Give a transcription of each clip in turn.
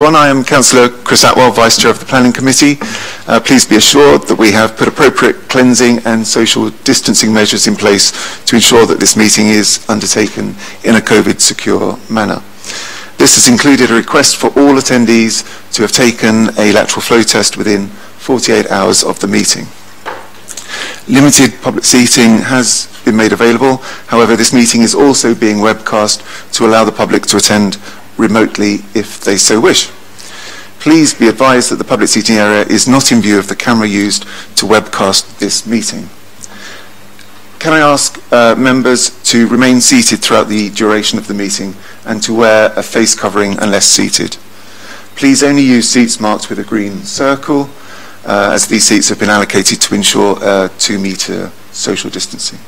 I am Councillor Chris Atwell, Vice Chair of the Planning Committee. Please be assured that we have put appropriate cleansing and social distancing measures in place to ensure that this meeting is undertaken in a COVID-secure manner. This has included a request for all attendees to have taken a lateral flow test within 48 hours of the meeting. Limited public seating has been made available. However, this meeting is also being webcast to allow the public to attend remotely if they so wish. Please be advised that the public seating area is not in view of the camera used to webcast this meeting. Can I ask members to remain seated throughout the duration of the meeting and to wear a face covering unless seated? Please only use seats marked with a green circle as these seats have been allocated to ensure 2 metre social distancing.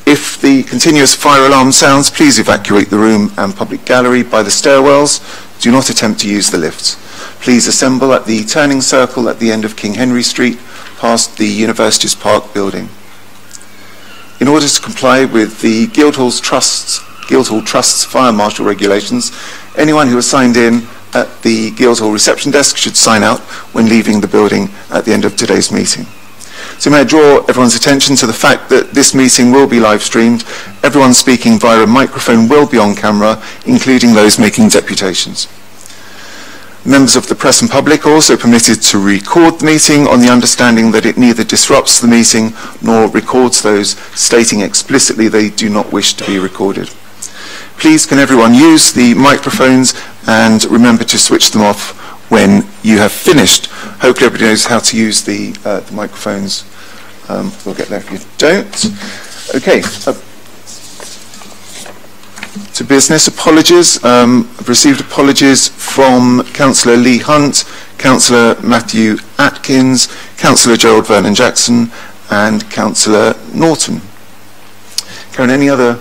If the continuous fire alarm sounds, please evacuate the room and public gallery by the stairwells. Do not attempt to use the lifts. Please assemble at the turning circle at the end of King Henry Street, past the Universities Park building. In order to comply with the Guildhall Trust's fire marshal regulations, anyone who has signed in at the Guildhall reception desk should sign out when leaving the building at the end of today's meeting. So may I draw everyone's attention to the fact that this meeting will be live streamed. Everyone speaking via a microphone will be on camera, including those making deputations. Members of the press and public are also permitted to record the meeting on the understanding that it neither disrupts the meeting nor records those stating explicitly they do not wish to be recorded. Please can everyone use the microphones and remember to switch them off when you have finished. Hopefully everybody knows how to use the microphones. We'll get there if you don't. Okay. To business, apologies. I've received apologies from Councillor Lee Hunt, Councillor Matthew Atkins, Councillor Gerald Vernon Jackson and Councillor Norton. Karen, any other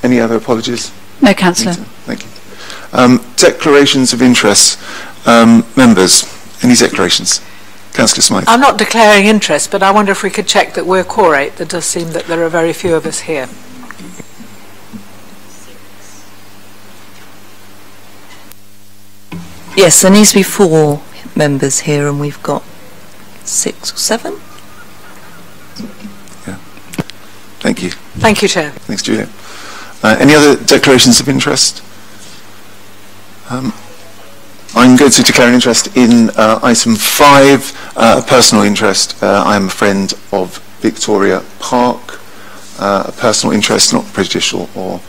apologies? No, Councillor. Thank you. Declarations of interest. Members, any declarations? Councillor Smythe. I'm not declaring interest, but I wonder if we could check that we're quorate. There does seem that there are very few of us here. Yes, there needs to be 4 members here, and we've got 6 or 7. Yeah. Thank you. Thank you, Chair. Thanks, Julia. Any other declarations of interest? I'm going to declare an interest in item 5, a personal interest. I am a friend of Victoria Park, a personal interest, not prejudicial or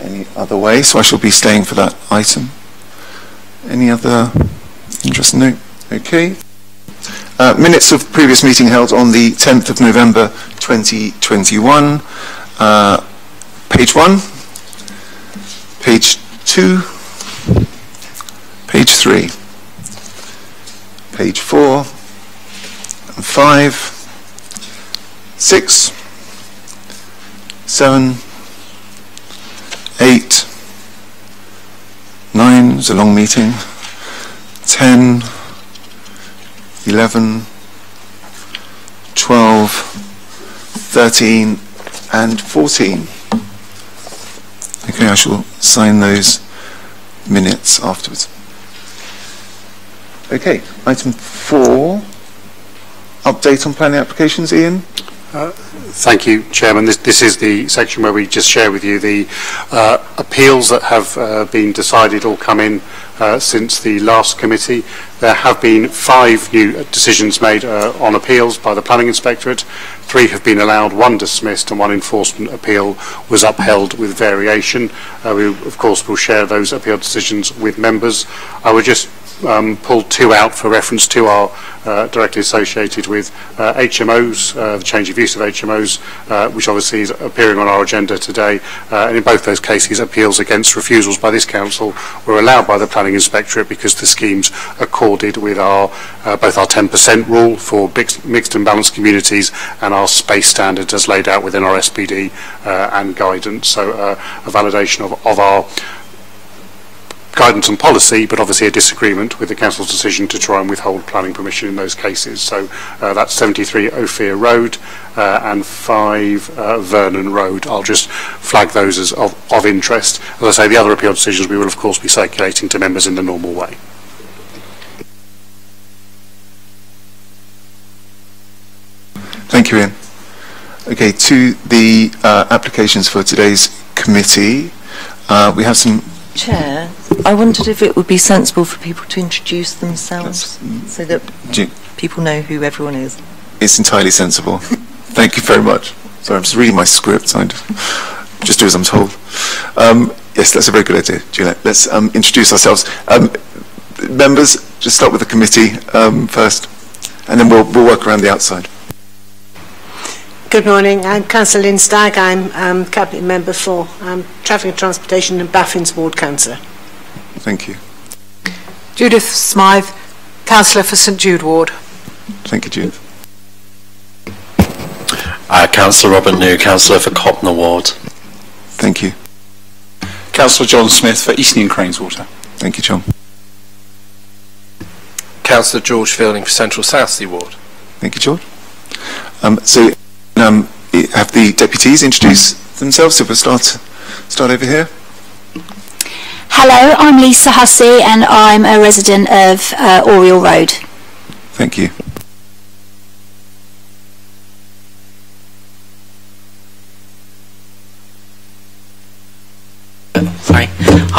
any other way, so I shall be staying for that item. Any other interest? No? Okay. Minutes of previous meeting held on the 10th of November 2021. Page 1, page 2, page 3, page 4, and 5, 6, 7, 8, 9, it's a long meeting, 10, 11, 12, 13, and 14. Okay, I shall sign those minutes afterwards. Okay, item 4, update on planning applications. Ian? Thank you, Chairman. This is the section where we just share with you the appeals that have been decided or come in since the last committee. There have been 5 new decisions made on appeals by the Planning Inspectorate. 3 have been allowed, 1 dismissed, and 1 enforcement appeal was upheld with variation. We, of course, will share those appeal decisions with members. I would just pull 2 out for reference to our directly associated with HMOs, the change of use of HMOs, which obviously is appearing on our agenda today. And in both those cases, appeals against refusals by this council were allowed by the Planning Inspectorate because the schemes accorded with our both our 10% rule for mixed and balanced communities and our space standards as laid out within our SPD and guidance. So a validation of our guidance and policy, but obviously a disagreement with the council's decision to try and withhold planning permission in those cases. So that's 73 Ophir Road and 5 Vernon Road. I'll just flag those as of interest. As I say, the other appeal decisions we will of course be circulating to members in the normal way. Thank you, Ian. Okay, to the applications for today's committee, we have some... Chair, I wondered if it would be sensible for people to introduce themselves so that people know who everyone is. It's entirely sensible. Thank you very much. Sorry, I'm just reading my script. I just do as I'm told. Yes, that's a very good idea, Juliet. Let's introduce ourselves. Members, just start with the committee first, and then we'll work around the outside. Good morning. I'm Councillor Lynn Stagg. I'm Cabinet Member for Traffic and Transportation and Baffin's Ward Councillor. Thank you. Judith Smythe, Councillor for St Jude Ward. Thank you, Judith. Councillor Robert New, Councillor for Cobner Ward. Thank you. Councillor John Smith for Eastleigh and Craneswater. Thank you, John. Councillor George Fielding for Central Southsea Ward. Thank you, George. So have the deputies introduce themselves, so we'll start over here. Hello, I'm Lisa Hussey and I'm a resident of Oriel Road. Thank you.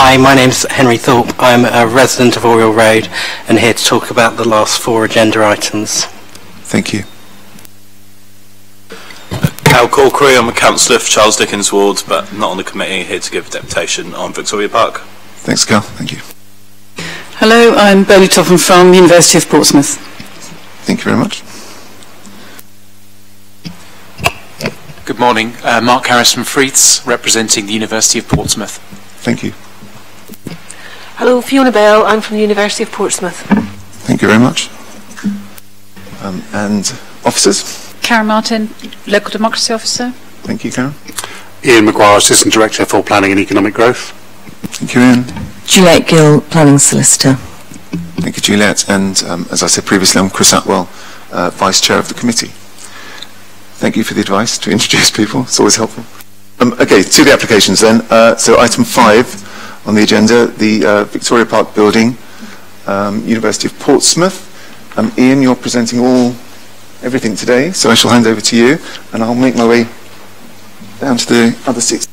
Hi, my name's Henry Thorpe. I'm a resident of Oriel Road and here to talk about the last 4 agenda items. Thank you. Cal Corkery, I'm a councillor for Charles Dickens Ward, but not on the committee, here to give a deputation on Victoria Park. Thanks, Cal. Thank you. Hello, I'm Bernie Topham from University of Portsmouth. Thank you very much. Good morning. Mark Harris from Freeths, representing the University of Portsmouth. Thank you. Hello, Fiona Bell. I'm from the University of Portsmouth. Thank you very much. And officers? Karen Martin, Local Democracy Officer. Thank you, Karen. Ian Maguire, Assistant Director for Planning and Economic Growth. Thank you, Ian. Juliet Gill, Planning Solicitor. Thank you, Juliet. And as I said previously, I'm Chris Atwell, Vice Chair of the committee. Thank you for the advice to introduce people. It's always helpful. Okay, to the applications then. So item 5 on the agenda, the Victoria Park building, University of Portsmouth. Ian, you're presenting everything today, so I shall hand over to you, and I'll make my way down to the other 6.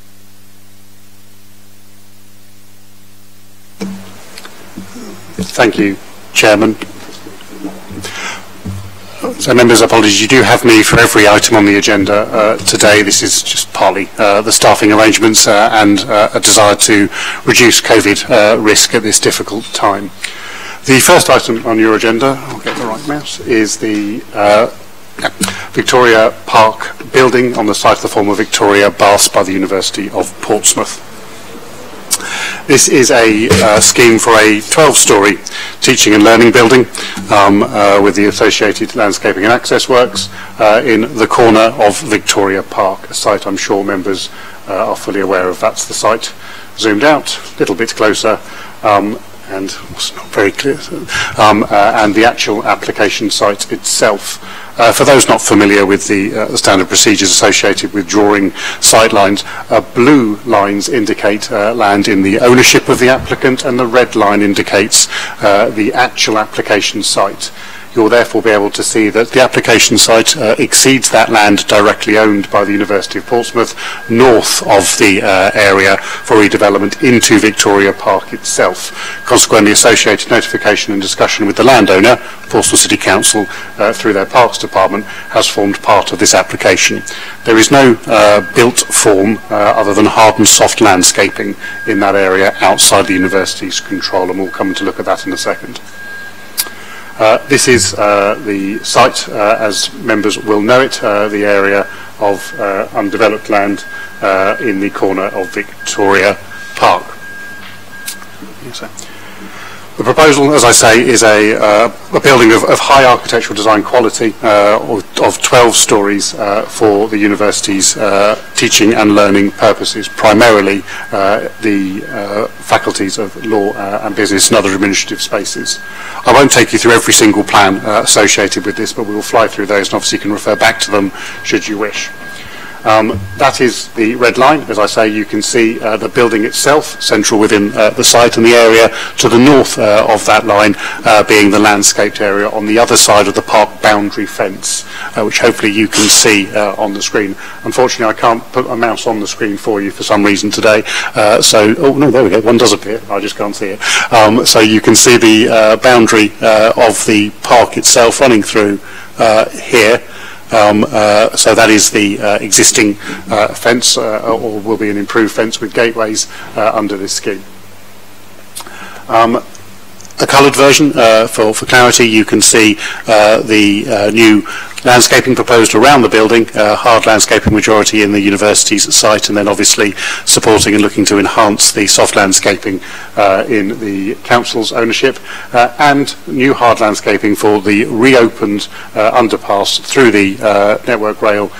Thank you, Chairman. So members, apologies, you do have me for every item on the agenda today. This is just partly the staffing arrangements and a desire to reduce COVID risk at this difficult time. The first item on your agenda, I'll get the right mouse, is the Victoria Park building on the site of the former Victoria Baths by the University of Portsmouth. This is a scheme for a 12-storey teaching and learning building with the associated landscaping and access works in the corner of Victoria Park, a site I'm sure members are fully aware of. That's the site. Zoomed out, a little bit closer, and it's not very clear, and the actual application site itself. For those not familiar with the standard procedures associated with drawing sightlines, blue lines indicate land in the ownership of the applicant, and the red line indicates the actual application site. You'll therefore be able to see that the application site exceeds that land directly owned by the University of Portsmouth, north of the area for redevelopment into Victoria Park itself. Consequently, associated notification and discussion with the landowner, Portsmouth City Council, through their Parks Department, has formed part of this application. There is no built form other than hard and soft landscaping in that area outside the University's control, and we'll come to look at that in a second. This is the site, as members will know it, the area of undeveloped land in the corner of Victoria Park. The proposal, as I say, is a building of high architectural design quality of 12 stories for the university's teaching and learning purposes, primarily the faculties of law and business and other administrative spaces. I won't take you through every single plan associated with this, but we will fly through those and obviously you can refer back to them should you wish. That is the red line. As I say, you can see the building itself, central within the site, and the area to the north of that line being the landscaped area on the other side of the park boundary fence, which hopefully you can see on the screen. Unfortunately, I can't put a mouse on the screen for you for some reason today. Oh no, there we go, one does appear, I just can't see it. So you can see the boundary of the park itself running through here. So that is the existing fence, or will be an improved fence with gateways under this scheme. A coloured version, for clarity, you can see the new landscaping proposed around the building, hard landscaping majority in the university's site, and then obviously supporting and looking to enhance the soft landscaping in the council's ownership, and new hard landscaping for the reopened underpass through the Network Rail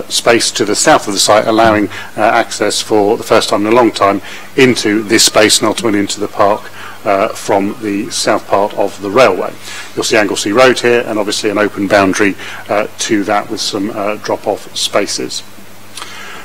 space to the south of the site, allowing access for the first time in a long time into this space and ultimately into the park from the south part of the railway. You'll see Anglesey Road here, and obviously an open boundary to that with some drop-off spaces.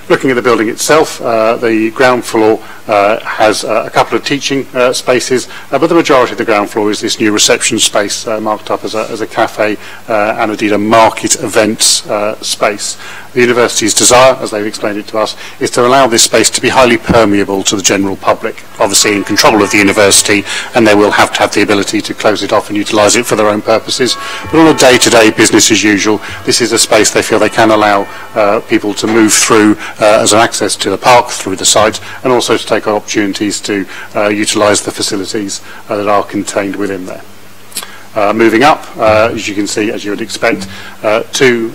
Looking at the building itself, the ground floor has a couple of teaching spaces, but the majority of the ground floor is this new reception space marked up as a cafe and indeed a market events space. The university's desire, as they've explained it to us, is to allow this space to be highly permeable to the general public, obviously in control of the university, and they will have to have the ability to close it off and utilise it for their own purposes. But on a day-to-day business as usual, this is a space they feel they can allow people to move through as an access to the park through the site, and also to take opportunities to utilise the facilities that are contained within there. Moving up, as you can see, as you would expect, two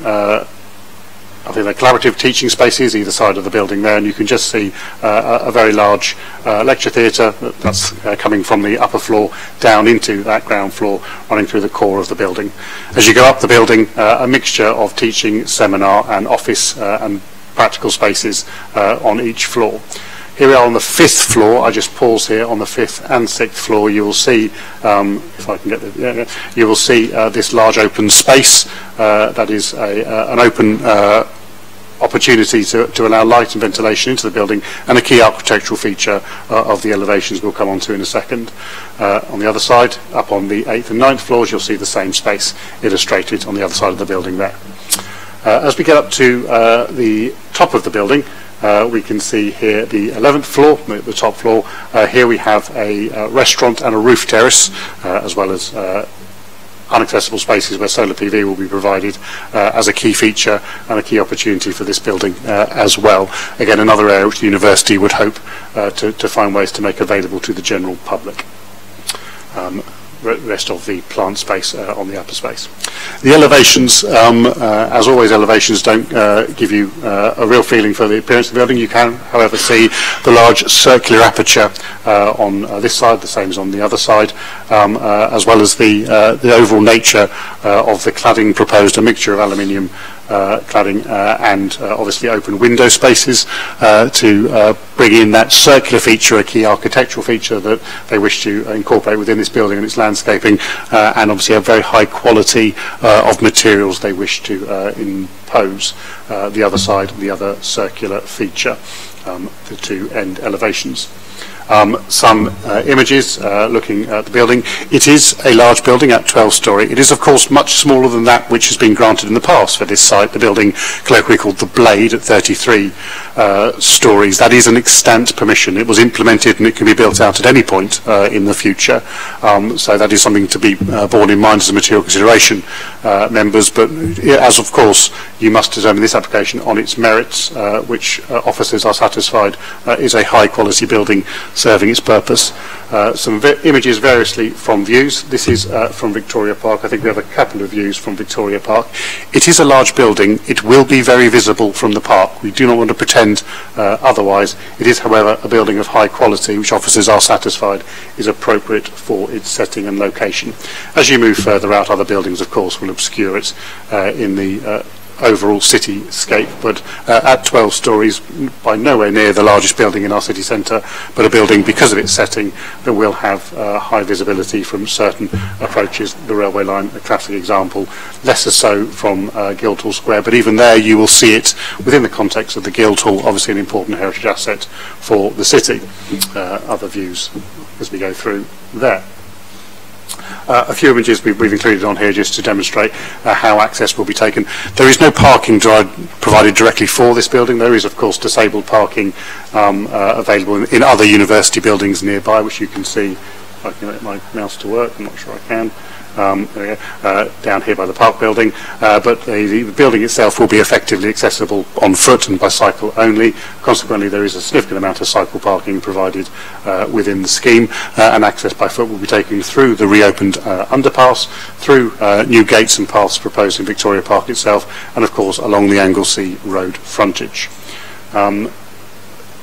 I think they're collaborative teaching spaces either side of the building there, and you can just see a very large lecture theatre that's coming from the upper floor down into that ground floor, running through the core of the building. As you go up the building, a mixture of teaching, seminar and office and practical spaces on each floor. Here we are on the 5th floor. I just pause here on the 5th and 6th floor. You will see, if I can get the, you will see this large open space that is an open opportunity to allow light and ventilation into the building, and a key architectural feature of the elevations we'll come on to in a second. On the other side, up on the 8th and 9th floors, you'll see the same space illustrated on the other side of the building there. As we get up to the top of the building, we can see here the 11th floor, the top floor. Here we have a restaurant and a roof terrace, as well as unaccessible spaces where solar PV will be provided as a key feature and a key opportunity for this building as well. Again, another area which the university would hope to find ways to make available to the general public. Rest of the plant space on the upper space. The elevations, as always, elevations don't give you a real feeling for the appearance of the building. You can, however, see the large circular aperture on this side, the same as on the other side, as well as the overall nature of the cladding proposed, a mixture of aluminium cladding and obviously open window spaces to bring in that circular feature, a key architectural feature that they wish to incorporate within this building and its landscaping, and obviously a very high quality of materials they wish to impose. The other side, the other circular feature, the two end elevations. Some images looking at the building. It is a large building at 12-storey. It is, of course, much smaller than that which has been granted in the past for this site. The building colloquially called the Blade at 33 stories. That is an extant permission. It was implemented and it can be built out at any point in the future. So that is something to be borne in mind as a material consideration, members. But as, of course, you must determine this application on its merits, which officers are satisfied is a high-quality building serving its purpose. Some images variously from views. This is from Victoria Park. I think we have a couple of views from Victoria Park. It is a large building. It will be very visible from the park. We do not want to pretend otherwise. It is, however, a building of high quality, which officers are satisfied is appropriate for its setting and location. As you move further out, other buildings, of course, will obscure it in the overall cityscape, but at 12 stories, by nowhere near the largest building in our city centre, but a building, because of its setting, that will have high visibility from certain approaches, the railway line, a classic example, lesser so from Guildhall Square, but even there you will see it within the context of the Guildhall, obviously an important heritage asset for the city. Other views as we go through there. A few images we've included on here just to demonstrate how access will be taken. There is no parking provided directly for this building. There is, of course, disabled parking available in other university buildings nearby, which you can see. If I can get my mouse to work, I'm not sure I can. There we go, down here by the park building, but the building itself will be effectively accessible on foot and by cycle only. Consequently, there is a significant amount of cycle parking provided within the scheme, and access by foot will be taken through the reopened underpass, through new gates and paths proposed in Victoria Park itself, and of course along the Anglesey Road frontage.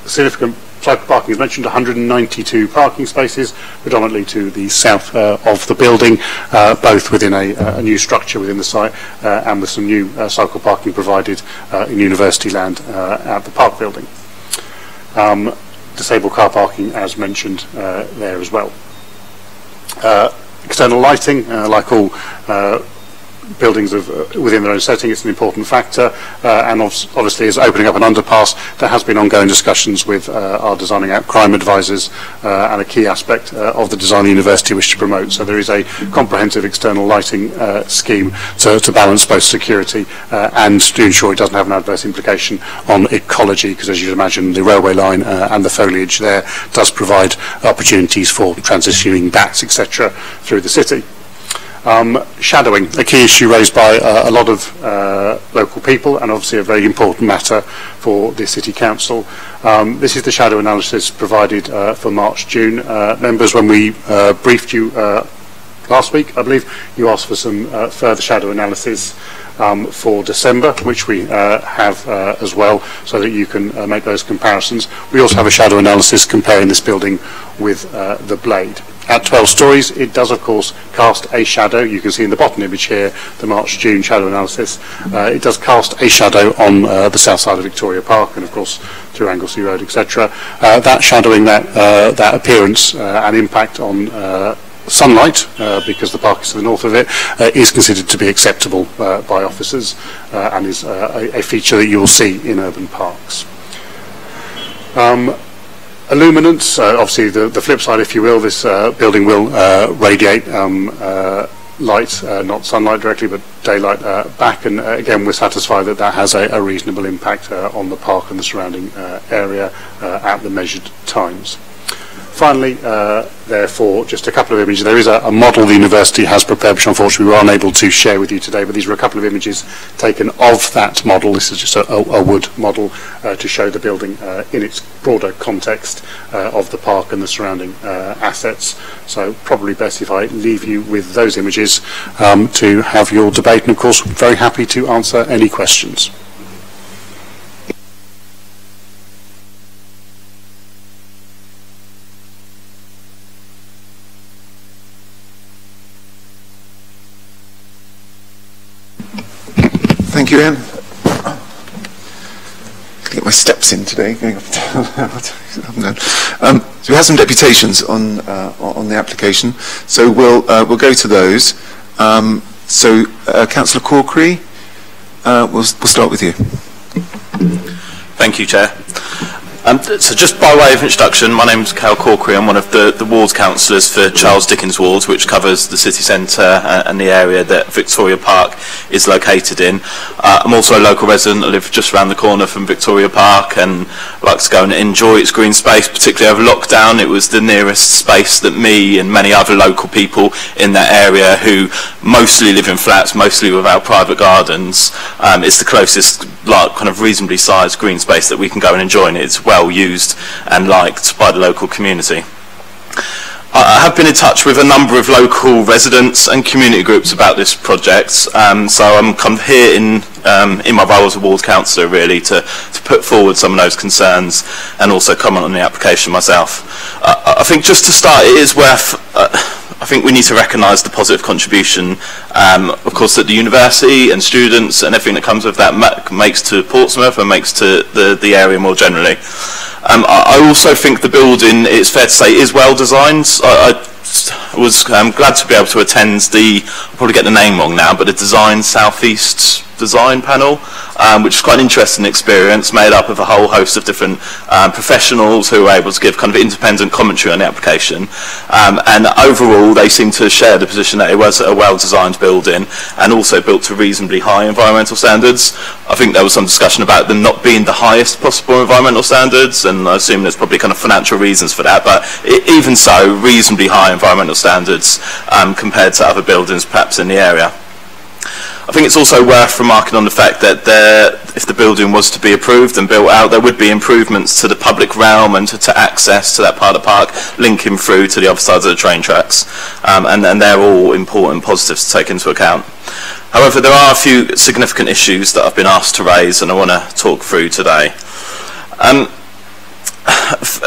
Significant cycle parking is mentioned, 192 parking spaces, predominantly to the south of the building, both within a new structure within the site and with some new cycle parking provided in university land at the park building. Disabled car parking, as mentioned, there as well. External lighting, like all buildings within their own setting, it's an important factor, and obviously as opening up an underpass, there has been ongoing discussions with our designing out crime advisors, and a key aspect of the design the university wish to promote. So there is a comprehensive external lighting scheme to balance both security and to ensure it doesn't have an adverse implication on ecology, because as you'd imagine the railway line and the foliage there does provide opportunities for transitioning bats, etc. through the city. Shadowing, a key issue raised by a lot of local people, and obviously a very important matter for the City Council. This is the shadow analysis provided for March-June. Members, when we briefed you last week, I believe, you asked for some further shadow analysis for December, which we have as well, so that you can make those comparisons. We also have a shadow analysis comparing this building with the Blade. At 12 stories, it does, of course, cast a shadow. You can see in the bottom image here the March-June shadow analysis. It does cast a shadow on the south side of Victoria Park and, of course, through Anglesey Road, etc. That shadowing, that appearance and impact on sunlight, because the park is to the north of it, is considered to be acceptable by officers and is a feature that you will see in urban parks. Illuminance, obviously the flip side, if you will, this building will radiate light, not sunlight directly, but daylight back, and again we're satisfied that that has a reasonable impact on the park and the surrounding area at the measured times. Finally, therefore, just a couple of images. There is a model the university has prepared, which unfortunately we were unable to share with you today, but these are a couple of images taken of that model. This is just a wood model to show the building in its broader context of the park and the surrounding assets. So probably best if I leave you with those images to have your debate, and of course very happy to answer any questions. Thank you, Ian. Get my steps in today. Going up so we have some deputations on the application, so we'll go to those. Councillor Corkery, we'll start with you. Thank you, Chair. So just by way of introduction, my name's Cal Corkery. I'm one of the ward councillors for Charles Dickens Ward, which covers the city centre and the area that Victoria Park is located in. I'm also a local resident. I live just around the corner from Victoria Park and like to go and enjoy its green space, particularly over lockdown. It was the nearest space that me and many other local people in that area who mostly live in flats, mostly without private gardens. It's the closest kind of reasonably sized green space that we can go and enjoy, and it's well well used and liked by the local community. I have been in touch with a number of local residents and community groups about this project, so I'm kind of here in my role as a ward councillor really to put forward some of those concerns and also comment on the application myself. I think just to start, it is worth, I think we need to recognise the positive contribution, of course, that the university and students and everything that comes with that makes to Portsmouth and makes to the area more generally. I also think the building, it's fair to say, is well designed. I was glad to be able to attend I'll probably get the name wrong now, but the Design Southeast design panel, which is quite an interesting experience, made up of a whole host of different professionals who were able to give kind of independent commentary on the application. And overall, they seem to share the position that it was a well-designed building and also built to reasonably high environmental standards. I think there was some discussion about them not being the highest possible environmental standards, and I assume there's probably kind of financial reasons for that, but even so, reasonably high environmental standards compared to other buildings perhaps in the area. I think it's also worth remarking on the fact that if the building was to be approved and built out, there would be improvements to the public realm and to access to that part of the park, linking through to the other sides of the train tracks. And they're all important positives to take into account. However, there are a few significant issues that I've been asked to raise and I want to talk through today.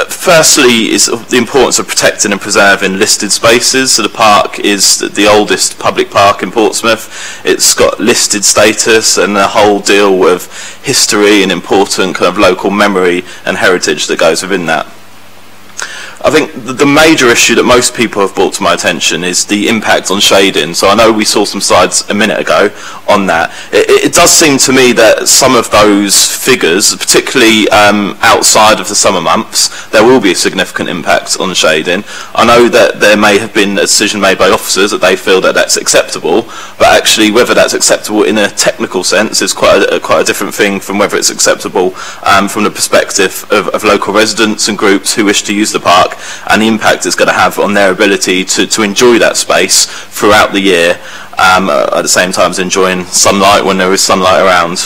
Firstly is the importance of protecting and preserving listed spaces. So the park is the oldest public park in Portsmouth. It's got listed status and a whole deal with history and important kind of local memory and heritage that goes within that. I think the major issue that most people have brought to my attention is the impact on shading. So I know we saw some slides a minute ago on that. It does seem to me that some of those figures, particularly outside of the summer months, there will be a significant impact on shading. I know that there may have been a decision made by officers that they feel that that's acceptable, but actually whether that's acceptable in a technical sense is quite a different thing from whether it's acceptable from the perspective of local residents and groups who wish to use the park, and the impact it's going to have on their ability to enjoy that space throughout the year, at the same time as enjoying sunlight when there is sunlight around.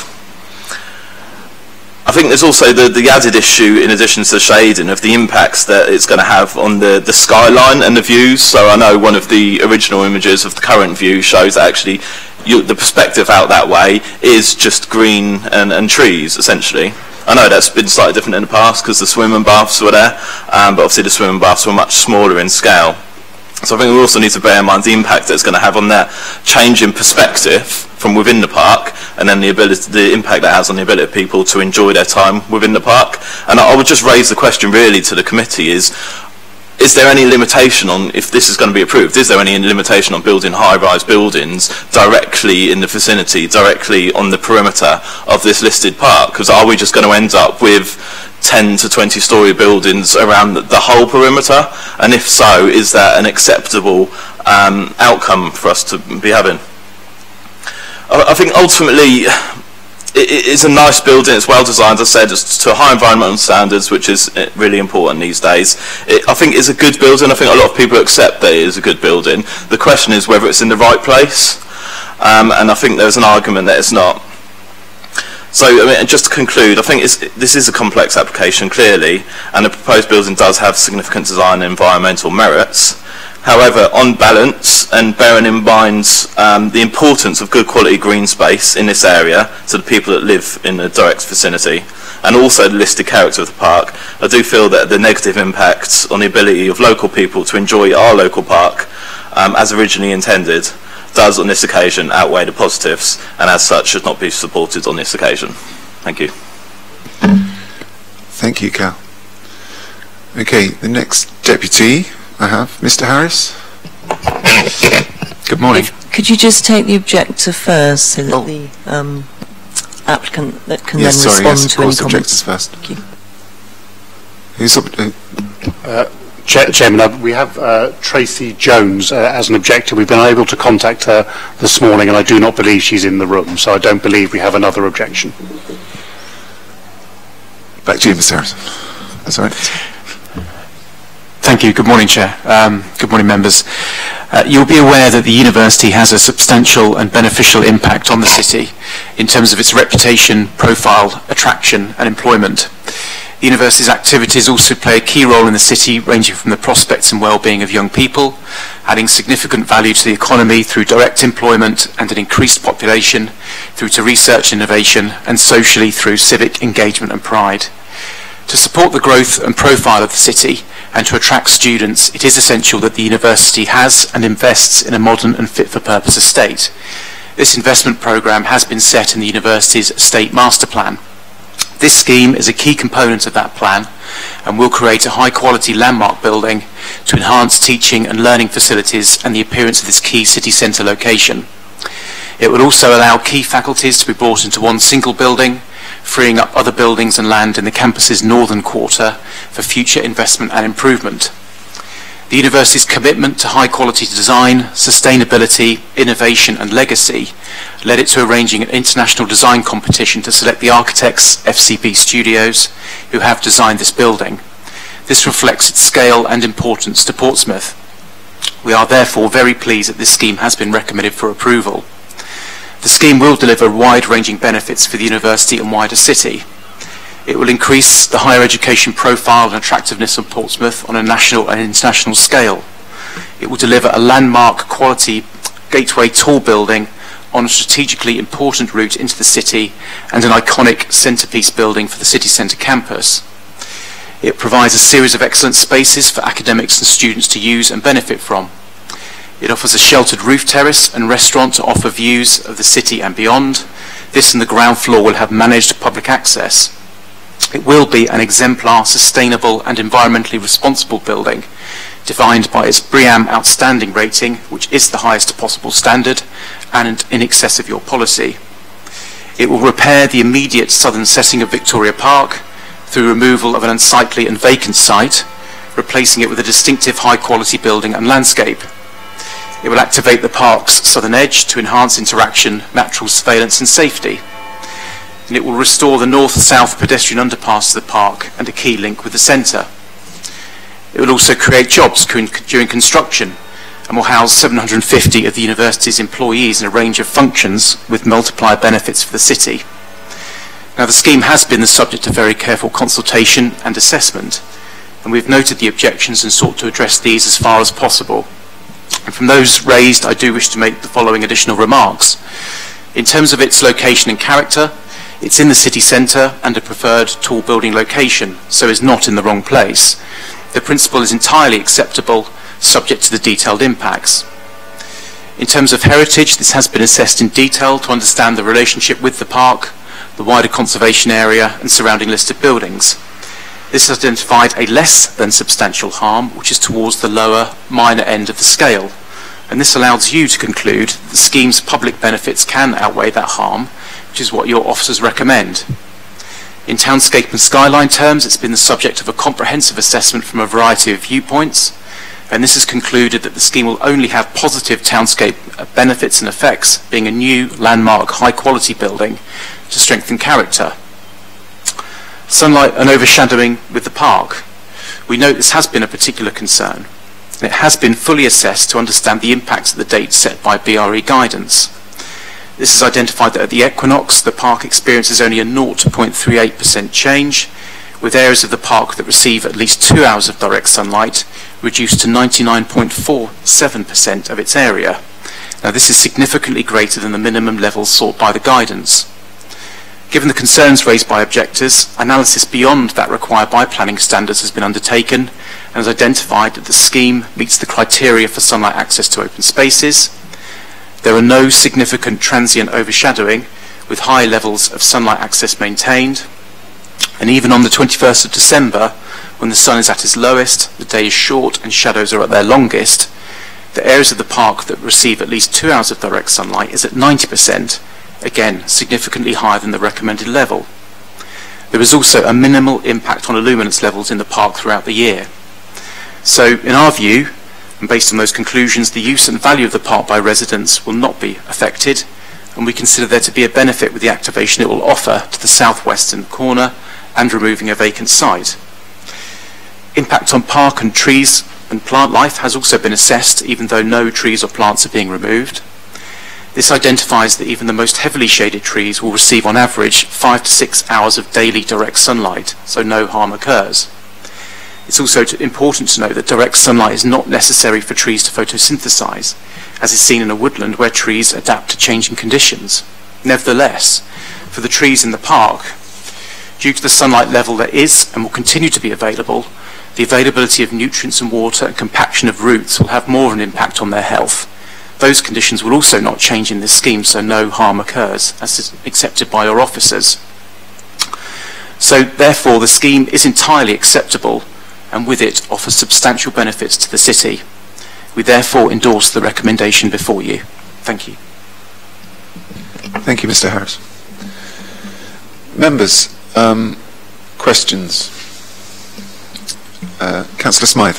I think there's also the added issue, in addition to the shading, of the impacts that it's going to have on the skyline and the views. So I know one of the original images of the current view shows that actually the perspective out that way is just green and trees, essentially. I know that's been slightly different in the past because the swimming baths were there, but obviously the swimming baths were much smaller in scale. So I think we also need to bear in mind the impact that it's going to have on that change in perspective from within the park, and then the impact that has on the ability of people to enjoy their time within the park. And I would just raise the question really to the committee is there any limitation on, if this is going to be approved, is there any limitation on building high-rise buildings directly in the vicinity, directly on the perimeter of this listed park? Because are we just going to end up with 10 to 20-storey buildings around the whole perimeter? And if so, is that an acceptable outcome for us to be having? I think ultimately it's a nice building, it's well designed, as I said, it's to high environmental standards, which is really important these days. I think it's a good building. I think a lot of people accept that it is a good building. The question is whether it's in the right place, and I think there's an argument that it's not. So, I mean, just to conclude, I think this is a complex application, clearly, and the proposed building does have significant design and environmental merits. However, on balance, and bearing in mind the importance of good quality green space in this area to the people that live in the direct vicinity, and also the listed character of the park, I do feel that the negative impact on the ability of local people to enjoy our local park, as originally intended, does on this occasion outweigh the positives, and as such should not be supported on this occasion. Thank you. Thank you, Cal. Okay, the next deputy I have, Mr. Harris. Good morning. Could you just take the objector first, so that the applicant that can then respond to any comments? Objectors first. Thank you. Who's Chairman, we have Tracy Jones as an objector. We've been able to contact her this morning, and I do not believe she's in the room, so I don't believe we have another objection. Back to you, Mr. Harrison. That's all right. Thank you. Good morning, Chair. Good morning, members. You'll be aware that the university has a substantial and beneficial impact on the city in terms of its reputation, profile, attraction and employment. The university's activities also play a key role in the city, ranging from the prospects and well-being of young people, adding significant value to the economy through direct employment and an increased population, through to research innovation, and socially through civic engagement and pride. To support the growth and profile of the city and to attract students, it is essential that the university has and invests in a modern and fit-for-purpose estate. This investment programme has been set in the university's estate master plan. This scheme is a key component of that plan and will create a high-quality landmark building to enhance teaching and learning facilities and the appearance of this key city centre location. It will also allow key faculties to be brought into one single building, freeing up other buildings and land in the campus's northern quarter for future investment and improvement. The university's commitment to high-quality design, sustainability, innovation and legacy led it to arranging an international design competition to select the architects, FCB Studios, who have designed this building. This reflects its scale and importance to Portsmouth. We are therefore very pleased that this scheme has been recommended for approval. The scheme will deliver wide-ranging benefits for the university and wider city. It will increase the higher education profile and attractiveness of Portsmouth on a national and international scale. It will deliver a landmark quality gateway tall building on a strategically important route into the city and an iconic centrepiece building for the city centre campus. It provides a series of excellent spaces for academics and students to use and benefit from. It offers a sheltered roof terrace and restaurant to offer views of the city and beyond. This and the ground floor will have managed public access. It will be an exemplar, sustainable and environmentally responsible building, defined by its BREEAM Outstanding rating, which is the highest possible standard and in excess of your policy. It will repair the immediate southern setting of Victoria Park through removal of an unsightly and vacant site, replacing it with a distinctive high-quality building and landscape. It will activate the park's southern edge to enhance interaction, natural surveillance and safety. And it will restore the north-south pedestrian underpass of the park and a key link with the centre. It will also create jobs during construction and will house 750 of the university's employees in a range of functions with multiplier benefits for the city. Now, the scheme has been the subject of very careful consultation and assessment, and we've noted the objections and sought to address these as far as possible. And from those raised, I do wish to make the following additional remarks. In terms of its location and character, it's in the city centre and a preferred tall building location, so is not in the wrong place. The principle is entirely acceptable, subject to the detailed impacts. In terms of heritage, this has been assessed in detail to understand the relationship with the park, the wider conservation area and surrounding listed buildings. This has identified a less than substantial harm, which is towards the lower, minor end of the scale, and this allows you to conclude that the scheme's public benefits can outweigh that harm, which is what your officers recommend. In townscape and skyline terms, it's been the subject of a comprehensive assessment from a variety of viewpoints, and this has concluded that the scheme will only have positive townscape benefits and effects, being a new landmark high-quality building to strengthen character. Sunlight and overshadowing with the park. We note this has been a particular concern, and it has been fully assessed to understand the impacts of the dates set by BRE guidance. This has identified that at the equinox, the park experiences only a 0.38% change, with areas of the park that receive at least 2 hours of direct sunlight reduced to 99.47% of its area. Now, this is significantly greater than the minimum levels sought by the guidance. Given the concerns raised by objectors, analysis beyond that required by planning standards has been undertaken and has identified that the scheme meets the criteria for sunlight access to open spaces. There are no significant transient overshadowing, with high levels of sunlight access maintained. And even on the 21st of December, when the sun is at its lowest, the day is short and shadows are at their longest, the areas of the park that receive at least 2 hours of direct sunlight is at 90%, again, significantly higher than the recommended level. There is also a minimal impact on illuminance levels in the park throughout the year. So, in our view, and based on those conclusions, the use and value of the park by residents will not be affected, and we consider there to be a benefit with the activation it will offer to the southwestern corner and removing a vacant site. Impact on park and trees and plant life has also been assessed, even though no trees or plants are being removed. This identifies that even the most heavily shaded trees will receive on average 5 to 6 hours of daily direct sunlight, so no harm occurs. It's also important to note that direct sunlight is not necessary for trees to photosynthesize, as is seen in a woodland where trees adapt to changing conditions. Nevertheless, for the trees in the park, due to the sunlight level that is and will continue to be available, the availability of nutrients and water and compaction of roots will have more of an impact on their health. Those conditions will also not change in this scheme, so no harm occurs, as is accepted by your officers. So therefore the scheme is entirely acceptable, and with it offers substantial benefits to the city. We therefore endorse the recommendation before you. Thank you. Thank you, Mr. Harris. Members, questions? Councillor Smythe.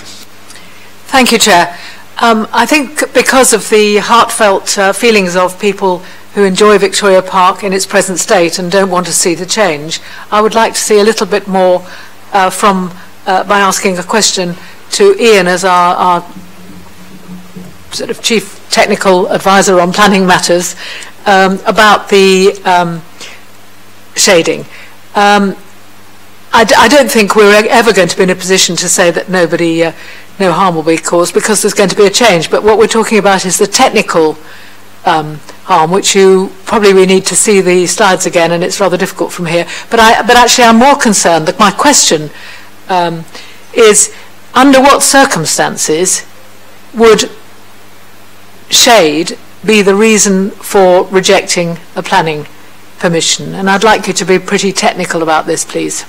Thank you, Chair. I think because of the heartfelt feelings of people who enjoy Victoria Park in its present state and don't want to see the change, I would like to see a little bit more by asking a question to Ian as our sort of chief technical advisor on planning matters about the shading. I don't think we're ever going to be in a position to say that no harm will be caused, because there's going to be a change. But what we're talking about is the technical harm, which we need to see the slides again, and it's rather difficult from here. But actually I'm more concerned that my question is, under what circumstances would shade be the reason for rejecting a planning permission? And I'd like you to be pretty technical about this, please.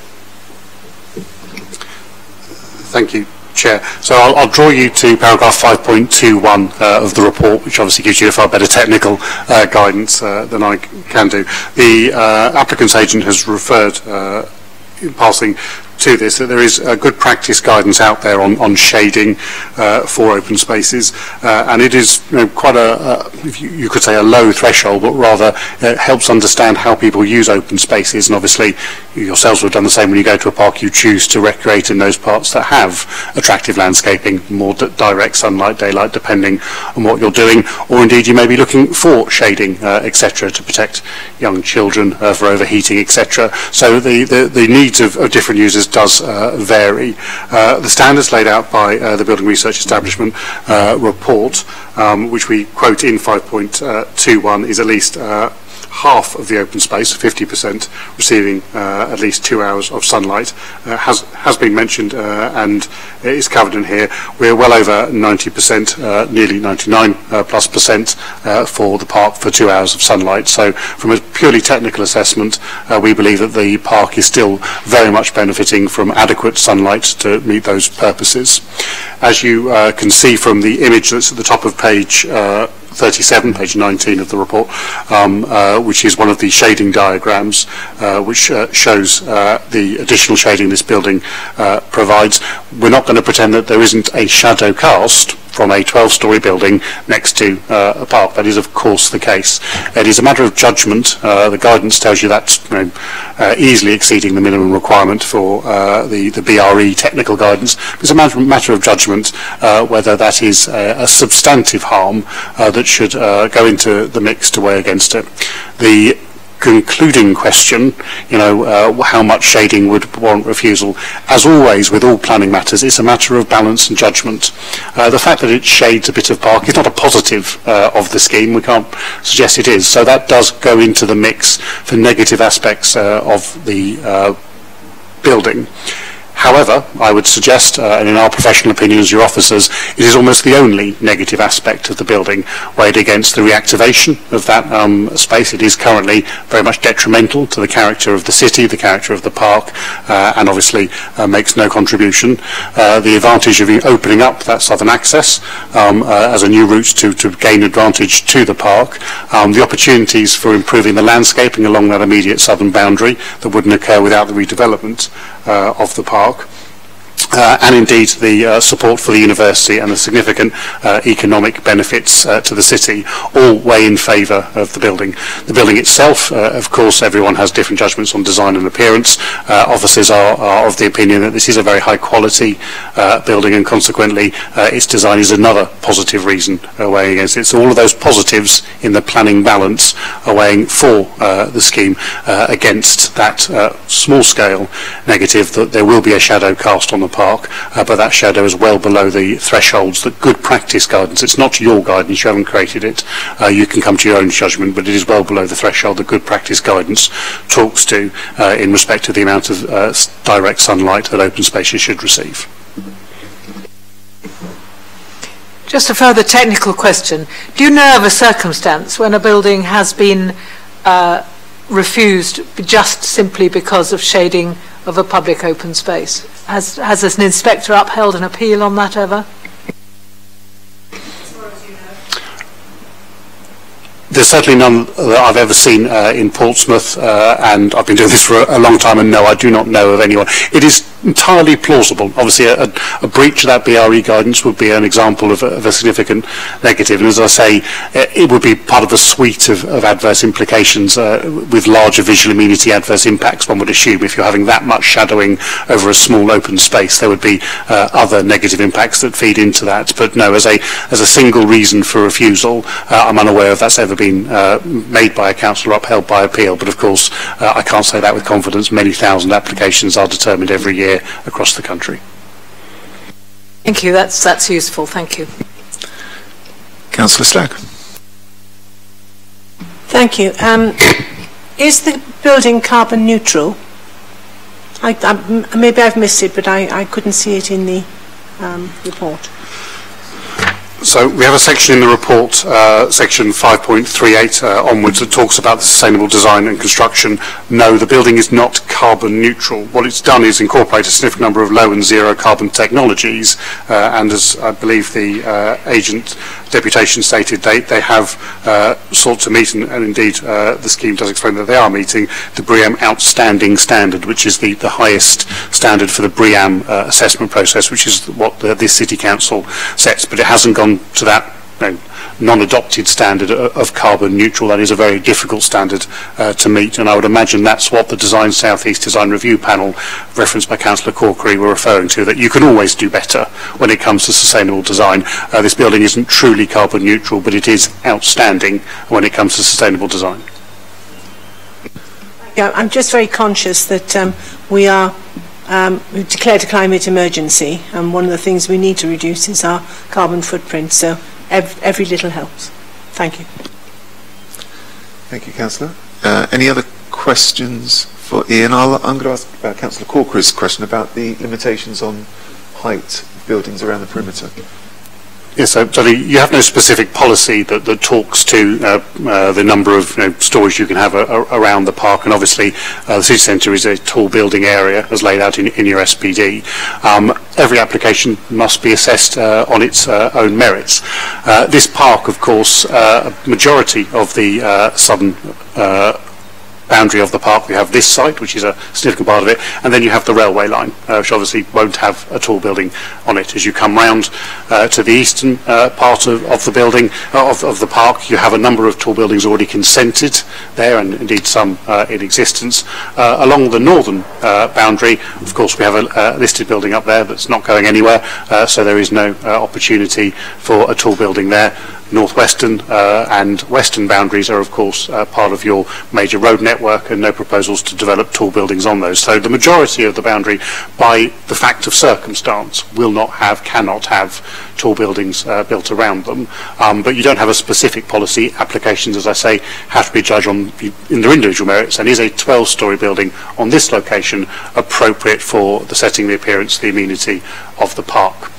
Thank you, Chair. So I'll draw you to paragraph 5.21 of the report, which obviously gives you a far better technical guidance than I can do. The applicant's agent has referred in passing to this, that there is good practice guidance out there on shading for open spaces, and it is quite you could say a low threshold, but rather it helps understand how people use open spaces. And obviously you yourselves would have done the same when you go to a park. You choose to recreate in those parts that have attractive landscaping, more direct sunlight, daylight, depending on what you're doing, or indeed you may be looking for shading, etc., to protect young children for overheating, etc. So the needs of different users does vary. The standards laid out by the Building Research Establishment report, which we quote in 5.21, is at least half of the open space, 50%, receiving at least 2 hours of sunlight, has been mentioned and is covered in here. We're well over 90%, nearly 99 plus percent for the park for 2 hours of sunlight. So from a purely technical assessment, we believe that the park is still very much benefiting from adequate sunlight to meet those purposes. As you can see from the image that's at the top of page 37, page 19 of the report, which is one of the shading diagrams, which shows the additional shading this building provides. We're not going to pretend that there isn't a shadow cast from a 12-storey building next to a park. That is, of course, the case. It is a matter of judgment. The guidance tells you that's easily exceeding the minimum requirement for the BRE technical guidance. It's a matter of judgment whether that is a substantive harm that should go into the mix to weigh against it. The concluding question, how much shading would warrant refusal? As always with all planning matters, it's a matter of balance and judgment. The fact that it shades a bit of park is not a positive of the scheme. We can't suggest it is. So that does go into the mix for negative aspects of the building. However, I would suggest, and in our professional opinion as your officers, it is almost the only negative aspect of the building, weighed against the reactivation of that space. It is currently very much detrimental to the character of the city, the character of the park, and obviously makes no contribution. The advantage of opening up that southern access as a new route to gain advantage to the park, the opportunities for improving the landscaping along that immediate southern boundary that wouldn't occur without the redevelopment of the park, and indeed the support for the university and the significant economic benefits to the city all weigh in favour of the building. The building itself, of course, everyone has different judgments on design and appearance. Officers are of the opinion that this is a very high quality building, and consequently its design is another positive reason weighing against it. So all of those positives in the planning balance are weighing for the scheme against that small scale negative that there will be a shadow cast on the park. But that shadow is well below the thresholds that good practice guidance, it's not your guidance, you haven't created it, you can come to your own judgment, but it is well below the threshold that good practice guidance talks to in respect to the amount of direct sunlight that open spaces should receive. Just a further technical question. Do you know of a circumstance when a building has been refused just simply because of shading of a public open space? Has an inspector upheld an appeal on that ever? There's certainly none that I've ever seen in Portsmouth, and I've been doing this for a long time, and no, I do not know of anyone. It is entirely plausible. Obviously, a breach of that BRE guidance would be an example of a significant negative, and as I say, it would be part of a suite of adverse implications with larger visual amenity adverse impacts, one would assume. If you're having that much shadowing over a small open space, there would be other negative impacts that feed into that. But no, as a single reason for refusal, I'm unaware of that's ever been made by a council or upheld by appeal, but of course I can't say that with confidence. Many thousand applications are determined every year across the country. Thank you, that's useful, thank you. Councillor Stagg. Thank you. Is the building carbon neutral? Maybe I've missed it, but I couldn't see it in the report. So we have a section in the report, section 5.38 onwards, that talks about the sustainable design and construction. No, the building is not carbon neutral. What it's done is incorporate a significant number of low and zero carbon technologies, and as I believe the agent deputation stated, they have sought to meet, and indeed the scheme does explain that they are meeting the BREEAM outstanding standard, which is the highest standard for the BREEAM assessment process, which is what this City Council sets, but it hasn't gone to that non-adopted standard of carbon neutral. That is a very difficult standard to meet, and I would imagine that's what the Design South East Design Review Panel, referenced by Councillor Corkery, were referring to, that you can always do better when it comes to sustainable design. This building isn't truly carbon neutral, but it is outstanding when it comes to sustainable design. Yeah, I'm just very conscious that we've declared a climate emergency, and one of the things we need to reduce is our carbon footprint, so every little helps. Thank you. Thank you, Councillor. Any other questions for Ian? I'm going to ask Councillor Corkery's question about the limitations on height of buildings around the perimeter. Yes, so you have no specific policy that talks to the number of stories you can have around the park, and obviously the city centre is a tall building area as laid out in your SPD. Every application must be assessed on its own merits. This park, of course, a majority of the southern boundary of the park, we have this site, which is a significant part of it, and then you have the railway line, which obviously won't have a tall building on it. As you come round to the eastern part of the building, of the park, you have a number of tall buildings already consented there, and indeed some in existence. Along the northern boundary, of course, we have a listed building up there that's not going anywhere, so there is no opportunity for a tall building there. Northwestern and western boundaries are, of course, part of your major road network, and no proposals to develop tall buildings on those. So the majority of the boundary, by the fact of circumstance, cannot have tall buildings built around them. But you don't have a specific policy. Applications, as I say, have to be judged in their individual merits, and is a 12-storey building on this location appropriate for the setting, the appearance, the amenity of the park.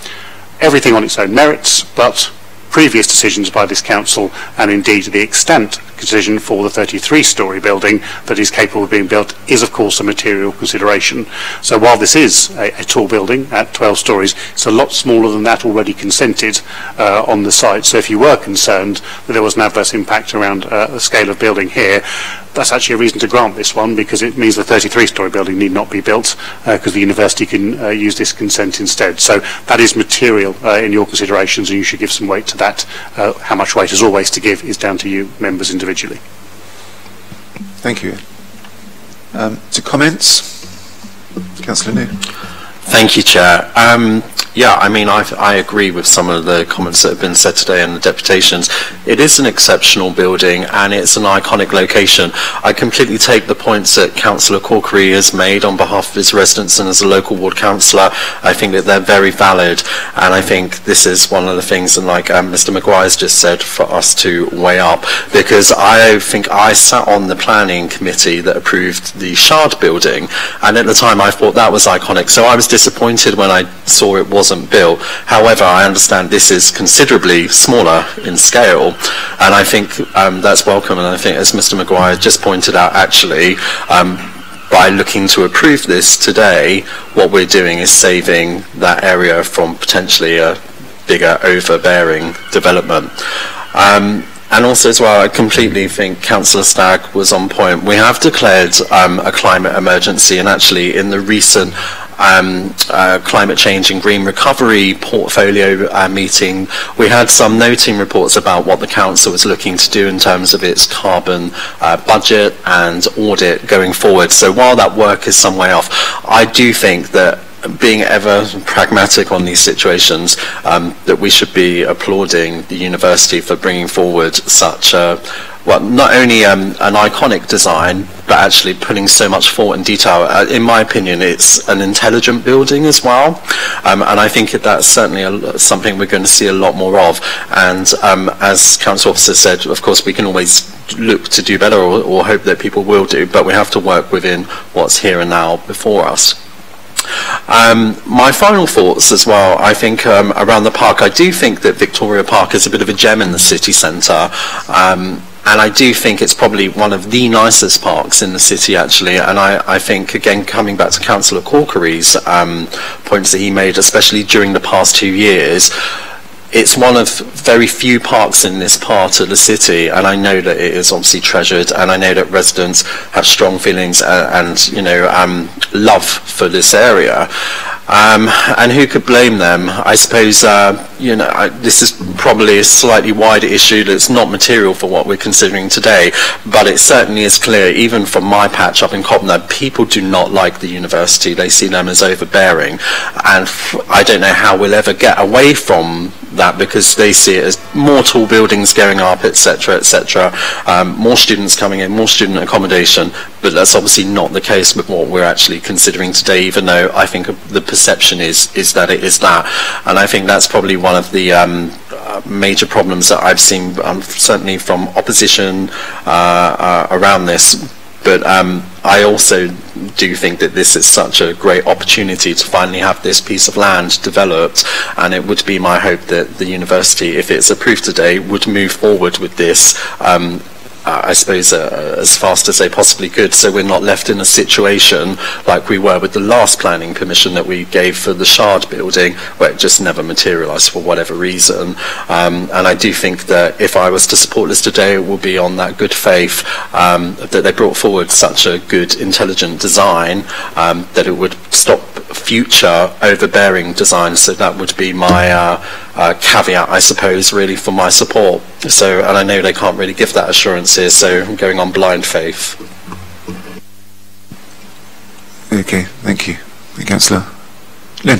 Everything on its own merits, but previous decisions by this council, and indeed the extent decision for the 33-storey building that is capable of being built, is of course a material consideration. So while this is a tall building at 12 storeys, it's a lot smaller than that already consented on the site. So if you were concerned that there was an adverse impact around the scale of building here, that's actually a reason to grant this one, because it means the 33-storey building need not be built, because the university can use this consent instead. So that is material in your considerations, and you should give some weight to that. How much weight, as always, to give is down to you members individually. Thank you. To comments, Councillor New. Thank you, Chair. Yeah, I mean, I agree with some of the comments that have been said today in the deputations. It is an exceptional building and it's an iconic location. I completely take the points that Councillor Corkery has made on behalf of his residents and as a local ward councillor. I think that they're very valid, and I think this is one of the things, and like Mr Maguire's just said, for us to weigh up, because I think I sat on the planning committee that approved the Shard building, and at the time I thought that was iconic, so I was disappointed when I saw it wasn't built. However, I understand this is considerably smaller in scale, and I think that's welcome, and I think, as Mr Maguire just pointed out, actually, by looking to approve this today, what we're doing is saving that area from potentially a bigger overbearing development. And also as well, I completely think Councillor Stagg was on point. We have declared a climate emergency, and actually in the recent climate change and green recovery portfolio meeting, we had some noting reports about what the council was looking to do in terms of its carbon budget and audit going forward. So while that work is some way off, I do think that, being ever pragmatic on these situations, that we should be applauding the university for bringing forward such a, well, not only an iconic design, but actually putting so much thought and detail. In my opinion, it's an intelligent building as well, and I think that's certainly something we're going to see a lot more of. And as Council Officer said, of course, we can always look to do better, or hope that people will do, but we have to work within what's here and now before us. My final thoughts as well, I think around the park, I do think that Victoria Park is a bit of a gem in the city centre, and I do think it's probably one of the nicest parks in the city, actually. And I think, again, coming back to Councillor Corkery's points that he made, especially during the past 2 years, it's one of very few parks in this part of the city, and I know that it is obviously treasured, and I know that residents have strong feelings and you know, love for this area. And who could blame them? I suppose, you know, this is probably a slightly wider issue that's not material for what we're considering today, but it certainly is clear, even from my patch up in Cobham, people do not like the university. They see them as overbearing, and I don't know how we'll ever get away from that, because they see it as more tall buildings going up, etc., etc., more students coming in, more student accommodation, but that's obviously not the case with what we're actually considering today, even though I think the perception is that it is that. And I think that's probably one of the major problems that I've seen, certainly from opposition around this. But I also do think that this is such a great opportunity to finally have this piece of land developed, and it would be my hope that the university, if it's approved today, would move forward with this, I suppose, as fast as they possibly could, so we're not left in a situation like we were with the last planning permission that we gave for the Shard building, where it just never materialised for whatever reason. And I do think that if I was to support this today, it will be on that good faith that they brought forward such a good, intelligent design, that it would stop future overbearing designs. So that would be my caveat, I suppose, really, for my support. So, and I know they can't really give that assurance here, so I'm going on blind faith. Okay, thank you. Councillor Lynn.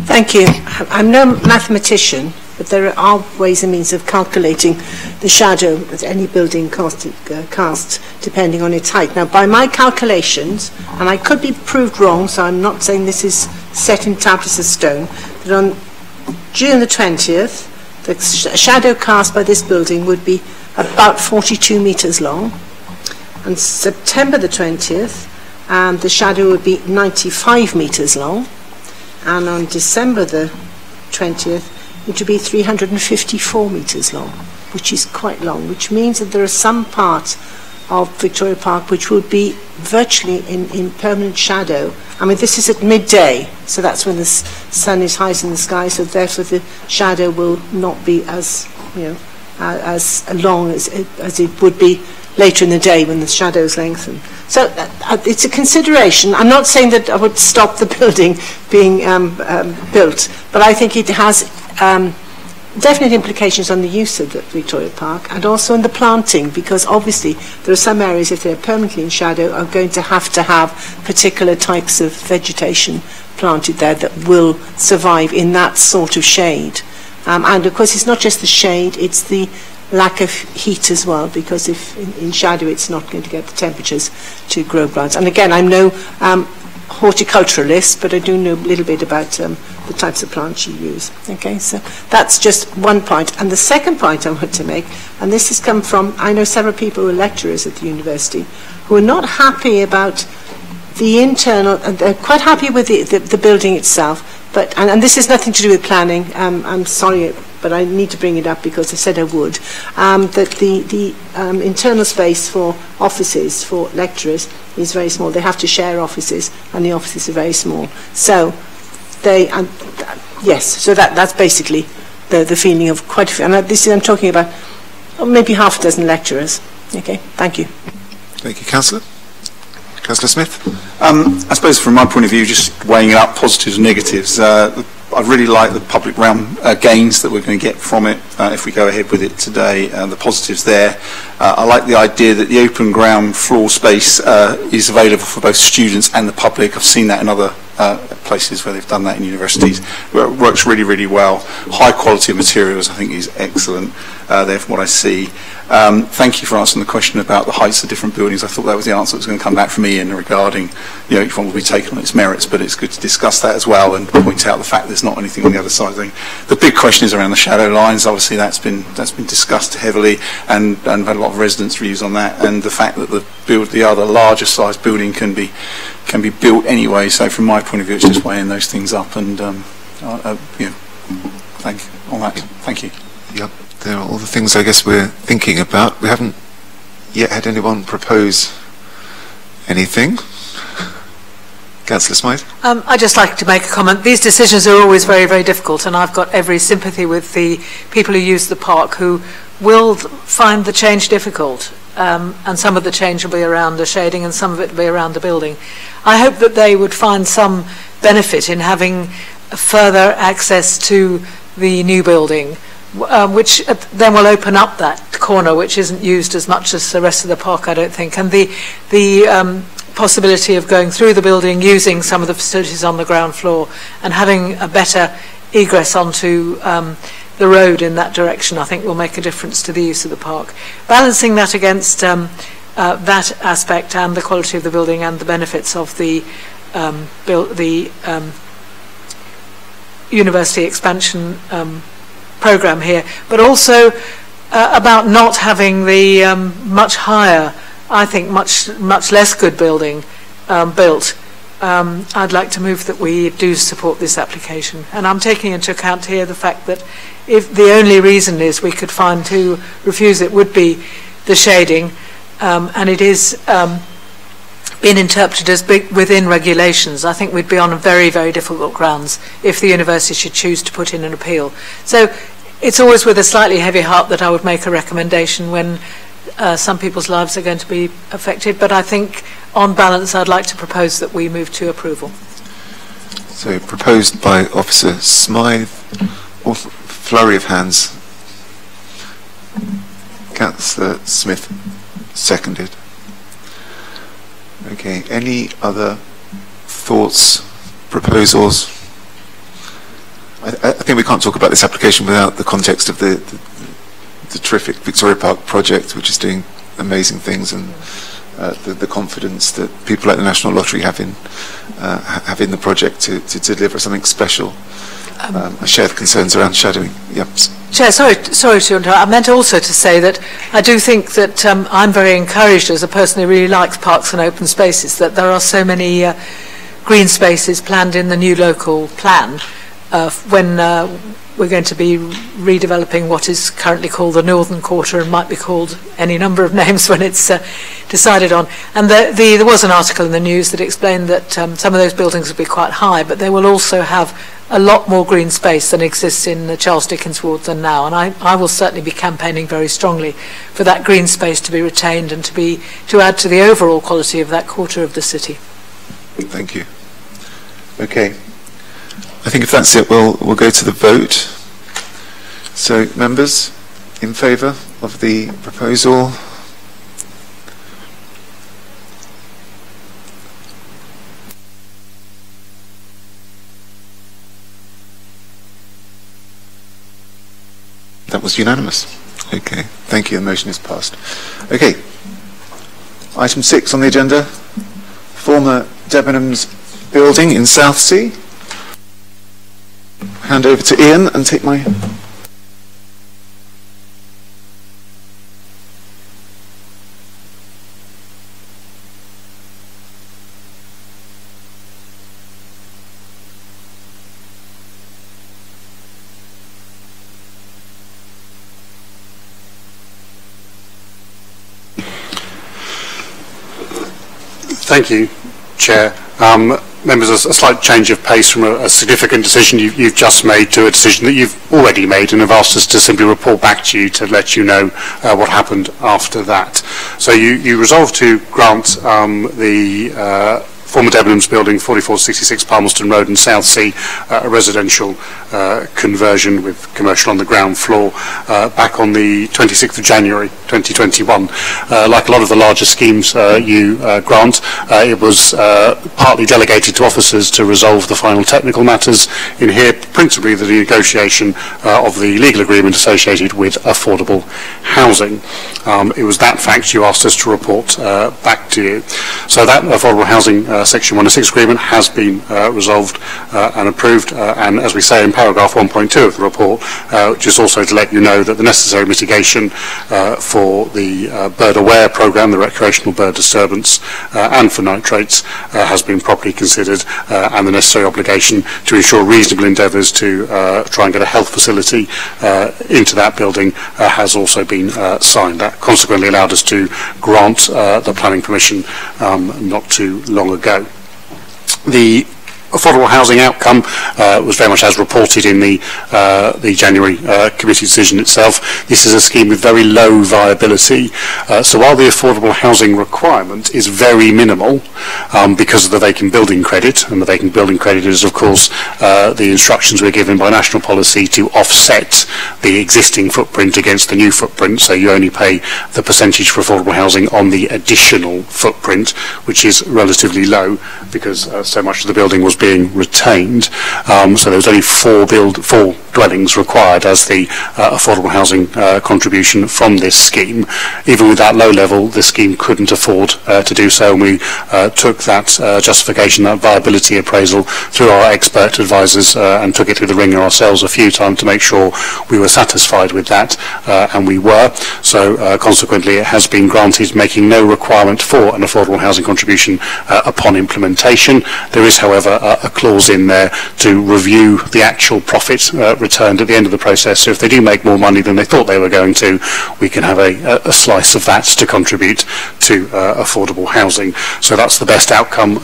Thank you. I'm no mathematician, but there are ways and means of calculating the shadow that any building casts depending on its height. Now, by my calculations, and I could be proved wrong, so I'm not saying this is set in tablets of stone, that on June the 20th, the shadow cast by this building would be about 42 metres long. On September the 20th, the shadow would be 95 metres long. And on December the 20th, it would be 354 metres long, which is quite long, which means that there are some parts of Victoria Park which would be virtually in permanent shadow. I mean, this is at midday, so that's when the sun is highest in the sky, so therefore the shadow will not be as, you know, as long as it would be later in the day when the shadows lengthen. So it's a consideration. I'm not saying that I would stop the building being built, but I think it has definite implications on the use of the Victoria Park and also in the planting, because obviously there are some areas, if they're permanently in shadow, are going to have particular types of vegetation planted there that will survive in that sort of shade. And of course it's not just the shade, it's the lack of heat as well, because if in shadow it's not going to get the temperatures to grow plants. And again, I'm no horticulturalist, but I do know a little bit about the types of plants you use. Okay, so that's just one point. And the second point I want to make, and this has come from, I know several people who are lecturers at the university who are not happy about the internal, and they're quite happy with the building itself, but, and this has nothing to do with planning, I'm sorry, but I need to bring it up because I said I would, that the internal space for offices for lecturers is very small. They have to share offices, and the offices are very small. So they, yes, so that's basically the feeling of quite a few, and this is, I'm talking about maybe half a dozen lecturers. Okay, thank you. Thank you, Councillor. Councillor Smith. I suppose from my point of view, just weighing it up, positives and negatives, I really like the public realm gains that we're going to get from it if we go ahead with it today, the positives there. I like the idea that the open ground floor space is available for both students and the public. I've seen that in other places where they've done that in universities, where it works really, really well. High quality of materials, I think, is excellent there from what I see. Thank you for answering the question about the heights of different buildings. I thought that was the answer that was going to come back from Ian regarding, you know, each one will be taken on its merits, but it's good to discuss that as well and point out the fact there's not anything on the other side of the thing. The big question is around the shadow lines. Obviously that's been discussed heavily, and I've had a lot of residents' views on that, and the fact that the other larger size building can be built anyway. So from my point of view, it's just weighing those things up, and you know, thank you on that. Thank you. Yep. There are all the things I guess we're thinking about. We haven't yet had anyone propose anything. Councillor Smythe? I'd just like to make a comment. These decisions are always very, very difficult, and I've got every sympathy with the people who use the park who will find the change difficult, and some of the change will be around the shading and some of it will be around the building. I hope that they would find some benefit in having further access to the new building, which then will open up that corner which isn't used as much as the rest of the park, I don't think, and the possibility of going through the building using some of the facilities on the ground floor and having a better egress onto the road in that direction, I think will make a difference to the use of the park. Balancing that against that aspect and the quality of the building and the benefits of the university expansion programme here, but also about not having the much higher, I think much less good building built. I'd like to move that we do support this application, and I'm taking into account here the fact that if the only reason is we could find to refuse it would be the shading, and it is been interpreted as within regulations, I think we'd be on very, very difficult grounds if the university should choose to put in an appeal. So it's always with a slightly heavy heart that I would make a recommendation when some people's lives are going to be affected, but I think on balance I'd like to propose that we move to approval. So proposed by Officer Smythe. Flurry of hands. Councillor Smith seconded. Okay, any other thoughts, proposals? I think we can't talk about this application without the context of the terrific Victoria Park project, which is doing amazing things, and the confidence that people at the National Lottery have in the project to deliver something special. I share the concerns around shadowing. Yep. Chair, sorry to interrupt. I meant also to say that I do think that I'm very encouraged as a person who really likes parks and open spaces that there are so many green spaces planned in the new local plan when we're going to be redeveloping what is currently called the Northern Quarter and might be called any number of names when it's decided on. And there was an article in the news that explained that some of those buildings will be quite high, but they will also have a lot more green space than exists in the Charles Dickens ward than now, and I will certainly be campaigning very strongly for that green space to be retained and to add to the overall quality of that quarter of the city. Thank you. Okay. I think if that's it, we'll go to the vote. So, members, in favour of the proposal? That was unanimous. Okay, thank you. The motion is passed. Okay, item 6 on the agenda, former Debenhams building in Southsea. Hand over to Ian and take my... Thank you, Chair. Members, a slight change of pace from a significant decision you've just made to a decision that you've already made and have asked us to simply report back to you to let you know what happened after that. So you resolved to grant the former Debenhams building, 4466 Palmerston Road in Southsea, a residential conversion with commercial on the ground floor back on the 26th of January 2021. Like a lot of the larger schemes you grant, it was partly delegated to officers to resolve the final technical matters, in here principally the negotiation of the legal agreement associated with affordable housing. It was that fact you asked us to report back to you. So that affordable housing Section 106 agreement has been resolved and approved, and as we say in paragraph 1.2 of the report, which is also to let you know that the necessary mitigation for the bird aware programme, the recreational bird disturbance, and for nitrates has been properly considered, and the necessary obligation to ensure reasonable endeavours to try and get a health facility into that building has also been signed. That consequently allowed us to grant the planning permission not too long ago. The affordable housing outcome was very much as reported in the January committee decision itself. This is a scheme with very low viability. So while the affordable housing requirement is very minimal because of the vacant building credit, and the vacant building credit is of course the instructions we're given by national policy to offset the existing footprint against the new footprint, so you only pay the percentage for affordable housing on the additional footprint, which is relatively low because so much of the building was being retained. So there was only four dwellings required as the affordable housing contribution from this scheme. Even with that low level, the scheme couldn't afford to do so, and we took that justification, that viability appraisal, through our expert advisors and took it through the ringer ourselves a few times to make sure we were satisfied with that, and we were. So consequently it has been granted, making no requirement for an affordable housing contribution upon implementation. There is, however, a clause in there to review the actual profit returned at the end of the process. So if they do make more money than they thought they were going to, we can have a slice of that to contribute to affordable housing. So that's the best outcome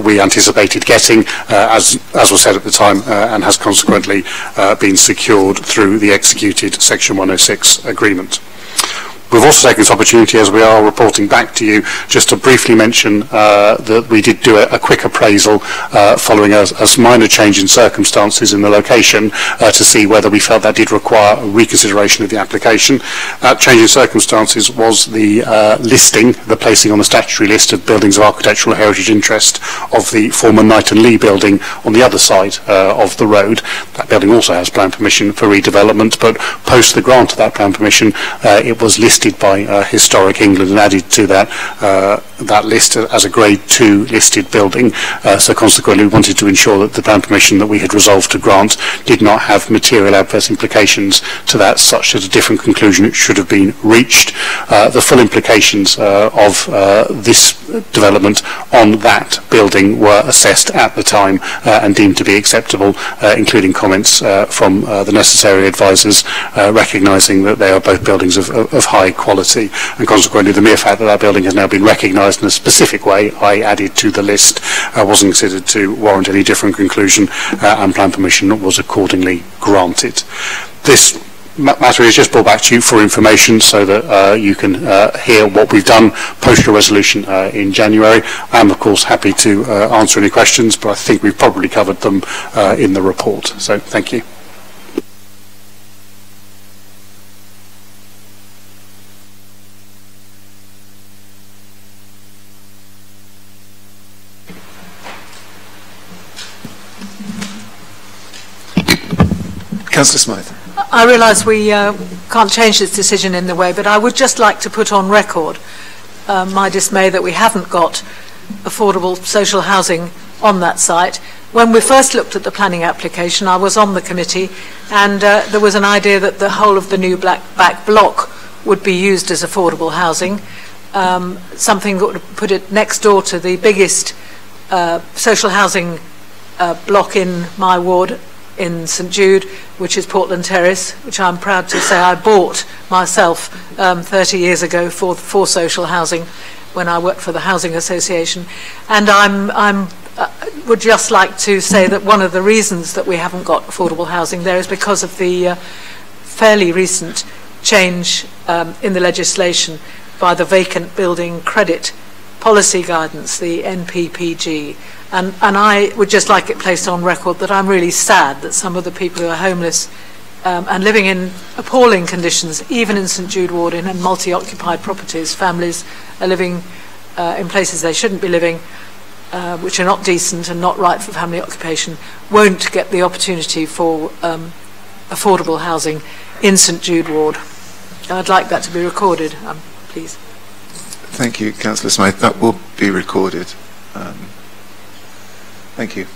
we anticipated getting, as was said at the time, and has consequently been secured through the executed Section 106 agreement. We've also taken this opportunity, as we are reporting back to you, just to briefly mention that we did do a quick appraisal following a minor change in circumstances in the location to see whether we felt that did require a reconsideration of the application. That change in circumstances was the listing, the placing on the statutory list of buildings of architectural heritage interest of the former Knight and Lee building on the other side of the road. That building also has plan permission for redevelopment, but post the grant of that plan permission, it was listed by Historic England and added to that list as a Grade 2 listed building. So consequently we wanted to ensure that the plan permission that we had resolved to grant did not have material adverse implications to that, such that a different conclusion should have been reached. The full implications of this development on that building were assessed at the time and deemed to be acceptable, including comments from the necessary advisors recognising that they are both buildings of high high quality, and consequently the mere fact that that building has now been recognised in a specific way, I added to the list, wasn't considered to warrant any different conclusion, and plan permission was accordingly granted. This matter is just brought back to you for information so that you can hear what we've done post your resolution in January. I'm of course happy to answer any questions, but I think we've probably covered them in the report. So thank you. Councillor Smythe. I realise we can't change this decision in the way, but I would just like to put on record my dismay that we haven't got affordable social housing on that site. When we first looked at the planning application, I was on the committee, and there was an idea that the whole of the new back block would be used as affordable housing, something that would put it next door to the biggest social housing block in my ward, in St Jude, which is Portland Terrace, which I'm proud to say I bought myself 30 years ago for social housing when I worked for the Housing Association. And I would just like to say that one of the reasons that we haven't got affordable housing there is because of the fairly recent change in the legislation by the Vacant Building Credit Policy Guidance, the NPPG. And I would just like it placed on record that I'm really sad that some of the people who are homeless and living in appalling conditions, even in St Jude Ward, in multi-occupied properties, families are living in places they shouldn't be living, which are not decent and not right for family occupation, won't get the opportunity for affordable housing in St Jude Ward. I'd like that to be recorded, please. Thank you, Councillor Smythe. That will be recorded. Thank you.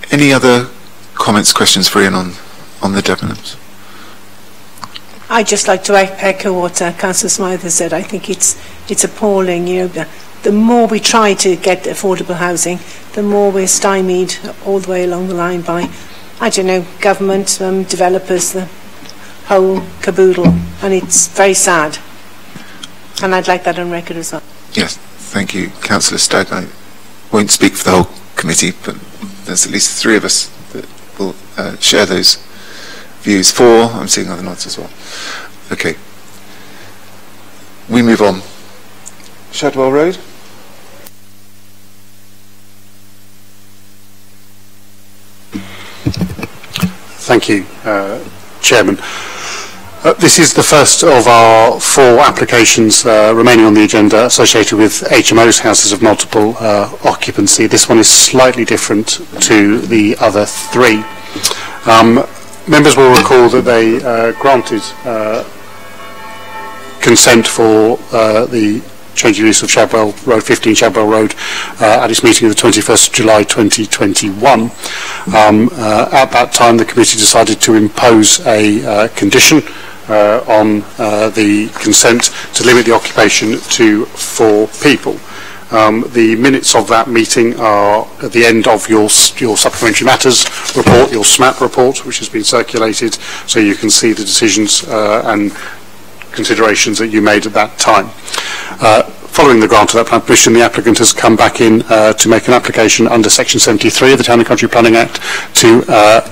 Any other comments, questions for Ian on the developments? I'd just like to echo what Councillor Smythe has said. I think it's appalling. You know, the more we try to get affordable housing, the more we're stymied all the way along the line by, I don't know, government, developers, the whole caboodle, and it's very sad. And I'd like that on record as well. Yes. Thank you, Councillor Stagg. I won't speak for the whole committee, but there's at least 3 of us that will share those views. 4, I'm seeing other nods as well. Okay. We move on. Shadwell Road. Thank you, Chairman. This is the first of our 4 applications remaining on the agenda associated with HMOs, houses of multiple occupancy. This one is slightly different to the other 3. Members will recall that they granted consent for the change of use of Shadwell Road, 15 Shadwell Road, at its meeting of the 21st of July 2021. At that time, the committee decided to impose a condition on the consent to limit the occupation to 4 people. The minutes of that meeting are at the end of your supplementary matters report, your SMAP report, which has been circulated, so you can see the decisions and considerations that you made at that time. Following the grant of that plan permission, the applicant has come back in to make an application under Section 73 of the Town and Country Planning Act to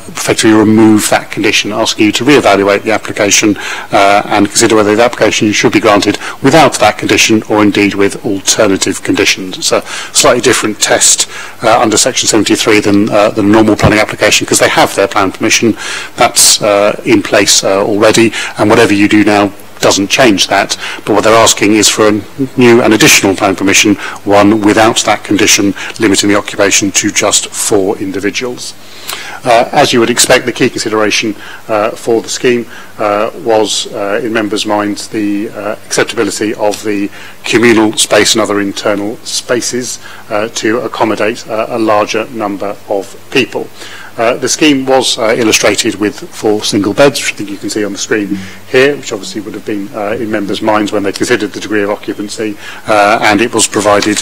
effectively remove that condition, asking you to re-evaluate the application and consider whether the application should be granted without that condition or indeed with alternative conditions. It's a slightly different test under Section 73 than the normal planning application, because they have their plan permission. That's in place already, and whatever you do now doesn't change that, but what they're asking is for a new and additional plan permission, one without that condition, limiting the occupation to just 4 individuals. As you would expect, the key consideration for the scheme was, in members' minds, the acceptability of the communal space and other internal spaces to accommodate a larger number of people. The scheme was illustrated with 4 single beds, which I think you can see on the screen here, which obviously would have been in members' minds when they considered the degree of occupancy, and it was provided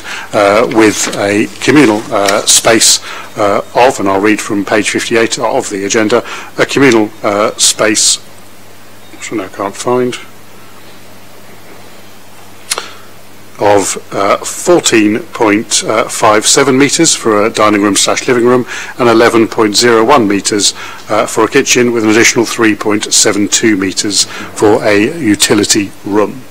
with a communal space of, and I'll read from page 58 of the agenda, a communal space which I now can't find, of 14.57 metres for a dining room / living room and 11.01 metres for a kitchen, with an additional 3.72 metres for a utility room.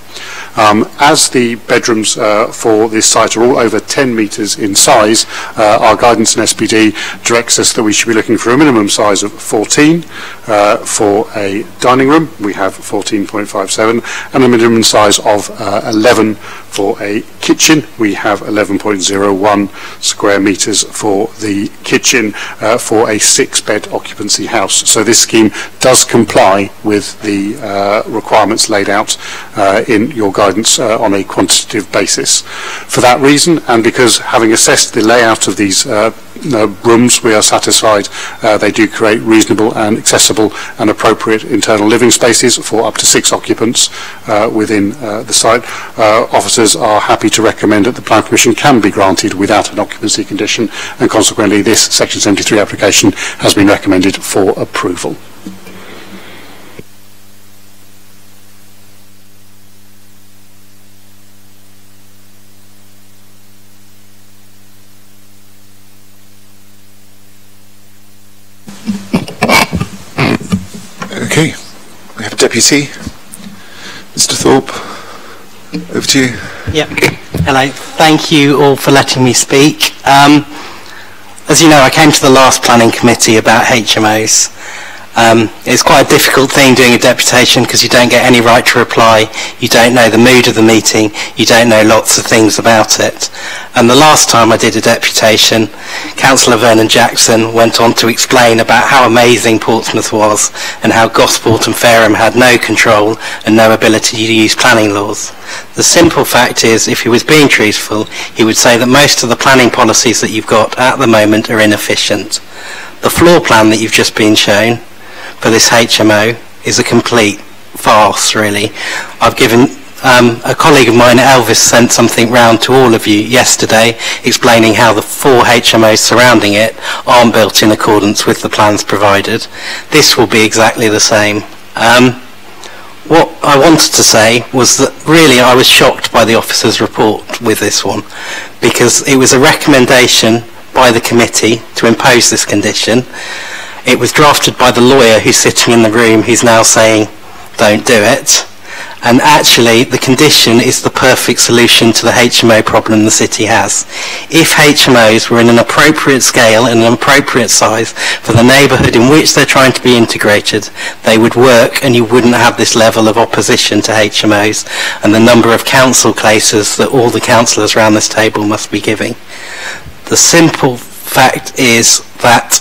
As the bedrooms for this site are all over 10 metres in size, our guidance in SPD directs us that we should be looking for a minimum size of 14 for a dining room. We have 14.57, and a minimum size of 11 for a kitchen. We have 11.01 square metres for the kitchen for a 6-bed occupancy house. So this scheme does comply with the requirements laid out in your guidance on a quantitative basis. For that reason, and because having assessed the layout of these rooms, we are satisfied they do create reasonable and accessible and appropriate internal living spaces for up to 6 occupants within the site. Officers are happy to recommend that the Plan Permission can be granted without an occupancy condition, and consequently this Section 73 application has been recommended for approval. Okay, we have a deputy. Mr. Thorpe, over to you. Yep. Hello. Thank you all for letting me speak. As you know, I came to the last planning committee about HMOs. It's quite a difficult thing doing a deputation because you don't get any right to reply, you don't know the mood of the meeting, you don't know lots of things about it. And the last time I did a deputation, Councillor Vernon Jackson went on to explain about how amazing Portsmouth was and how Gosport and Fareham had no control and no ability to use planning laws. The simple fact is, if he was being truthful, he would say that most of the planning policies that you've got at the moment are inefficient. The floor plan that you've just been shown for this HMO is a complete farce, really. I've given a colleague of mine, Elvis, sent something round to all of you yesterday explaining how the 4 HMOs surrounding it aren't built in accordance with the plans provided. This will be exactly the same. What I wanted to say was that really I was shocked by the officer's report with this one, because it was a recommendation by the committee to impose this condition. It was drafted by the lawyer who's sitting in the room, who's now saying, don't do it. And actually, the condition is the perfect solution to the HMO problem the city has. If HMOs were in an appropriate scale and an appropriate size for the neighbourhood in which they're trying to be integrated, they would work, and you wouldn't have this level of opposition to HMOs and the number of council cases that all the councillors around this table must be giving. The simple fact is that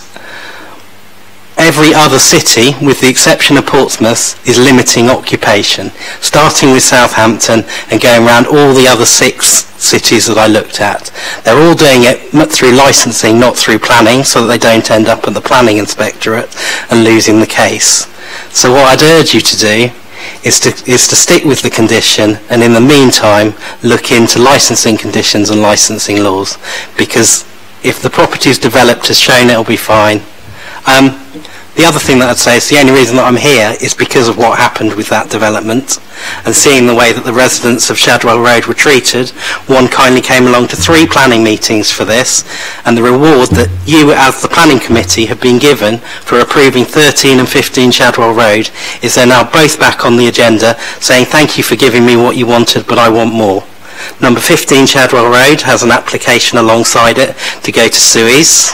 every other city, with the exception of Portsmouth, is limiting occupation, starting with Southampton and going around all the other 6 cities that I looked at. They're all doing it through licensing, not through planning, so that they don't end up at the planning inspectorate and losing the case. So what I'd urge you to do is to stick with the condition, and in the meantime look into licensing conditions and licensing laws, because if the property is developed as shown, it'll be fine. The other thing that I'd say is the only reason that I'm here is because of what happened with that development, and seeing the way that the residents of Shadwell Road were treated. One kindly came along to 3 planning meetings for this, and the reward that you as the planning committee have been given for approving 13 and 15 Shadwell Road is they're now both back on the agenda saying thank you for giving me what you wanted, but I want more. Number 15 Shadwell Road has an application alongside it to go to Suez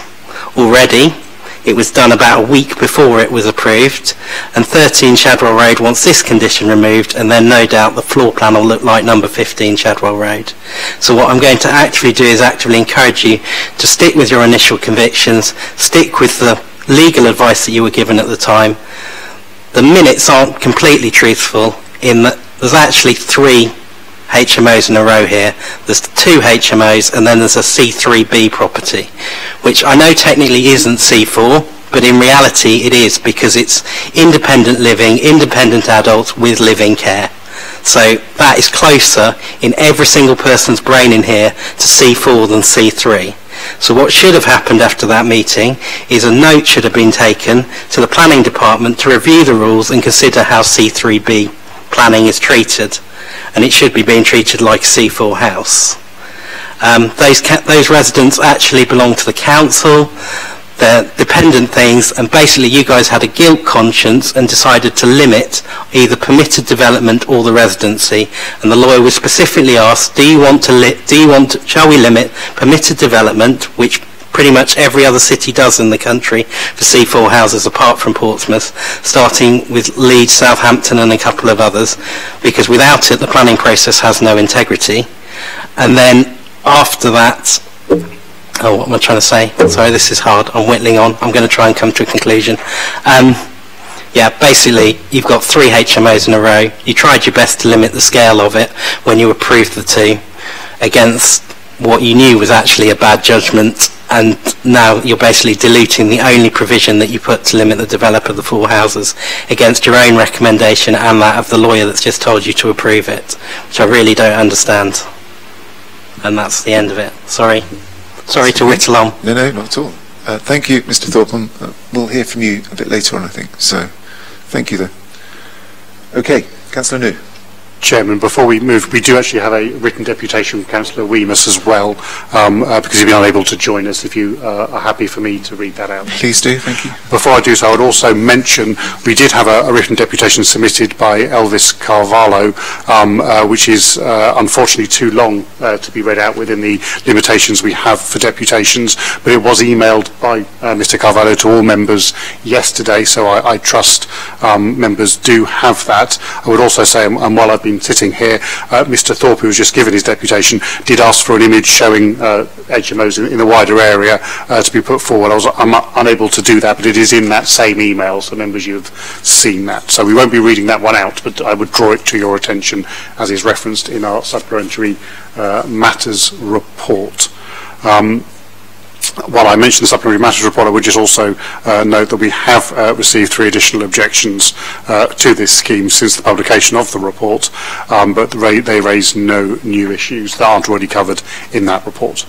already. It was done about a week before it was approved, and 13 Shadwell Road wants this condition removed, and then no doubt the floor plan will look like number 15 Shadwell Road. So what I'm going to actually do is actively encourage you to stick with your initial convictions, stick with the legal advice that you were given at the time. The minutes aren't completely truthful in that there's actually 3 HMOs in a row here. There's 2 HMOs and then there's a C3B property, which I know technically isn't C4, but in reality it is, because it's independent living, independent adults with living care. So that is closer in every single person's brain in here to C4 than C3. So what should have happened after that meeting is a note should have been taken to the planning department to review the rules and consider how C3B planning is treated. And it should be being treated like a C4 house. Those residents actually belong to the council. They're dependent things, and basically you guys had a guilt conscience and decided to limit either permitted development or the residency. And the lawyer was specifically asked, shall we limit permitted development, which pretty much every other city does in the country for C4 houses apart from Portsmouth, starting with Leeds, Southampton and a couple of others, because without it the planning process has no integrity. And then after that, what am I trying to say? Sorry, this is hard. I'm whittling on. I'm going to try and come to a conclusion. Yeah, basically, you've got 3 HMOs in a row. You tried your best to limit the scale of it when you approved the 2 against what you knew was actually a bad judgment, and now you're basically diluting the only provision that you put to limit the developer of the 4 houses against your own recommendation and that of the lawyer that's just told you to approve it, which I really don't understand. And that's the end of it. Sorry to whittle on. No, not at all. Thank you, Mr. Thorpe. We'll hear from you a bit later on, I think. So, thank you, then. Okay, Councillor New. Chairman, before we move, we do actually have a written deputation from Councillor Weemus as well, because he'll be unable to join us. If you are happy for me to read that out. Please do, thank you. Before I do so, I would also mention we did have a written deputation submitted by Elvis Carvalho, which is unfortunately too long to be read out within the limitations we have for deputations, but it was emailed by Mr. Carvalho to all members yesterday, so I trust members do have that. I would also say, and while I've been sitting here, Mr. Thorpe, who was just given his deputation, did ask for an image showing HMOs in the wider area to be put forward. I'm unable to do that, but it is in that same email, so members, you have seen that. So we won't be reading that one out, but I would draw it to your attention as is referenced in our supplementary matters report. While I mentioned the supplementary matters report, I would just also note that we have received 3 additional objections to this scheme since the publication of the report, but they raise no new issues that aren't already covered in that report.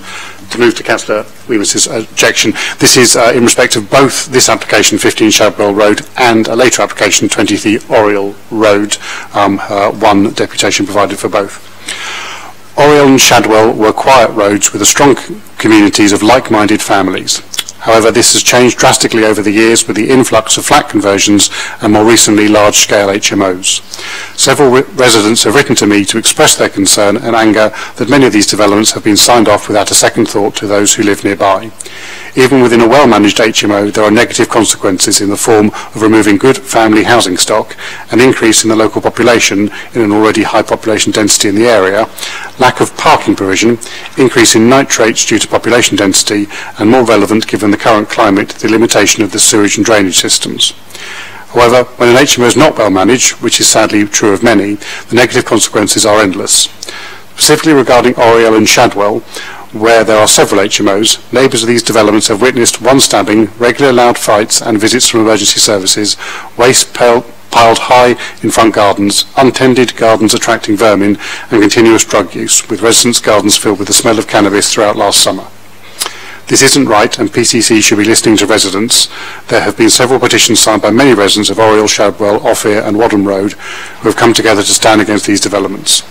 To move to Councillor Weemus' objection, this is in respect of both this application, 15 Shadwell Road, and a later application, 23 Oriel Road, 1 deputation provided for both. Oriel and Shadwell were quiet roads with a strong communities of like-minded families. However, this has changed drastically over the years with the influx of flat conversions and more recently large-scale HMOs. Several residents have written to me to express their concern and anger that many of these developments have been signed off without a second thought to those who live nearby. Even within a well-managed HMO, there are negative consequences in the form of removing good family housing stock, an increase in the local population in an already high population density in the area, lack of parking provision, increase in nitrates due to population density, and more relevant given the current climate, the limitation of the sewage and drainage systems. However, when an HMO is not well managed, which is sadly true of many, the negative consequences are endless. Specifically regarding Oriel and Shadwell, where there are several HMOs, neighbours of these developments have witnessed 1 stabbing, regular loud fights and visits from emergency services, waste piled high in front gardens, untended gardens attracting vermin, and continuous drug use, with residents' gardens filled with the smell of cannabis throughout last summer. This isn't right, and PCC should be listening to residents. There have been several petitions signed by many residents of Oriel, Shadwell, Ophir and Wadham Road who have come together to stand against these developments.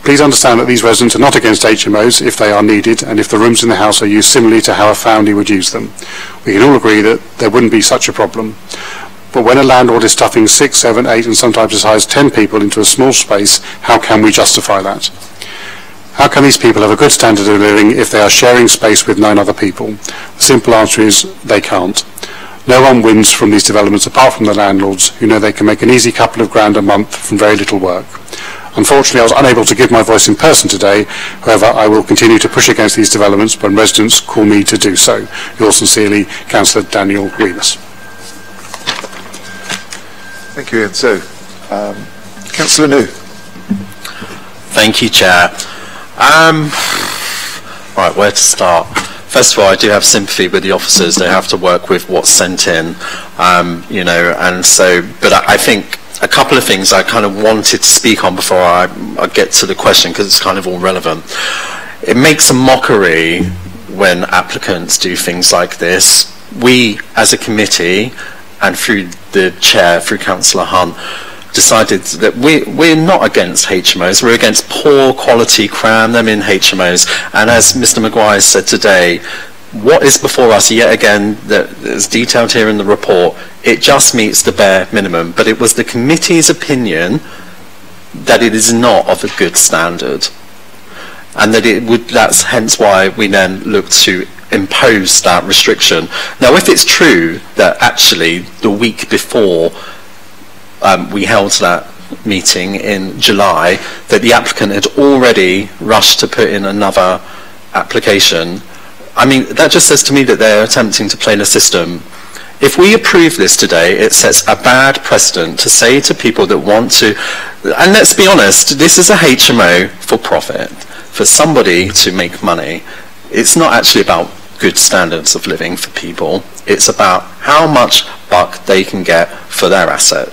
Please understand that these residents are not against HMOs if they are needed and if the rooms in the house are used similarly to how a family would use them. We can all agree that there wouldn't be such a problem. But when a landlord is stuffing 6, 7, 8 and sometimes as high as 10 people into a small space, how can we justify that? How can these people have a good standard of living if they are sharing space with 9 other people? The simple answer is they can't. No one wins from these developments apart from the landlords, who know they can make an easy couple of grand a month from very little work. Unfortunately, I was unable to give my voice in person today. However, I will continue to push against these developments when residents call me to do so. Yours sincerely, Councillor Daniel Weemus. Thank you, Ian. So, Councillor New. Thank you, Chair. Right, where to start? First of all, I do have sympathy with the officers. They have to work with what's sent in, you know, and so, but I think a couple of things I kind of wanted to speak on before I get to the question, because it's kind of all relevant. It makes a mockery when applicants do things like this. We, as a committee, and through the chair, through Councillor Hunt, decided that we're not against HMOs, we're against poor quality, cram them in HMOs. And as Mr Maguire said today, what is before us, yet again, that is detailed here in the report, it just meets the bare minimum. But it was the committee's opinion that it is not of a good standard. And that that's hence why we then look to impose that restriction. Now, if it's true that actually the week before we held that meeting in July, that the applicant had already rushed to put in another application, I mean, that just says to me that they're attempting to play the system. If we approve this today, it sets a bad precedent to say to people that want to, and let's be honest, this is a HMO for profit, for somebody to make money. It's not actually about good standards of living for people. It's about how much buck they can get for their asset.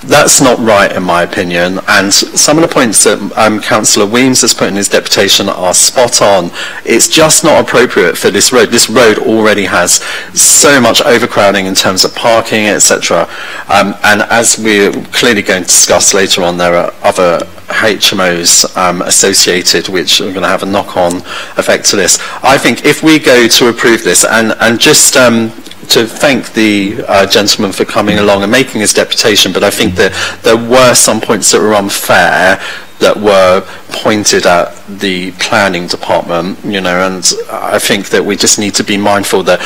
That's not right, in my opinion, and some of the points that Councillor Weems has put in his deputation are spot on. It's just not appropriate for this road. This road already has so much overcrowding in terms of parking, etc. And as we're clearly going to discuss later on, there are other HMOs associated which are going to have a knock-on effect to this. I think if we go to approve this, and just to thank the gentleman for coming along and making his deputation, but I think that there were some points that were unfair that were pointed at the planning department, you know, and I think that we just need to be mindful that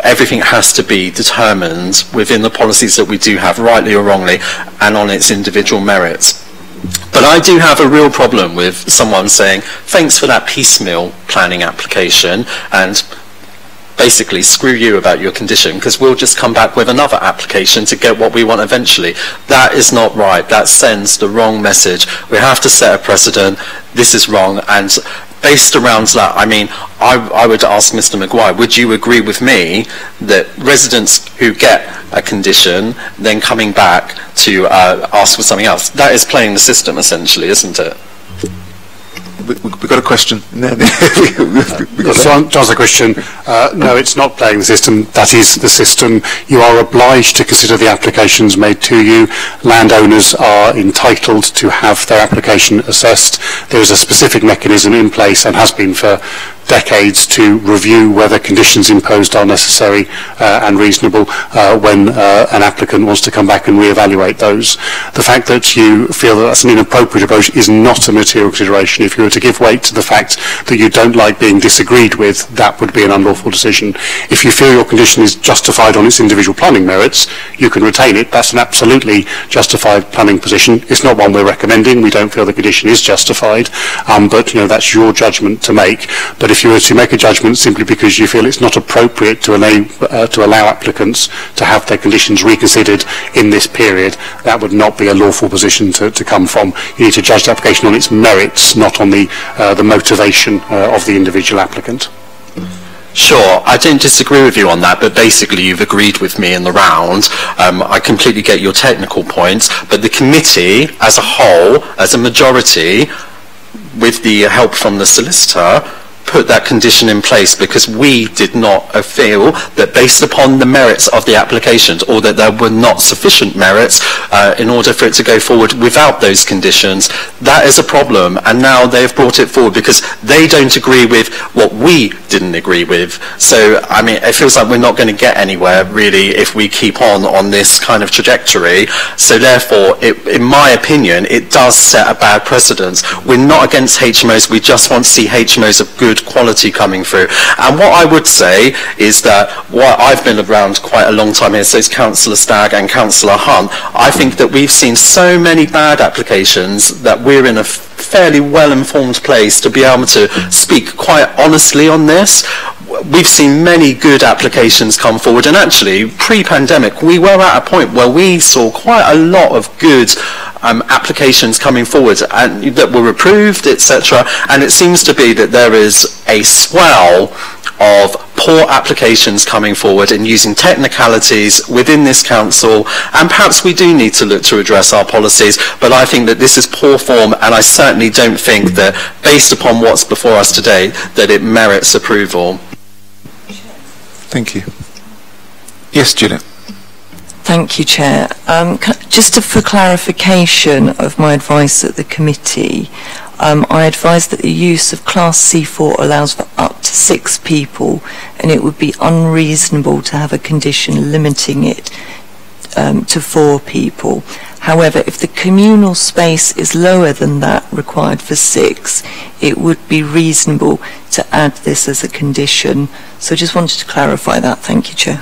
everything has to be determined within the policies that we do have, rightly or wrongly, and on its individual merits. But I do have a real problem with someone saying, thanks for that piecemeal planning application, and basically screw you about your condition, because we'll just come back with another application to get what we want eventually. That is not right. That sends the wrong message. We have to set a precedent. This is wrong. And based around that, I mean, I would ask Mr Maguire, would you agree with me that residents who get a condition then coming back to ask for something else, that is playing the system essentially, isn't it? We've got a question. To answer the question, no, it's not playing the system. That is the system. You are obliged to consider the applications made to you. Landowners are entitled to have their application assessed. There is a specific mechanism in place, and has been for decades, to review whether conditions imposed are necessary and reasonable when an applicant wants to come back and re-evaluate those. The fact that you feel that that's an inappropriate approach is not a material consideration. If you were to give weight to the fact that you don't like being disagreed with, that would be an unlawful decision. If you feel your condition is justified on its individual planning merits, you can retain it. That's an absolutely justified planning position. It's not one we're recommending. We don't feel the condition is justified, but you know, that's your judgment to make. But if you were to make a judgment simply because you feel it's not appropriate to allow applicants to have their conditions reconsidered in this period, that would not be a lawful position to come from. You need to judge the application on its merits, not on the motivation of the individual applicant. Sure, I don't disagree with you on that, but basically you've agreed with me in the round. I completely get your technical points, but the committee as a whole, as a majority, with the help from the solicitor, put that condition in place because we did not feel that based upon the merits of the applications, or that there were not sufficient merits in order for it to go forward without those conditions. That is a problem, and now they've brought it forward because they don't agree with what we didn't agree with. So, I mean, it feels like we're not going to get anywhere really if we keep on this kind of trajectory. So therefore, in my opinion, it does set a bad precedent. We're not against HMOs, we just want to see HMOs of good quality coming through. And what I would say is that I've been around quite a long time here, so it's Councillor Stagg and Councillor Hunt. I think that we've seen so many bad applications that we're in a fairly well-informed place to be able to speak quite honestly on this. We've seen many good applications come forward, and actually pre-pandemic we were at a point where we saw quite a lot of good applications coming forward and that were approved, etc. And it seems to be that there is a swell of poor applications coming forward and using technicalities within this council, and perhaps we do need to look to address our policies, but I think that this is poor form, and I certainly don't think that, based upon what's before us today, that it merits approval. Thank you. Yes, Juliet. Thank you, Chair. Just for clarification of my advice at the committee, I advise that the use of Class C4 allows for up to 6 people, and it would be unreasonable to have a condition limiting it to 4 people. However, if the communal space is lower than that required for 6, it would be reasonable to add this as a condition. So I just wanted to clarify that. Thank you, Chair.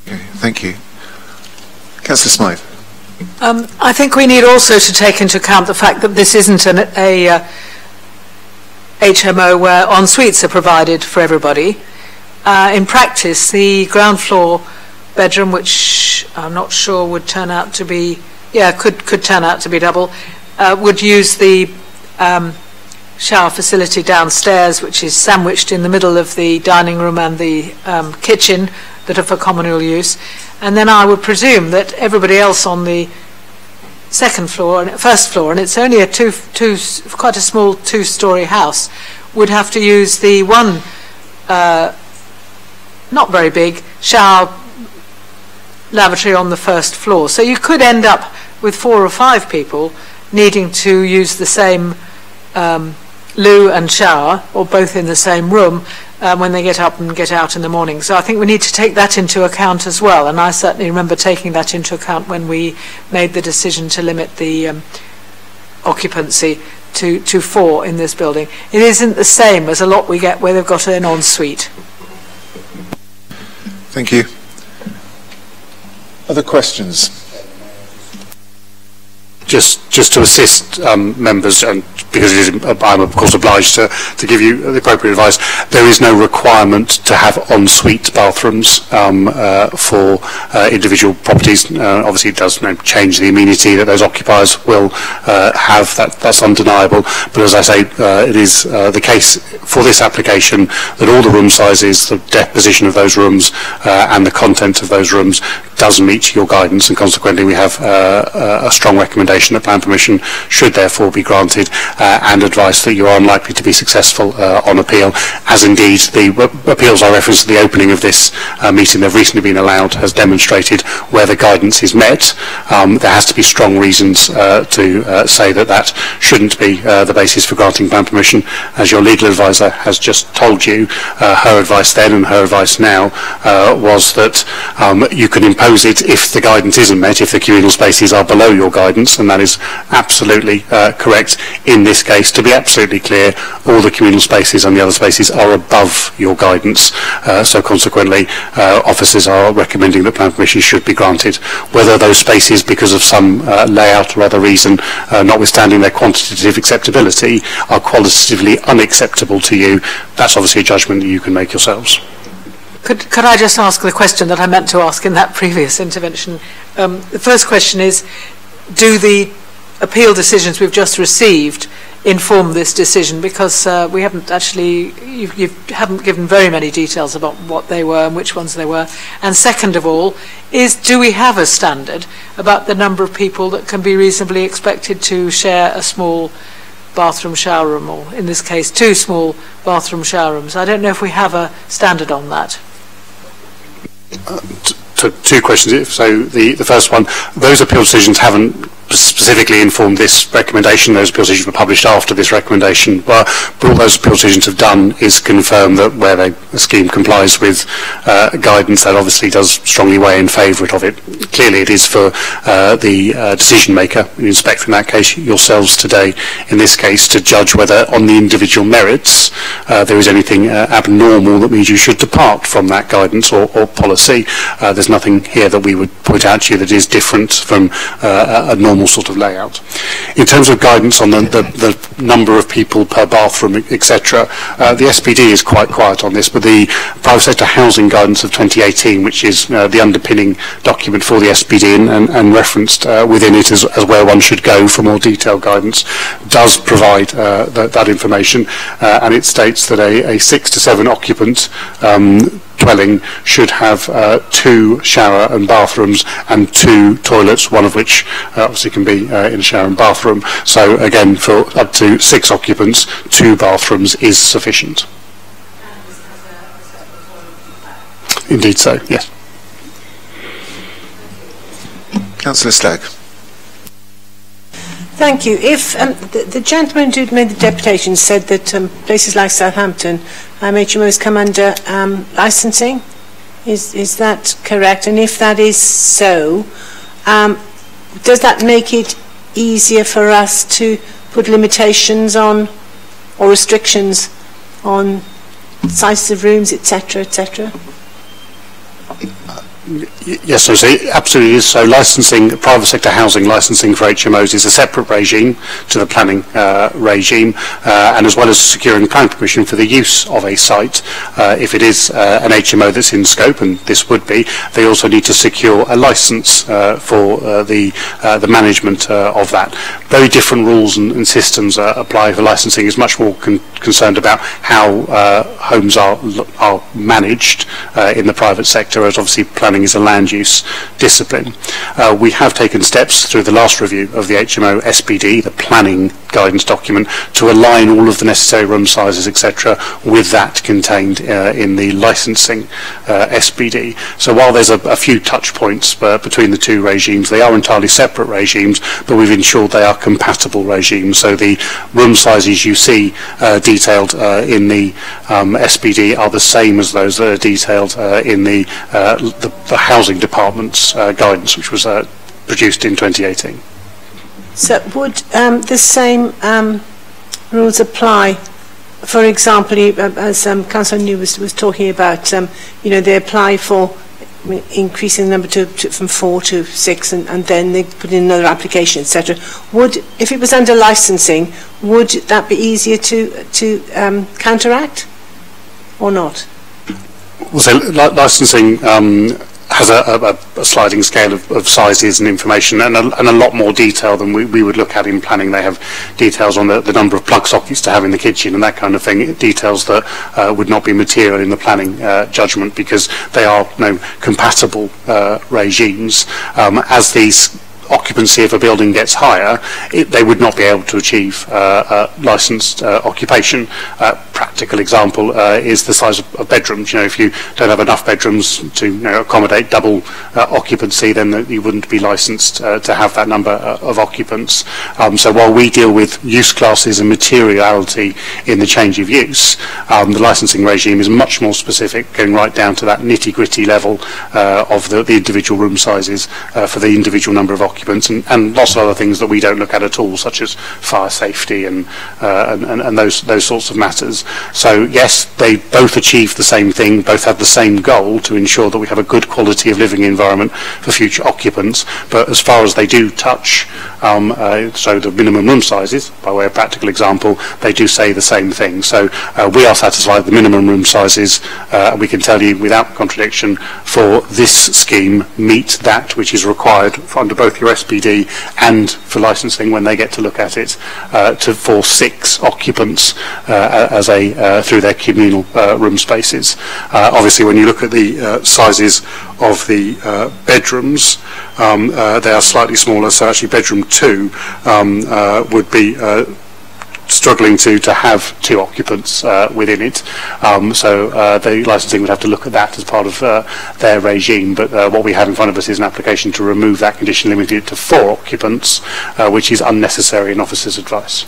Okay, thank you. Councillor Smythe. I think we need also to take into account the fact that this isn't a HMO where en-suites are provided for everybody. In practice, the ground floor bedroom, which I'm not sure would turn out to be, could turn out to be double, would use the shower facility downstairs, which is sandwiched in the middle of the dining room and the kitchen that are for communal use. And then I would presume that everybody else on the second floor and first floor, and it's only a quite a small 2-storey house, would have to use the one not very big shower lavatory on the first floor. So you could end up with 4 or 5 people needing to use the same loo and shower, or both in the same room, when they get up and get out in the morning. So I think we need to take that into account as well, and I certainly remember taking that into account when we made the decision to limit the occupancy to 4 in this building. It isn't the same as a lot we get where they've got an ensuite. Thank you. Other questions? Just to assist members, and because it is, I'm of course obliged to give you the appropriate advice, there is no requirement to have ensuite bathrooms for individual properties. Obviously it does change the amenity that those occupiers will have, that's undeniable, but as I say, it is the case for this application that all the room sizes, the depth position of those rooms and the content of those rooms does meet your guidance, and consequently we have a strong recommendation that plan permission should therefore be granted, and advice that you are unlikely to be successful on appeal, as indeed the appeals I referenced at the opening of this meeting that have recently been allowed has demonstrated where the guidance is met. There has to be strong reasons to say that that shouldn't be the basis for granting plan permission. As your legal advisor has just told you, her advice then and her advice now was that you can impose it if the guidance isn't met, if the communal spaces are below your guidance, and that is absolutely correct in this case. To be absolutely clear, all the communal spaces and the other spaces are above your guidance, so consequently officers are recommending that plan permission should be granted. Whether those spaces, because of some layout or other reason, notwithstanding their quantitative acceptability, are qualitatively unacceptable to you, that's obviously a judgment that you can make yourselves. Could I just ask the question that I meant to ask in that previous intervention? The first question is, do the appeal decisions we've just received inform this decision? Because we haven't actually, you haven't given very many details about what they were and which ones they were. And second of all, do we have a standard about the number of people that can be reasonably expected to share a small bathroom shower room, or in this case 2 small bathroom shower rooms? I don't know if we have a standard on that. So 2 questions. So the first one, those appeal decisions haven't specifically informed this recommendation. Those appeal decisions were published after this recommendation, but all those appeal decisions have done is confirm that where the scheme complies with guidance, that obviously does strongly weigh in favour of it. Clearly it is for the decision maker, the inspector in that case, yourselves today in this case, to judge whether on the individual merits there is anything abnormal that means you should depart from that guidance or policy. There's nothing here that we would point out to you that is different from a normal normal sort of layout. In terms of guidance on the number of people per bathroom, etc., the SPD is quite quiet on this, but the private sector housing guidance of 2018, which is the underpinning document for the SPD and referenced within it as where one should go for more detailed guidance, does provide that information, and it states that a 6 to 7 occupant dwelling should have 2 shower and bathrooms and 2 toilets, one of which obviously can be in a shower and bathroom. So again, for up to 6 occupants, 2 bathrooms is sufficient. Indeed so, yes. Councillor Stagg. Thank you. If the gentleman who made the deputation said that places like Southampton, HMOs come under licensing, is that correct? And if that is so, does that make it easier for us to put limitations on or restrictions on sizes of rooms, etc., etc.? Yes, so it absolutely is. So licensing, private sector housing licensing for HMOs is a separate regime to the planning regime, and as well as securing planning permission for the use of a site, if it is an HMO that's in scope, and this would be, they also need to secure a licence for the management of that. Very different rules and systems apply for licensing. Is much more concerned about how homes are managed in the private sector, as obviously planning is a land use discipline. We have taken steps through the last review of the HMO SPD, the planning guidance document, to align all of the necessary room sizes, etc., with that contained in the licensing SPD. So while there's a few touch points between the two regimes, they are entirely separate regimes, but we've ensured they are compatible regimes. So the room sizes you see detailed in the SPD are the same as those that are detailed in the Housing Department's guidance, which was produced in 2018. So would the same rules apply? For example, as Councillor New was talking about, they apply for increasing the number from 4 to 6, and then they put in another application, etc. Would, if it was under licensing, would that be easier to counteract, or not? Well, so licensing has a sliding scale of sizes and information, and a lot more detail than we would look at in planning. They have details on the number of plug sockets to have in the kitchen and that kind of thing, details that would not be material in the planning judgment, because they are compatible regimes. As these occupancy of a building gets higher, they would not be able to achieve licensed occupation. Practical example is the size of bedrooms. If you don't have enough bedrooms to accommodate double occupancy, then you wouldn't be licensed to have that number of occupants. So while we deal with use classes and materiality in the change of use, the licensing regime is much more specific, going right down to that nitty-gritty level of the individual room sizes for the individual number of occupants, and lots of other things that we don't look at all, such as fire safety and those sorts of matters. So yes, they both achieve the same thing, both have the same goal, to ensure that we have a good quality of living environment for future occupants. But as far as they do touch, so the minimum room sizes, by way of practical example, they do say the same thing. So we are satisfied with the minimum room sizes, and we can tell you without contradiction, for this scheme, meet that which is required under both your SPD and for licensing when they get to look at it, for 6 occupants as through their communal room spaces. Obviously, when you look at the sizes of the bedrooms, they are slightly smaller. So actually, bedroom 2 would be struggling to have 2 occupants within it. So the licensing would have to look at that as part of their regime. But what we have in front of us is an application to remove that condition, limited it to 4 occupants, which is unnecessary in officers' advice.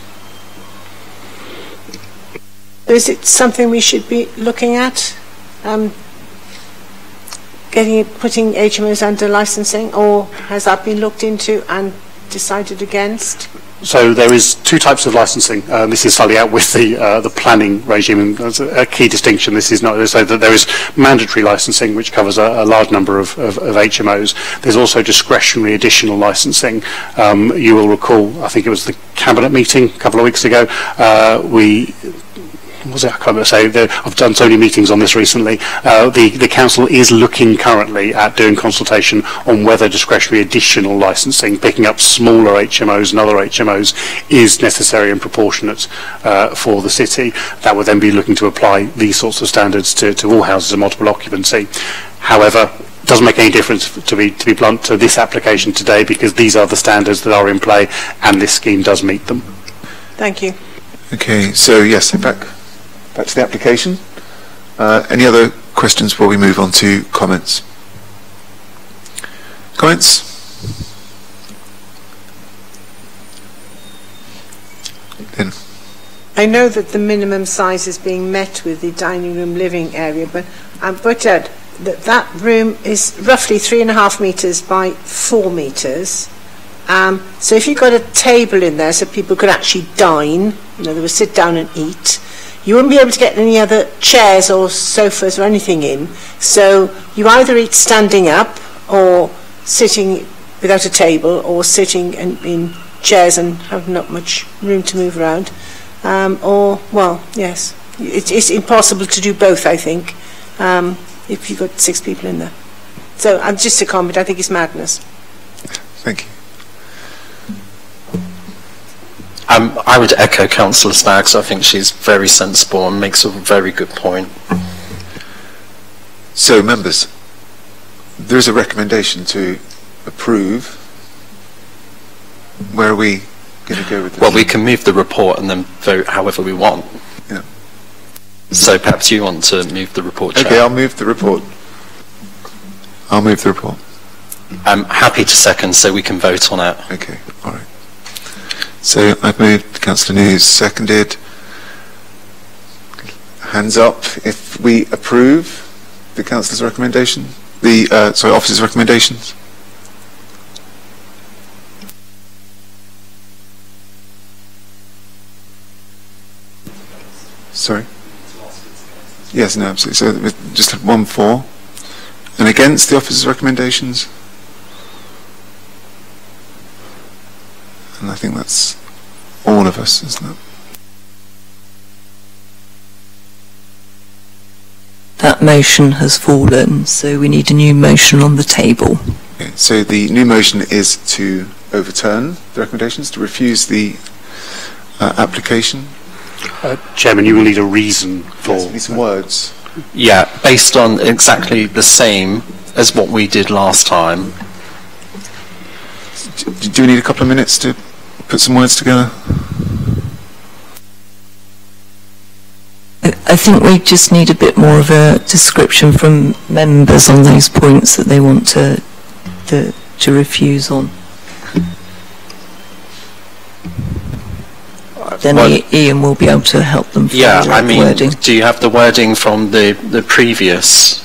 Is it something we should be looking at, putting HMOs under licensing, or has that been looked into and decided against? So there is two types of licensing. This is slightly out with the planning regime, and that's a key distinction. This is not so that there is mandatory licensing, which covers a large number of HMOs. There's also discretionary additional licensing. You will recall, I think it was the cabinet meeting a couple of weeks ago. I can't remember say. I've done so many meetings on this recently. The council is looking currently at doing consultation on whether discretionary additional licensing, picking up smaller HMOs and other HMOs, is necessary and proportionate for the city. That would then be looking to apply these sorts of standards to all houses of multiple occupancy. However, it doesn't make any difference, to be blunt, to this application today, because these are the standards that are in play and this scheme does meet them. Thank you. Okay, so yes, back to the application. Any other questions before we move on to comments? Comments? Then. I know that the minimum size is being met with the dining room living area, but I'm butchered that room is roughly 3.5 metres by 4 metres. So if you've got a table in there so people could actually dine, they would sit down and eat, you wouldn't be able to get any other chairs or sofas or anything in. So you either eat standing up or sitting without a table, or sitting in chairs and have not much room to move around. Yes, it's impossible to do both, I think, if you've got 6 people in there. So I'm just a comment, I think it's madness. Thank you. I would echo Councillor Staggs. I think she's very sensible and makes a very good point. So, members, there is a recommendation to approve. Where are we going to go with this? Well, we can move the report and then vote however we want. Yeah. So perhaps you want to move the report, Chair? Okay, I'll move the report. I'm happy to second so we can vote on it. Okay, all right. So I've moved, Councillor News seconded. Hands up if we approve the Councillor's recommendation, Officer's recommendations. Sorry? Yes, no, absolutely. So we just have 1 for. And against the Officer's recommendations? And I think that's all of us, isn't it? That motion has fallen, so we need a new motion on the table. Okay, so the new motion is to overturn the recommendations, to refuse the application. Chairman, you will need a reason for... Yes, we need some words. Yeah, based on exactly the same as what we did last time. Do we need a couple of minutes to put some words together? I think we just need a bit more of a description from members on those points that they want to refuse on. Then Ian will be able to help them find the wording. Do you have the wording from the previous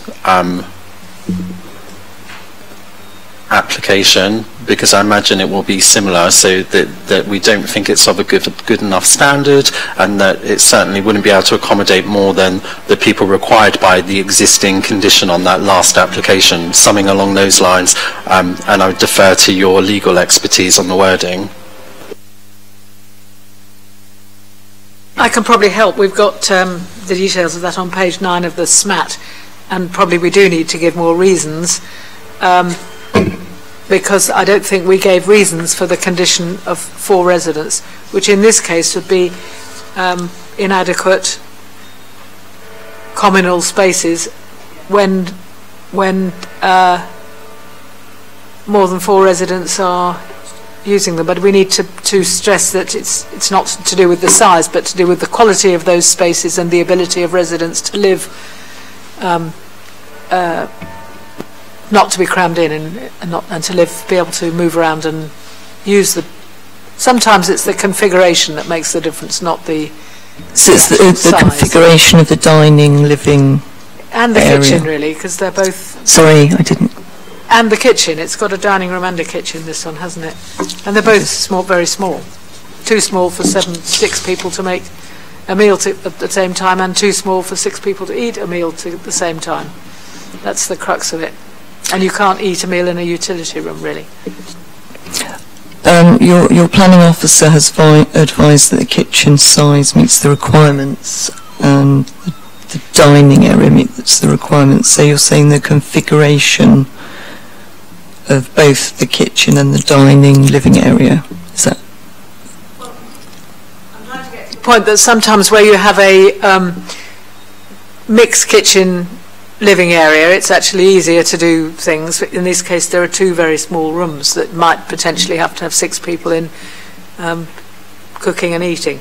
application? Because I imagine it will be similar, so that we don't think it's of a good enough standard, and that it certainly wouldn't be able to accommodate more than the people required by the existing condition on that last application, something along those lines. And I would defer to your legal expertise on the wording. I can probably help. We've got the details of that on page 9 of the SMAT, and probably we do need to give more reasons, because I don't think we gave reasons for the condition of 4 residents, which in this case would be inadequate communal spaces when more than 4 residents are using them. But we need to stress that it's not to do with the size, but to do with the quality of those spaces and the ability of residents to live, not to be crammed in and to live, be able to move around and use the. Sometimes it's the configuration that makes the difference, not the. So it's the configuration of the dining, living, and the area. Kitchen, really, because they're both. Sorry, I didn't. And the kitchen. It's got a dining room and a kitchen. This one, hasn't it? And they're both small, very small. too small for 6 people to make a meal at the same time, and too small for 6 people to eat a meal at the same time. That's the crux of it. And you can't eat a meal in a utility room, really. Your planning officer has advised that the kitchen size meets the requirements and the dining area meets the requirements. So you're saying the configuration of both the kitchen and the dining living area, is that? Well, I'm trying to get to the point that sometimes where you have a mixed kitchen living area, it's actually easier to do things. In this case, there are 2 very small rooms that might potentially have to have 6 people in cooking and eating.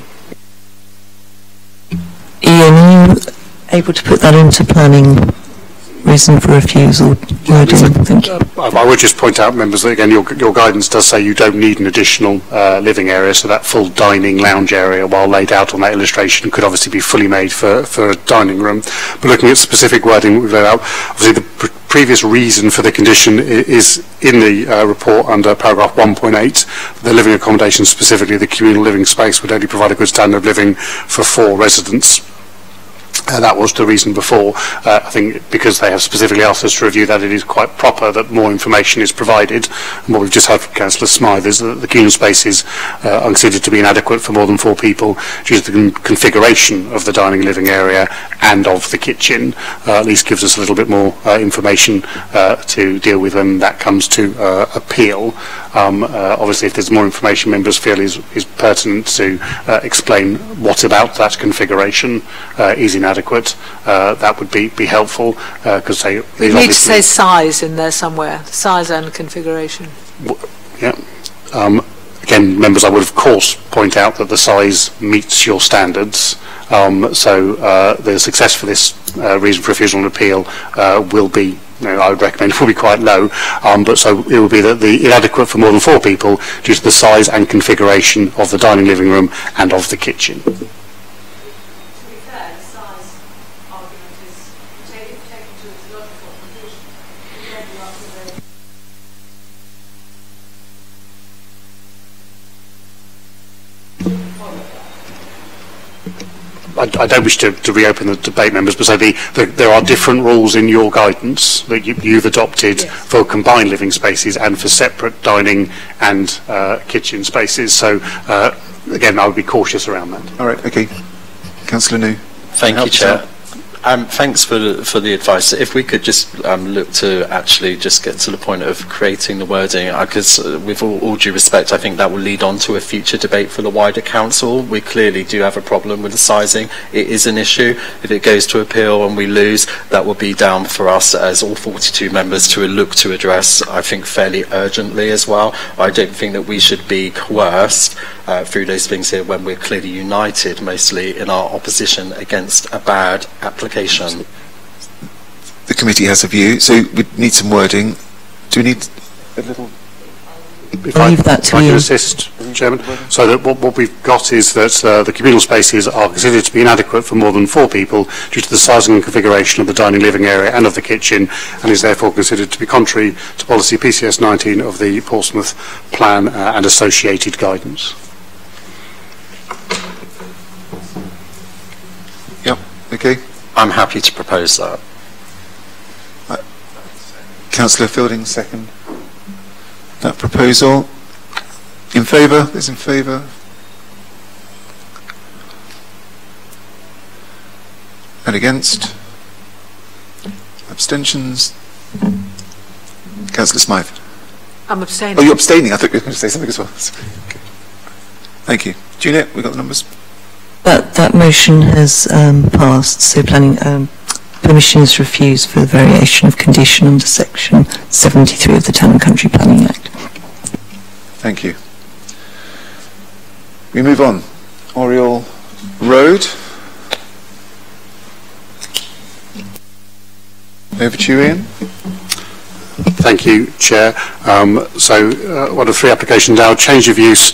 Ian, are you able to put that into planning? Reason for refusal? I would just point out, members, that again your guidance does say you don't need an additional living area, so that full dining lounge area, while laid out on that illustration, could obviously be fully made for a dining room. But looking at specific wording we've laid out, obviously the previous reason for the condition is in the report under paragraph 1.8. The living accommodation, specifically the communal living space, would only provide a good standard of living for 4 residents. That was the reason before. I think because they have specifically asked us to review that, it is quite proper that more information is provided. And what we've just heard from Councillor Smythe is that the communal spaces are considered to be inadequate for more than 4 people due to the configuration of the dining living area and of the kitchen. At least gives us a little bit more information to deal with when that comes to appeal. Obviously, if there's more information members feel is pertinent to explain what about that configuration is inadequate, that would be helpful, because they need to say size in there somewhere, size and configuration. Yeah. Again, members, I would of course point out that the size meets your standards. So the success for this reason for refusal and appeal will be, I would recommend it will be quite low, but so it will be that the inadequate for more than 4 people due to the size and configuration of the dining living room and of the kitchen. I don't wish to reopen the debate, members, but so there are different rules in your guidance that you've adopted for combined living spaces and for separate dining and kitchen spaces. So, again, I would be cautious around that. All right, okay. Councillor New. Thank you, Chair. Thanks for the advice. If we could just look to actually just get to the point of creating the wording, because with all due respect, I think that will lead on to a future debate for the wider council. We clearly do have a problem with the sizing. It is an issue. If it goes to appeal and we lose, that will be down for us as all 42 members to look to address, I think, fairly urgently as well. I don't think that we should be coerced through those things here when we're clearly united, mostly in our opposition against a bad application. The committee has a view, so we need some wording. Do we need a little... If I can assist, Chairman. So that what we've got is that the communal spaces are considered to be inadequate for more than 4 people due to the sizing and configuration of the dining living area and of the kitchen, and is therefore considered to be contrary to policy PCS 19 of the Portsmouth Plan and associated guidance. Yep, okay. I'm happy to propose that. Councillor Fielding, second. That proposal. In favour? Those in favour? And against? Abstentions? Councillor Smythe. I'm abstaining. Oh, you're abstaining. I thought you were going to say something as well. Okay. Thank you. Juliet, we got the numbers? That motion has passed, so planning permission is refused for the variation of condition under section 73 of the Town and Country Planning Act. Thank you. We move on. Oriel Road. Over to you, Ian. Thank you, Chair. One of 3 applications now, change of use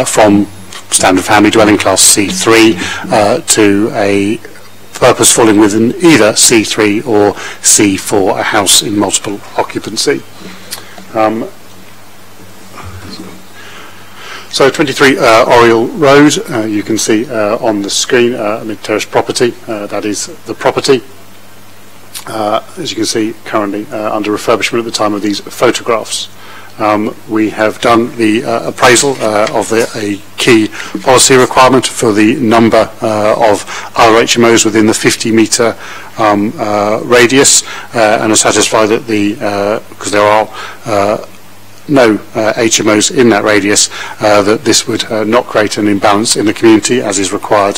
from standard family dwelling class C3 to a purpose falling within either C3 or C4, a house in multiple occupancy. So 23 Oriel Road, you can see on the screen a mid-terrace property. That is the property. As you can see, currently under refurbishment at the time of these photographs. We have done the appraisal of a key policy requirement for the number of RHMOs within the 50-metre radius, and are satisfied that because there are no HMOs in that radius, that this would not create an imbalance in the community as is required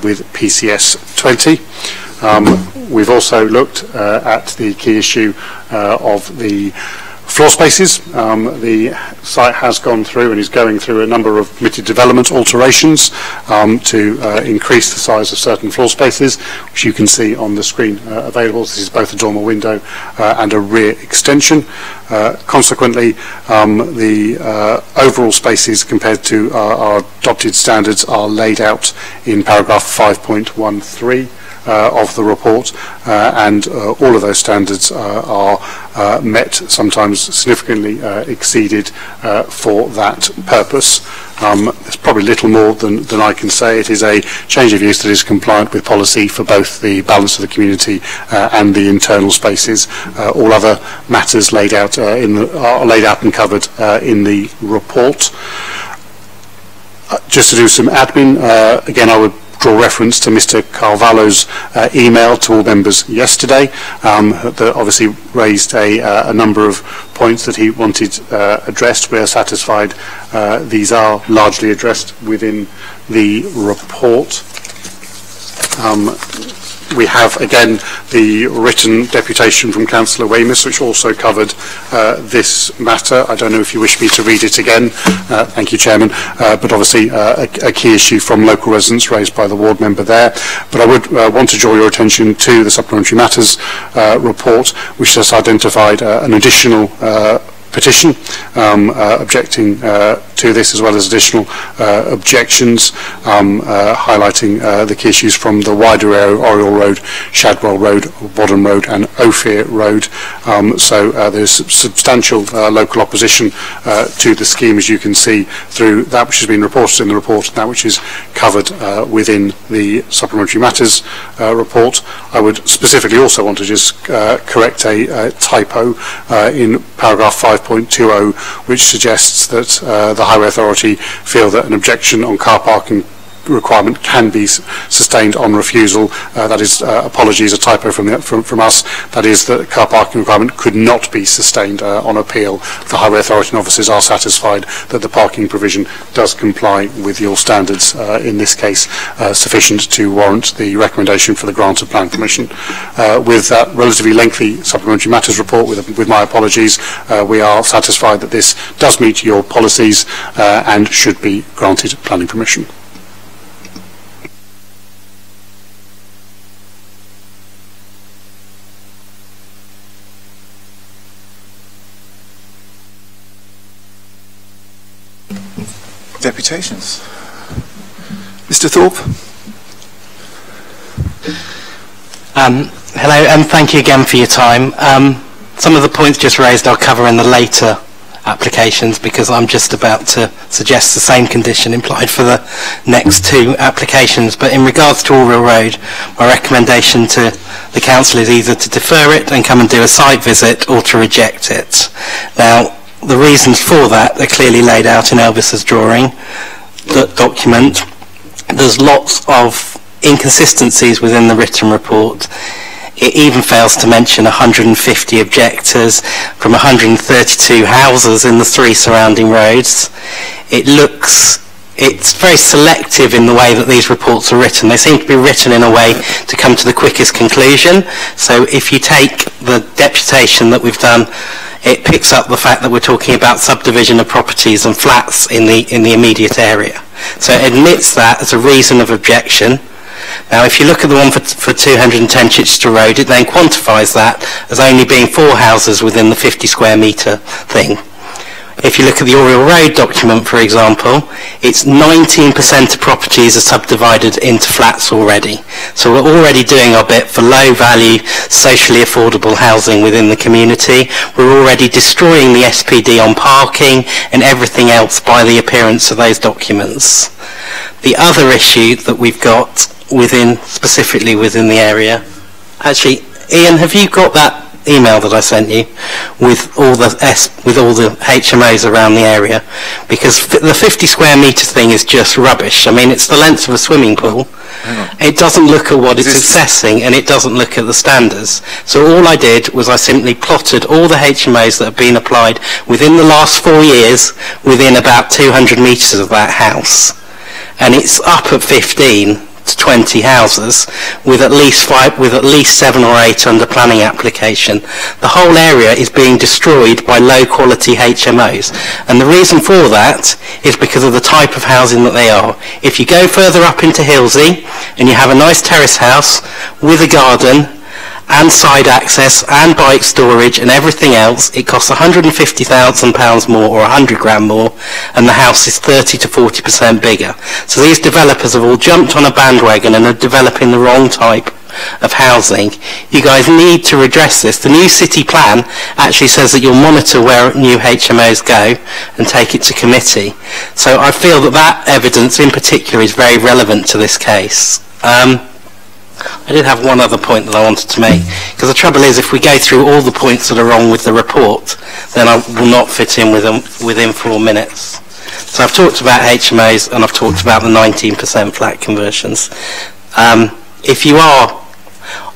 with PCS 20. We've also looked at the key issue of the floor spaces. The site has gone through and is going through a number of permitted development alterations to increase the size of certain floor spaces, which you can see on the screen available. This is both a dormer window and a rear extension. Consequently, the overall spaces compared to our adopted standards are laid out in paragraph 5.13 of the report, and all of those standards are met, sometimes significantly exceeded for that purpose. There's probably little more than I can say. It is a change of use that is compliant with policy for both the balance of the community and the internal spaces. All other matters laid out are laid out and covered in the report. Just to do some admin, again, I would draw reference to Mr. Carvalho's email to all members yesterday that obviously raised a number of points that he wanted addressed. We are satisfied these are largely addressed within the report. We have, again, the written deputation from Councillor Weymouth, which also covered this matter. I don't know if you wish me to read it again. Thank you, Chairman. But obviously, a key issue from local residents raised by the ward member there. But I would want to draw your attention to the Supplementary Matters report, which has identified an additional petition objecting to this, as well as additional objections highlighting the key issues from the wider area, Oriel Road, Shadwell Road, Wadham Road and Ophir Road. So there's substantial local opposition to the scheme, as you can see, through that which has been reported in the report and that which is covered within the Supplementary Matters report. I would specifically also want to just correct a typo in paragraph 5.20, which suggests that the Highway Authority feel that an objection on car parking requirement can be sustained on refusal. That is, apologies, a typo from us. That is, that car parking requirement could not be sustained on appeal. The Highway Authority and officers are satisfied that the parking provision does comply with your standards, in this case sufficient to warrant the recommendation for the grant of plan permission. With that relatively lengthy Supplementary Matters report, with my apologies, we are satisfied that this does meet your policies and should be granted planning permission. Deputations. Mr. Thorpe. Hello, and thank you again for your time. Some of the points just raised I'll cover in the later applications, because I'm just about to suggest the same condition implied for the next two applications. But in regards to Oriel Road, my recommendation to the council is either to defer it and come and do a site visit, or to reject it. Now, the reasons for that are clearly laid out in Elvis's drawing document. There's lots of inconsistencies within the written report. It even fails to mention 150 objectors from 132 houses in the 3 surrounding roads. It's very selective in the way that these reports are written. They seem to be written in a way to come to the quickest conclusion. So if you take the deputation that we've done, it picks up the fact that we're talking about subdivision of properties and flats in the immediate area. So it admits that as a reason of objection. Now, if you look at the one for 210 Chichester Road, it then quantifies that as only being 4 houses within the 50 square metre thing. If you look at the Oriel Road document, for example, it's 19% of properties are subdivided into flats already. So we're already doing our bit for low-value, socially affordable housing within the community. We're already destroying the SPD on parking and everything else by the appearance of those documents. The other issue that we've got specifically within the area, actually, Ian, have you got that email that I sent you with all the HMOs around the area? Because the 50 square metre thing is just rubbish. I mean, it's the length of a swimming pool. It doesn't look at what it's assessing, and it doesn't look at the standards. So all I did was I simply plotted all the HMOs that have been applied within the last 4 years within about 200 metres of that house. And it's up at 15 to 20 houses with at least 7 or 8 under planning application. The whole area is being destroyed by low quality HMOs, and the reason for that is because of the type of housing that they are. If you go further up into Hillsey and you have a nice terrace house with a garden and side access and bike storage and everything else, it costs £150,000 more or 100 grand more, and the house is 30 to 40% bigger. So these developers have all jumped on a bandwagon and are developing the wrong type of housing. You guys need to redress this. The new city plan actually says that you'll monitor where new HMOs go and take it to committee. So I feel that evidence in particular is very relevant to this case. I did have one other point that I wanted to make, because the trouble is if we go through all the points that are wrong with the report, then I will not fit in within 4 minutes. So I've talked about HMOs and I've talked about the 19% flat conversions.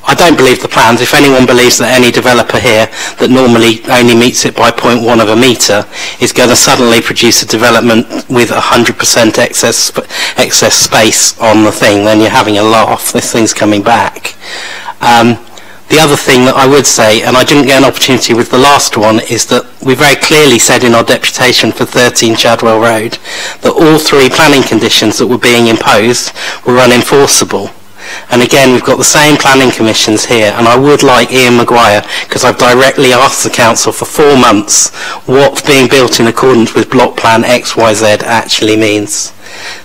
I don't believe the plans. If anyone believes that any developer here that normally only meets it by 0.1 of a metre is going to suddenly produce a development with 100% excess space on the thing, then you're having a laugh. This thing's coming back. The other thing that I would say, and I didn't get an opportunity with the last one, is that we very clearly said in our deputation for 13 Chadwell Road that all 3 planning conditions that were being imposed were unenforceable. And again, we've got the same planning commissions here, and I would like Ian Maguire, because I've directly asked the council for 4 months what being built in accordance with block plan XYZ actually means.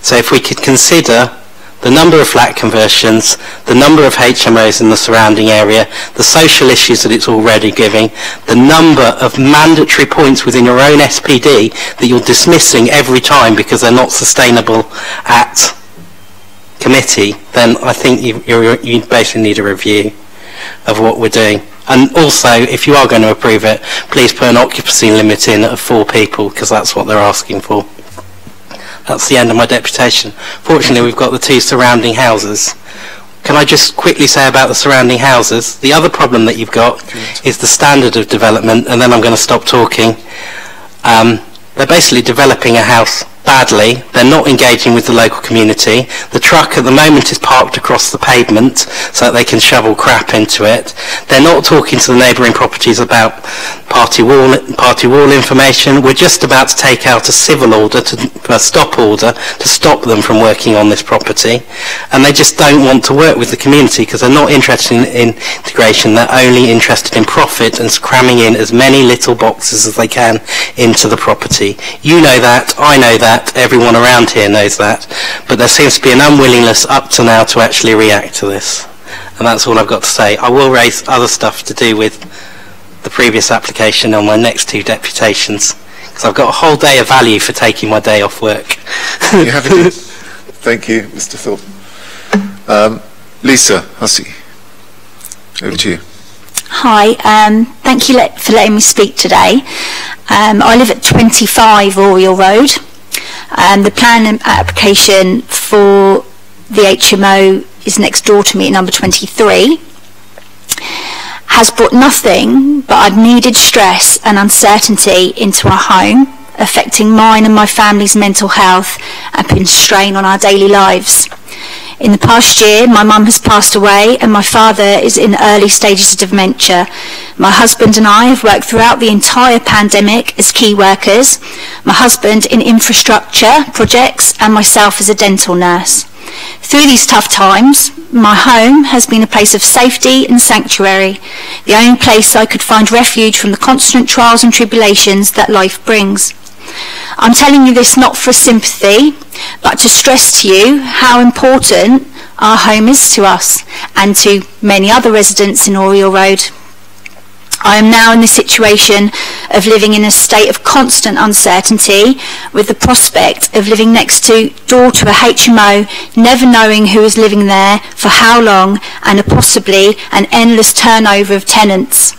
So if we could consider the number of flat conversions, the number of HMOs in the surrounding area, the social issues that it's already giving, the number of mandatory points within your own SPD that you're dismissing every time because they're not sustainable at committee, then I think you basically need a review of what we're doing. And also, if you are going to approve it, please put an occupancy limit in of 4 people, because that's what they're asking for. That's the end of my deputation. Fortunately, we've got the 2 surrounding houses. Can I just quickly say about the surrounding houses? The other problem that you've got is the standard of development, and then I'm going to stop talking. They're basically developing a house badly. They're not engaging with the local community. The truck at the moment is parked across the pavement so that they can shovel crap into it. They're not talking to the neighbouring properties about party wall information. We're just about to take out a civil order, a stop order, to stop them from working on this property. And they just don't want to work with the community because they're not interested in integration. They're only interested in profit and cramming in as many little boxes as they can into the property. You know that, I know that, everyone around here knows that, but there seems to be an unwillingness up to now to actually react to this. And that's all I've got to say. I will raise other stuff to do with the previous application on my next 2 deputations, because I've got a whole day of value for taking my day off work. You have it. Thank you, Mr. Thorpe. Lisa Hussey, over to you. Hi, thank you for letting me speak today. I live at 25 Oriel Road. The plan application for the HMO is next door to me at number 23. Has brought nothing but unneeded stress and uncertainty into our home, affecting mine and my family's mental health and putting strain on our daily lives. In the past year, my mum has passed away and my father is in early stages of dementia. My husband and I have worked throughout the entire pandemic as key workers, my husband in infrastructure projects and myself as a dental nurse. Through these tough times, my home has been a place of safety and sanctuary, the only place I could find refuge from the constant trials and tribulations that life brings. I'm telling you this not for sympathy, but to stress to you how important our home is to us and to many other residents in Oriel Road. I am now in the situation of living in a state of constant uncertainty, with the prospect of living next door to a HMO, never knowing who is living there, for how long, and possibly an endless turnover of tenants.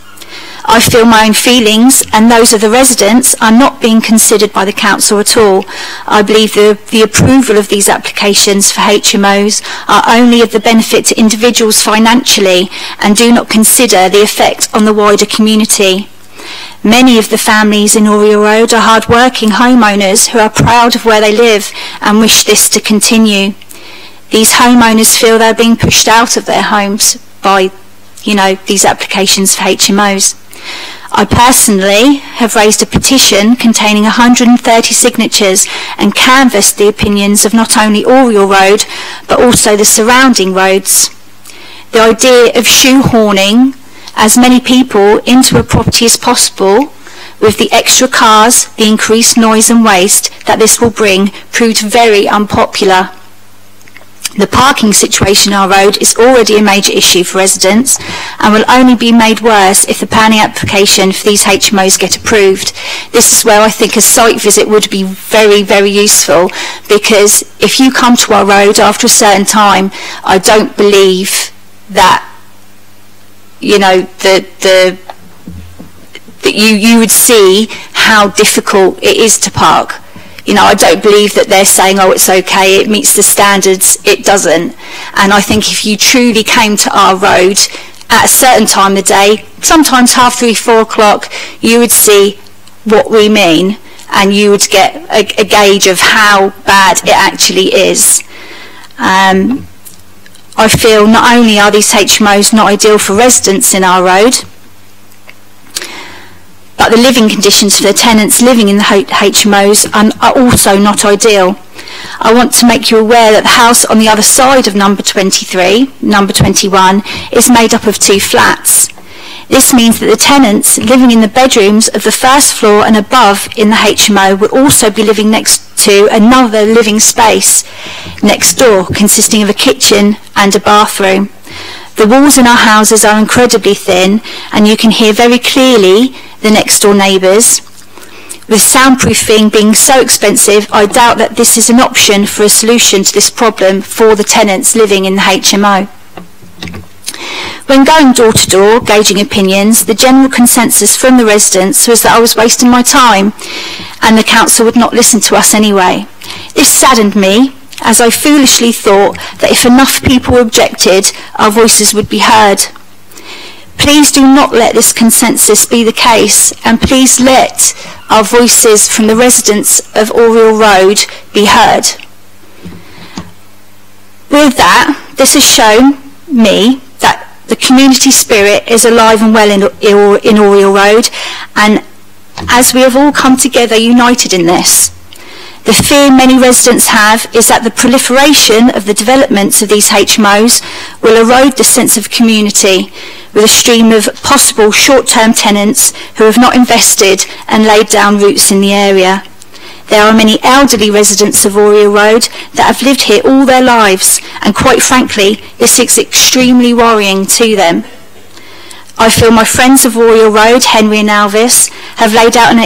I feel my own feelings, and those of the residents are not being considered by the council at all. I believe the approval of these applications for HMOs are only of the benefit to individuals financially and do not consider the effect on the wider community. Many of the families in Oriel Road are hard-working homeowners who are proud of where they live and wish this to continue. These homeowners feel they're being pushed out of their homes by, these applications for HMOs. I personally have raised a petition containing 130 signatures and canvassed the opinions of not only Oriel Road but also the surrounding roads. The idea of shoehorning as many people into a property as possible, with the extra cars, the increased noise and waste that this will bring, proved very unpopular. The parking situation on our road is already a major issue for residents and will only be made worse if the planning application for these HMOs get approved. This is where I think a site visit would be very, very useful, because if you come to our road after a certain time, I don't believe that that you would see how difficult it is to park. I don't believe that they're saying, oh, it's okay, it meets the standards. It doesn't. And I think if you truly came to our road at a certain time of the day, sometimes 3:30, 4 o'clock, you would see what we mean, and you would get a gauge of how bad it actually is. I feel not only are these HMOs not ideal for residents in our road, but the living conditions for the tenants living in the HMOs are also not ideal. I want to make you aware that the house on the other side of number 23, number 21, is made up of 2 flats. This means that the tenants living in the bedrooms of the first floor and above in the HMO will also be living next to another living space next door, consisting of a kitchen and a bathroom. The walls in our houses are incredibly thin, and you can hear very clearly the next door neighbours. With soundproofing being so expensive, I doubt that this is an option for a solution to this problem for the tenants living in the HMO. When going door to door, gauging opinions, the general consensus from the residents was that I was wasting my time and the council would not listen to us anyway. This saddened me, as I foolishly thought that if enough people objected, our voices would be heard. Please do not let this consensus be the case, and please let our voices from the residents of Oriel Road be heard. With that, this has shown me that the community spirit is alive and well in Oriel Road, and as we have all come together united in this. The fear many residents have is that the proliferation of the developments of these HMOs will erode the sense of community, with a stream of possible short-term tenants who have not invested and laid down roots in the area. There are many elderly residents of Oriel Road that have lived here all their lives, and quite frankly, this is extremely worrying to them. I feel my friends of Oriel Road, Henry and Alvis, have laid out an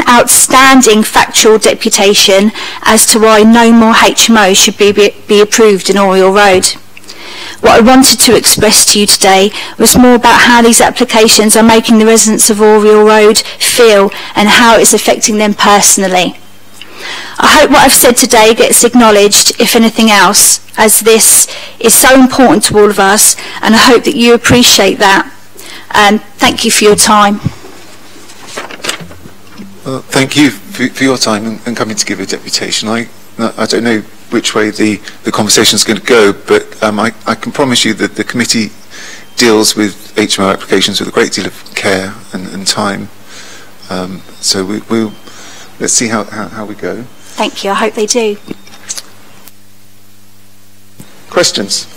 outstanding factual deputation as to why no more HMOs should be approved in Oriel Road. What I wanted to express to you today was more about how these applications are making the residents of Oriel Road feel and how it's affecting them personally. I hope what I've said today gets acknowledged, if anything else, as this is so important to all of us, and I hope that you appreciate that. And thank you for your time. Well, thank you for your time and coming to give a deputation. I don't know which way the conversation is going to go, but I can promise you that the committee deals with HMO applications with a great deal of care and time. So let's see how we go. Thank you. I hope they do. Questions?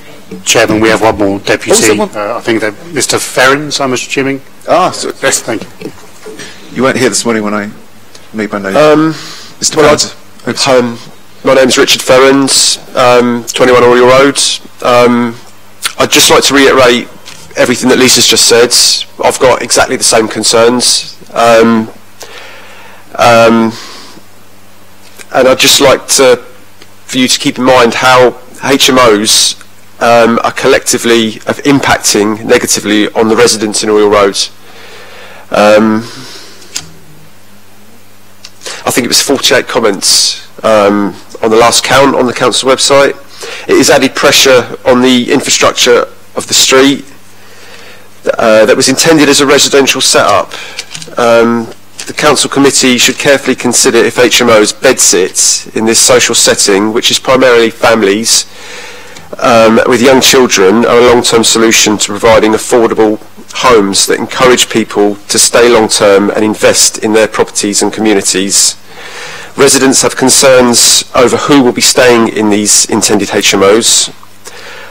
Chairman, we have one more deputy. I think that Mr. Ferrens, I'm assuming. Ah, so yes, thank you. You weren't here this morning when I made by no... Mr. Well, my name's Richard Ferrens, 21 Oriel Road. I'd just like to reiterate everything that Lisa's just said. I've got exactly the same concerns. And I'd just like for you to keep in mind how HMOs are collectively impacting negatively on the residents in Oriel Road. I think it was 48 comments on the last count on the council website. It has added pressure on the infrastructure of the street that was intended as a residential setup. The council committee should carefully consider if HMOs bedsit in this social setting, which is primarily families with young children, are a long-term solution to providing affordable homes that encourage people to stay long-term and invest in their properties and communities. Residents have concerns over who will be staying in these intended HMOs.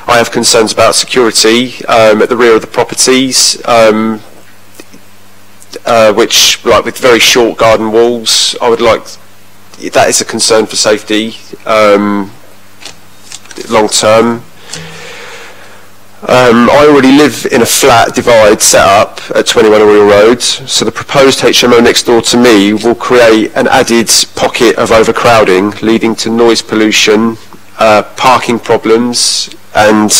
I have concerns about security at the rear of the properties, which, like with very short garden walls, I would like, that is a concern for safety long term. I already live in a flat divide set up at 21 Oriel Road, so the proposed HMO next door to me will create an added pocket of overcrowding, leading to noise pollution, parking problems, and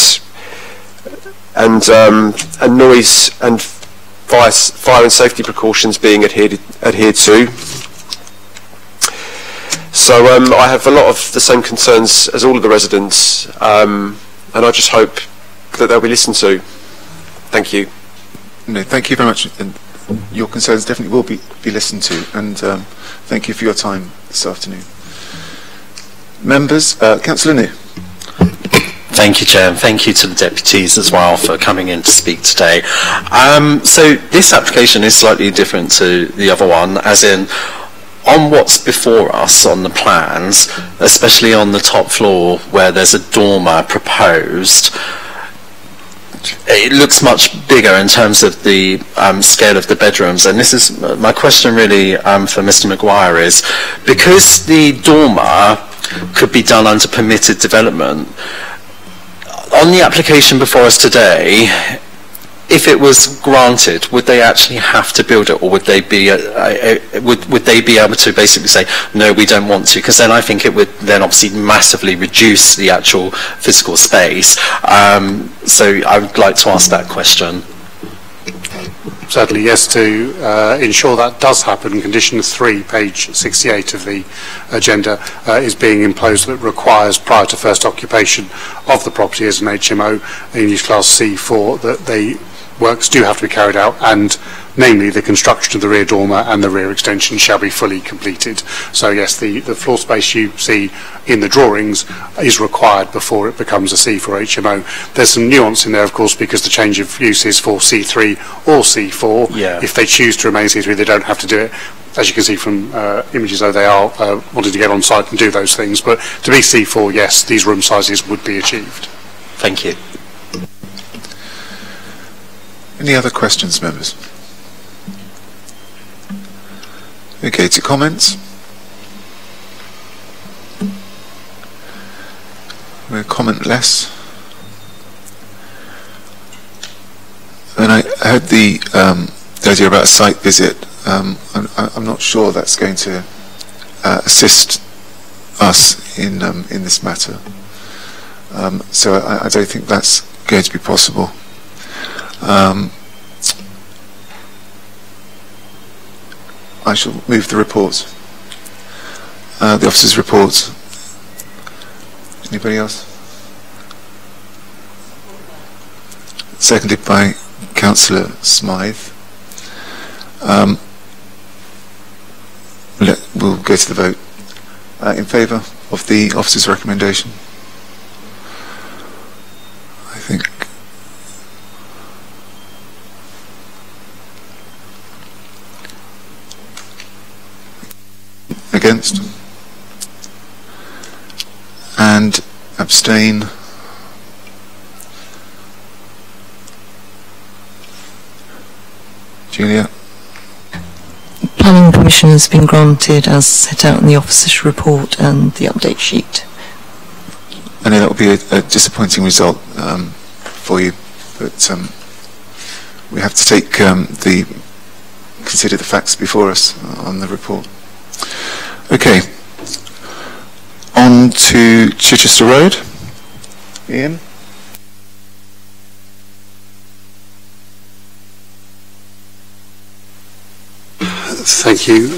noise and fire and safety precautions being adhered to. So I have a lot of the same concerns as all of the residents, and I just hope that they'll be listened to. Thank you. No, thank you very much. And your concerns definitely will be listened to, and thank you for your time this afternoon. Members, Councillor New. Thank you, Chair, and thank you to the deputies as well for coming in to speak today. So this application is slightly different to the other one, as in on what's before us on the plans, especially on the top floor where there's a dormer proposed. It looks much bigger in terms of the scale of the bedrooms, and this is my question really for Mr. Maguire is, because the dormer could be done under permitted development, on the application before us today, if it was granted, would they actually have to build it, or would they be would they be able to basically say no, we don't want to? Because then I think it would then obviously massively reduce the actual physical space. So I would like to ask that question. Certainly, yes, to ensure that does happen, condition 3, page 68 of the agenda, is being imposed that requires, prior to first occupation of the property as an HMO, in use class C4, that they works do have to be carried out, and namely the construction of the rear dormer and the rear extension shall be fully completed. So yes, the floor space you see in the drawings is required before it becomes a C4 HMO. There's some nuance in there, of course, because the change of use is for C3 or C4. Yeah. If they choose to remain C3, they don't have to do it. As you can see from images, though, they are wanting to get on site and do those things. But to be C4, yes, these room sizes would be achieved. Thank you. Any other questions, members? Okay, to comments. We'll comment less. And I heard the idea about a site visit. I'm not sure that's going to assist us in this matter. So I don't think that's going to be possible. I shall move the report. The officer's report. Anybody else? Seconded by Councillor Smythe. We'll go to the vote. In favour of the officer's recommendation? I think. Against? And abstain? Planning planning permission has been granted as set out in the officer's report and the update sheet. I know that will be a disappointing result for you, but we have to take consider the facts before us on the report. Okay, on to Chichester Road. Ian? Thank you,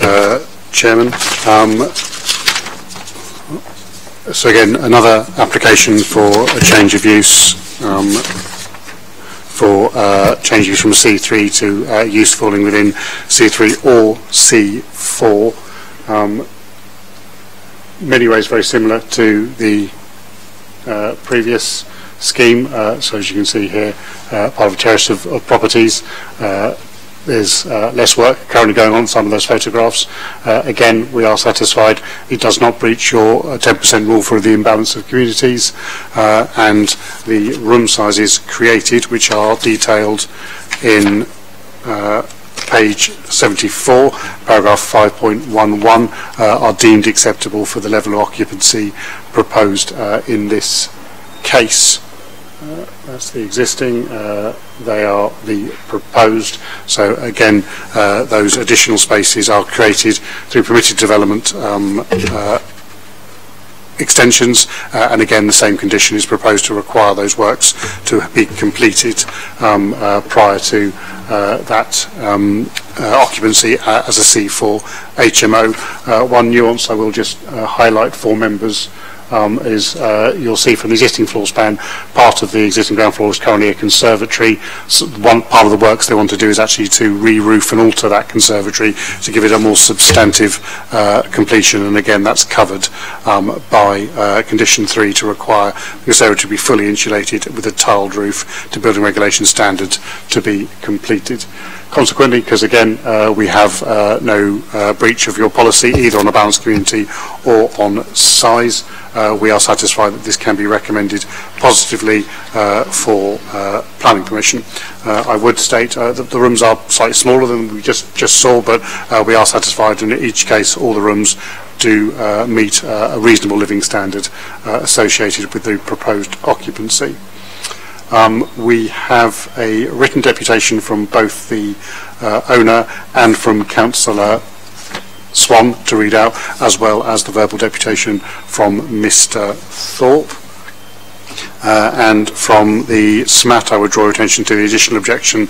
Chairman. So again, another application for a change of use, for change use from C3 to use falling within C3 or C4. Many ways very similar to the previous scheme. So as you can see here, part of a terrace of properties. There's less work currently going on some of those photographs. Again, we are satisfied it does not breach your 10% rule for the imbalance of communities, and the room sizes created, which are detailed in page 74, paragraph 5.11, are deemed acceptable for the level of occupancy proposed in this case. That's the existing, they are the proposed. So again, those additional spaces are created through permitted development extensions, and again the same condition is proposed to require those works to be completed prior to that occupancy as a C4 HMO. One nuance I will just highlight for members is you'll see from the existing floor span, part of the existing ground floor is currently a conservatory. So one part of the works they want to do is actually to re-roof and alter that conservatory to give it a more substantive completion, and again that's covered by condition 3 to require the conservatory to be fully insulated with a tiled roof to building regulation standard to be completed. Consequently, because again we have no breach of your policy either on a balanced community or on size, we are satisfied that this can be recommended positively for planning permission. I would state that the rooms are slightly smaller than we just saw, but we are satisfied in each case all the rooms do meet a reasonable living standard associated with the proposed occupancy. We have a written deputation from both the owner and from Councillor Swan to read out, as well as the verbal deputation from Mr. Thorpe. And from the SMAT, I would draw attention to the additional objection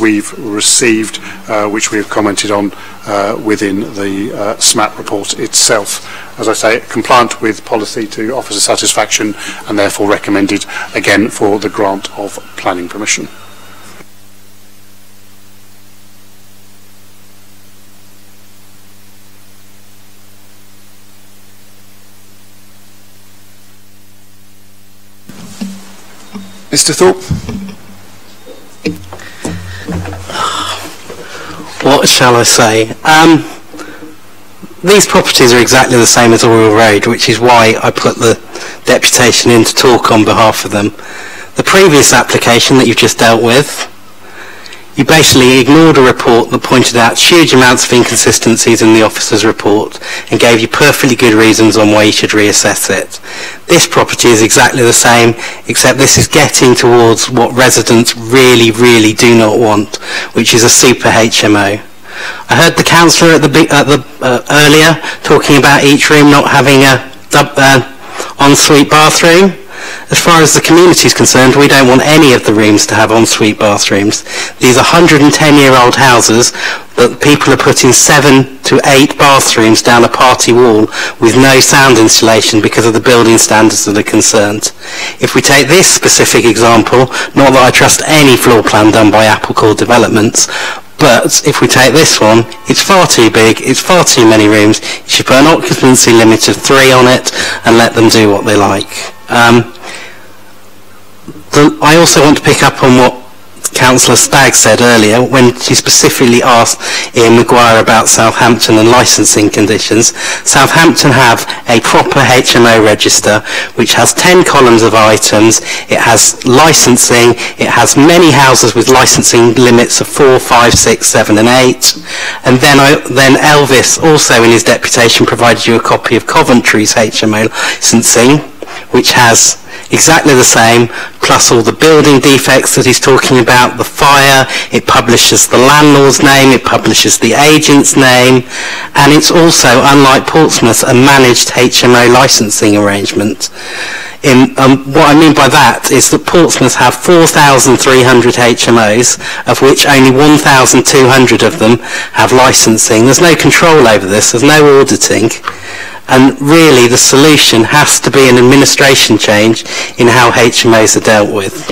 we've received, which we have commented on within the SMAT report itself. As I say, compliant with policy to officer satisfaction, and therefore recommended again for the grant of planning permission. Mr. Thorpe? What shall I say? These properties are exactly the same as Oriel Road, which is why I put the deputation in to talk on behalf of them. The previous application that you've just dealt with, you basically ignored a report that pointed out huge amounts of inconsistencies in the officer's report and gave you perfectly good reasons on why you should reassess it. This property is exactly the same, except this is getting towards what residents really, really do not want, which is a super HMO. I heard the councillor earlier talking about each room not having a ensuite bathroom. As far as the community is concerned, we don't want any of the rooms to have ensuite bathrooms. These are 110-year-old houses that people are putting 7 to 8 bathrooms down a party wall with no sound insulation because of the building standards that are concerned. If we take this specific example, not that I trust any floor plan done by Applecore Developments, but if we take this one, it's far too big, it's far too many rooms. You should put an occupancy limit of 3 on it and let them do what they like. I also want to pick up on what Councillor Stagg said earlier, when she specifically asked Ian Maguire about Southampton and licensing conditions. Southampton have a proper HMO register which has 10 columns of items, it has licensing, it has many houses with licensing limits of 4, 5, 6, 7 and 8. And then Elvis also in his deputation provided you a copy of Coventry's HMO licensing, which has exactly the same, plus all the building defects that he's talking about, the fire, it publishes the landlord's name, it publishes the agent's name, and it's also, unlike Portsmouth, a managed HMO licensing arrangement. What I mean by that is that Portsmouth have 4,300 HMOs, of which only 1,200 of them have licensing. There's no control over this, there's no auditing. And really the solution has to be an administration change in how HMOs are dealt with.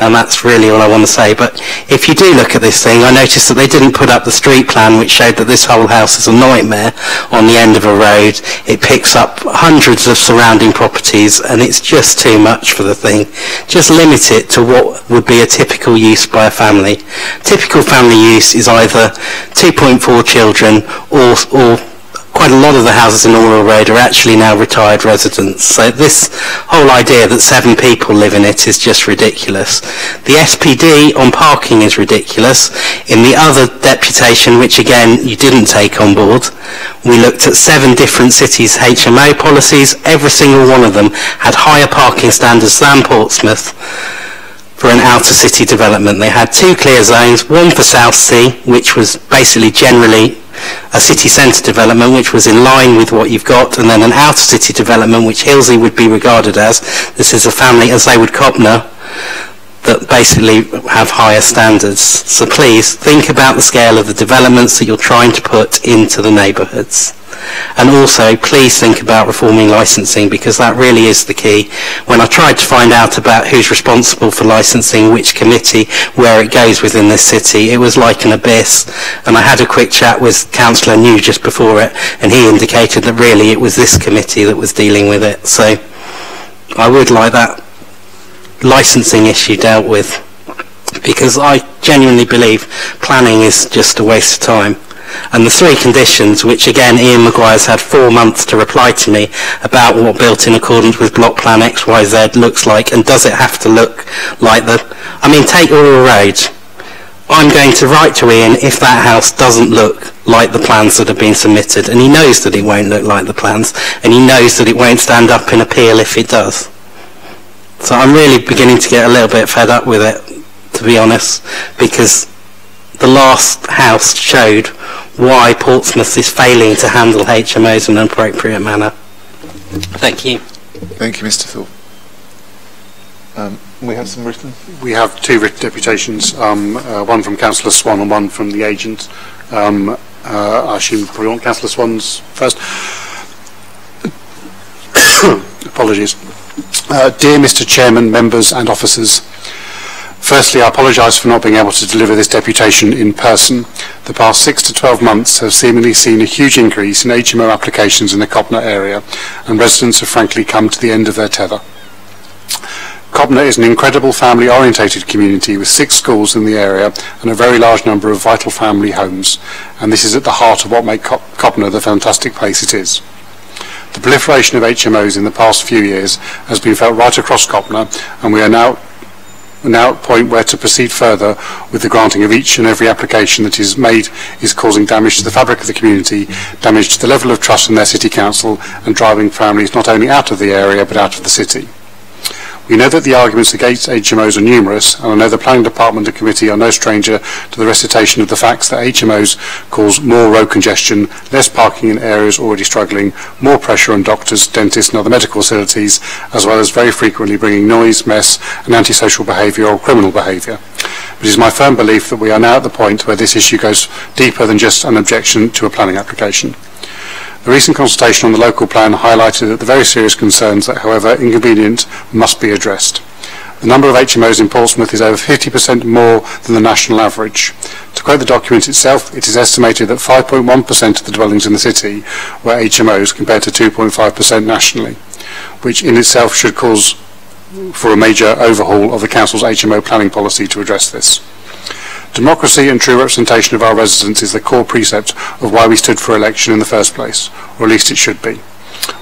And that's really all I want to say. But if you do look at this thing, I noticed that they didn't put up the street plan which showed that this whole house is a nightmare on the end of a road. It picks up hundreds of surrounding properties and it's just too much for the thing. Just limit it to what would be a typical use by a family. Typical family use is either 2.4 children or quite a lot of the houses in Oriel Road are actually now retired residents. So this whole idea that 7 people live in it is just ridiculous. The SPD on parking is ridiculous. In the other deputation, which again you didn't take on board, we looked at 7 different cities' HMO policies. Every single one of them had higher parking standards than Portsmouth for an outer city development. They had 2 clear zones, one for South Sea, which was basically generally a city centre development which was in line with what you've got, and then an outer city development which Hilsey would be regarded as, this is a family, as they would Copner, that basically have higher standards. So please think about the scale of the developments that you're trying to put into the neighbourhoods. And also please think about reforming licensing, because that really is the key. When I tried to find out about who's responsible for licensing, which committee, where it goes within this city, it was like an abyss. And I had a quick chat with Councillor New just before it, and he indicated that really it was this committee that was dealing with it. So I would like that licensing issue dealt with, because I genuinely believe planning is just a waste of time. And the 3 conditions, which again Ian Maguire's had 4 months to reply to me about what built in accordance with block plan XYZ looks like, and does it have to look like take Oriel Road. I'm going to write to Ian if that house doesn't look like the plans that have been submitted, and he knows that it won't look like the plans, and he knows that it won't stand up in appeal if it does. So I'm really beginning to get a little bit fed up with it, to be honest, because the last house showed why Portsmouth is failing to handle HMOs in an appropriate manner. Thank you. Thank you, Mr. Thorpe. We have some written? We have 2 written deputations, one from Councillor Swan and one from the agent. I assume you probably want Councillor Swan's first. Apologies. Dear Mr. Chairman, members and officers, firstly, I apologise for not being able to deliver this deputation in person. The past 6 to 12 months have seemingly seen a huge increase in HMO applications in the Cobner area, and residents have frankly come to the end of their tether. Cobner is an incredible family-orientated community with 6 schools in the area and a very large number of vital family homes, and this is at the heart of what makes Cobner the fantastic place it is. The proliferation of HMOs in the past few years has been felt right across Cobner, and we are now at a point where to proceed further with the granting of each and every application that is made is causing damage to the fabric of the community, damage to the level of trust in their city council, and driving families not only out of the area but out of the city. We know that the arguments against HMOs are numerous, and I know the Planning Department and Committee are no stranger to the recitation of the facts that HMOs cause more road congestion, less parking in areas already struggling, more pressure on doctors, dentists and other medical facilities, as well as very frequently bringing noise, mess and antisocial behaviour or criminal behaviour. But it is my firm belief that we are now at the point where this issue goes deeper than just an objection to a planning application. The recent consultation on the local plan highlighted that the very serious concerns that, however inconvenient, must be addressed. The number of HMOs in Portsmouth is over 50% more than the national average. To quote the document itself, it is estimated that 5.1% of the dwellings in the city were HMOs compared to 2.5% nationally, which in itself should cause for a major overhaul of the council's HMO planning policy to address this. Democracy and true representation of our residents is the core precept of why we stood for election in the first place, or at least it should be.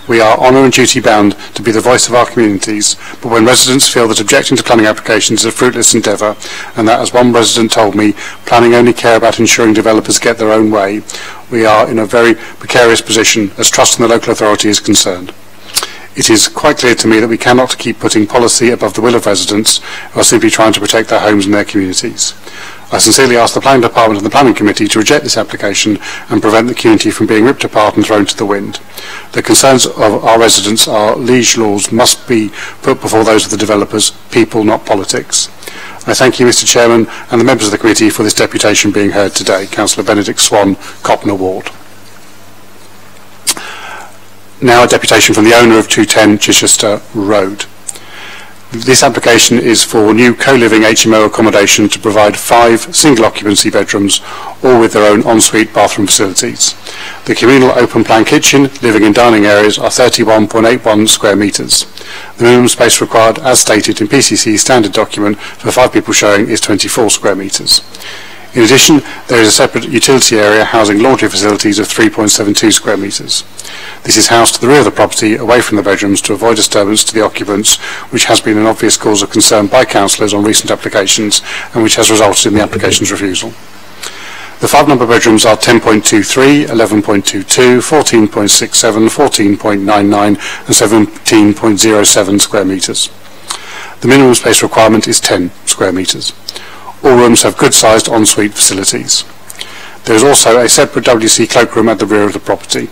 We are honour and duty bound to be the voice of our communities, but when residents feel that objecting to planning applications is a fruitless endeavour, and that, as one resident told me, planning only care about ensuring developers get their own way, we are in a very precarious position as trust in the local authority is concerned. It is quite clear to me that we cannot keep putting policy above the will of residents who are simply trying to protect their homes and their communities. I sincerely ask the Planning Department and the Planning Committee to reject this application and prevent the community from being ripped apart and thrown to the wind. The concerns of our residents, our liege laws, must be put before those of the developers, people, not politics. I thank you, Mr Chairman, and the members of the committee for this deputation being heard today. Councillor Benedict Swan, Copner Ward. Now a deputation from the owner of 210 Chichester Road. This application is for new co-living HMO accommodation to provide 5 single occupancy bedrooms, all with their own ensuite bathroom facilities. The communal open plan kitchen, living and dining areas are 31.81 square metres. The minimum space required, as stated in PCC standard document for 5 people showing, is 24 square metres. In addition, there is a separate utility area housing laundry facilities of 3.72 square metres. This is housed to the rear of the property, away from the bedrooms, to avoid disturbance to the occupants, which has been an obvious cause of concern by councillors on recent applications and which has resulted in the application's refusal. The 5 number bedrooms are 10.23, 11.22, 14.67, 14.99 and 17.07 square metres. The minimum space requirement is 10 square metres. All rooms have good-sized ensuite facilities. There is also a separate WC cloakroom at the rear of the property.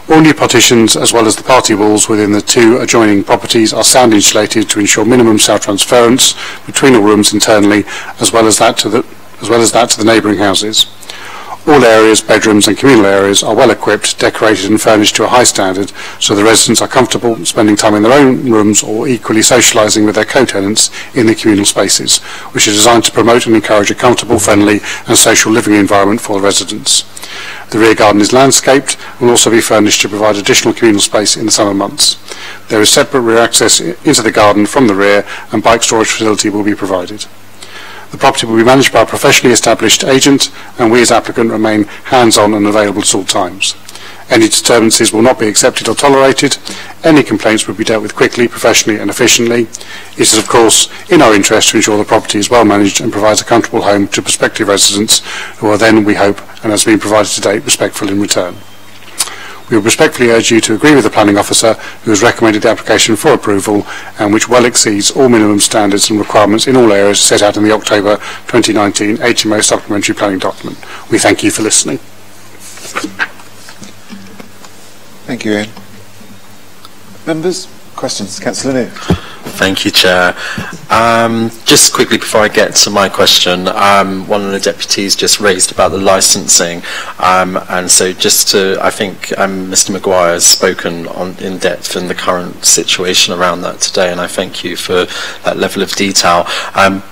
All new partitions, as well as the party walls within the 2 adjoining properties, are sound insulated to ensure minimum sound transference between all rooms internally, as well as that to the neighbouring houses. All areas, bedrooms and communal areas are well equipped, decorated and furnished to a high standard, so the residents are comfortable spending time in their own rooms or equally socialising with their co-tenants in the communal spaces, which are designed to promote and encourage a comfortable, friendly and social living environment for the residents. The rear garden is landscaped and will also be furnished to provide additional communal space in the summer months. There is separate rear access into the garden from the rear, and bike storage facility will be provided. The property will be managed by a professionally established agent, and we as applicant remain hands-on and available at all times. Any disturbances will not be accepted or tolerated. Any complaints will be dealt with quickly, professionally and efficiently. It is of course in our interest to ensure the property is well managed and provides a comfortable home to prospective residents who are then, we hope, and has been provided to date, respectful in return. We would respectfully urge you to agree with the planning officer who has recommended the application for approval and which well exceeds all minimum standards and requirements in all areas set out in the October 2019 HMO supplementary planning document. We thank you for listening. Thank you, Ian. Members, questions? Councillor New. Thank you, Chair. Just quickly before I get to my question, one of the deputies just raised about the licensing, and so just to, I think Mr Maguire has spoken in depth in the current situation around that today, and I thank you for that level of detail.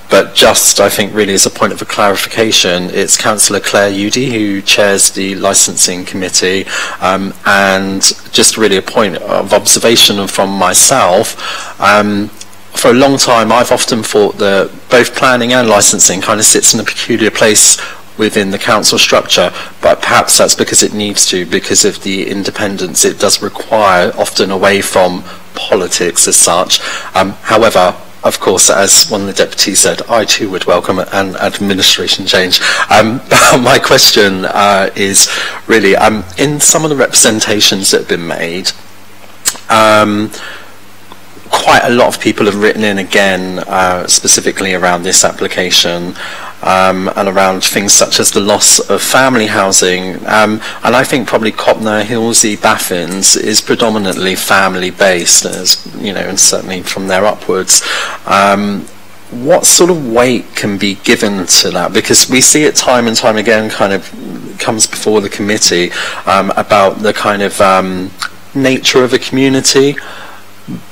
But just, I think, really as a point of a clarification, it's Councillor Claire Udy who chairs the licensing committee, and just really a point of observation from myself. For a long time, I've often thought that both planning and licensing kind of sits in a peculiar place within the council structure, but perhaps that's because it needs to, because of the independence it does require, often away from politics as such. However, of course, as one of the deputies said, I too would welcome an administration change. My question is really, in some of the representations that have been made, quite a lot of people have written in again, specifically around this application, and around things such as the loss of family housing, and I think probably Copner, Hilsey, Baffins is predominantly family based, as you know, and certainly from there upwards. What sort of weight can be given to that? Because we see it time and time again, kind of comes before the committee, about the kind of nature of a community,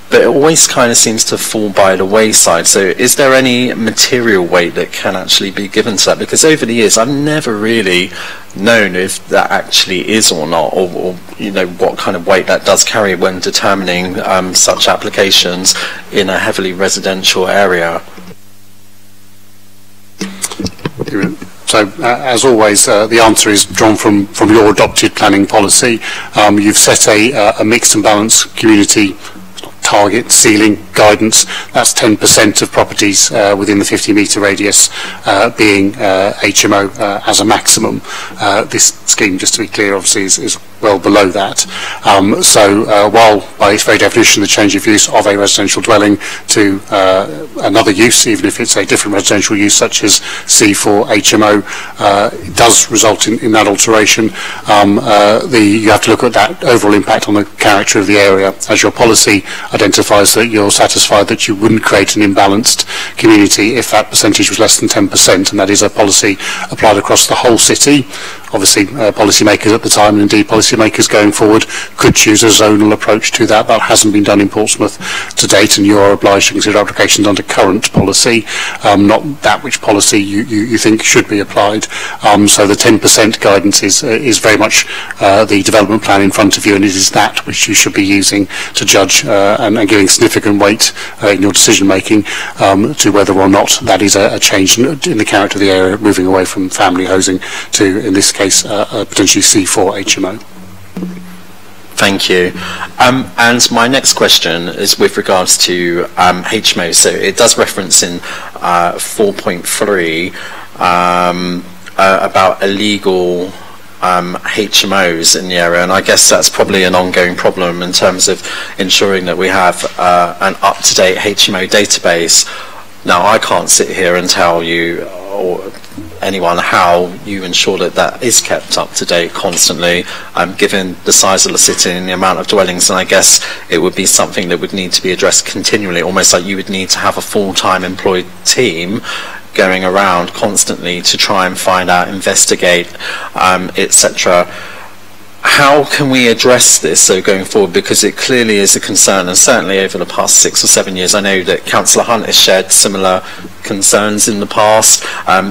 but it always kind of seems to fall by the wayside. So is there any material weight that can actually be given to that? Because over the years I've never really known if that actually is or not, or you know, what kind of weight that does carry when determining such applications in a heavily residential area. So, as always, the answer is drawn from your adopted planning policy. You've set a mixed and balanced community target, ceiling, guidance. That's 10% of properties within the 50-metre radius being HMO as a maximum. This scheme, just to be clear, obviously is well below that. So while by its very definition the change of use of a residential dwelling to another use, even if it's a different residential use such as C4 HMO, does result in that alteration, you have to look at that overall impact on the character of the area. As your policy identifies that you're satisfied that you wouldn't create an imbalanced community if that percentage was less than 10%, and that is a policy applied across the whole city. Obviously, policymakers at the time, and indeed policymakers going forward, could choose a zonal approach to that. That hasn't been done in Portsmouth to date, and you are obliged to consider applications under current policy, not that which policy you think should be applied. So the 10% guidance is very much the development plan in front of you, and it is that which you should be using to judge and giving significant weight in your decision making to whether or not that is a change in the character of the area, moving away from family housing to, in this case, potentially C4 HMO. Thank you. And my next question is with regards to HMO. So it does reference in 4.3 about illegal HMOs in the area, and I guess that's probably an ongoing problem in terms of ensuring that we have an up-to-date HMO database. Now, I can't sit here and tell you or anyone how you ensure that that is kept up to date constantly, given the size of the city and the amount of dwellings, and I guess it would be something that would need to be addressed continually, almost like you would need to have a full-time employed team going around constantly to try and find out, investigate, etc. How can we address this so going forward, because it clearly is a concern, and certainly over the past 6 or 7 years I know that Councillor Hunt has shared similar concerns in the past.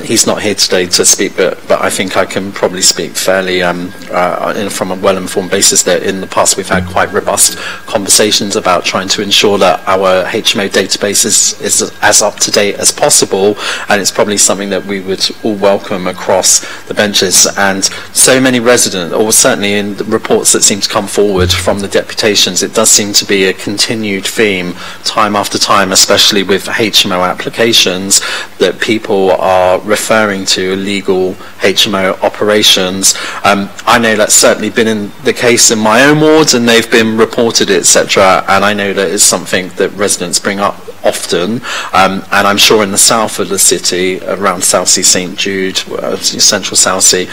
He's not here today to speak, but I think I can probably speak fairly from a well-informed basis that in the past we've had quite robust conversations about trying to ensure that our HMO database is as up-to-date as possible, and it's probably something that we would all welcome across the benches. And so many residents, or certainly in the reports that seem to come forward from the deputations, it does seem to be a continued theme time after time, especially with HMO applications, that people are referring to illegal HMO operations. I know that's certainly been in the case in my own wards, and they've been reported, etc., and I know that it's something that residents bring up often, and I'm sure in the south of the city, around Southsea, St Jude, central Southsea,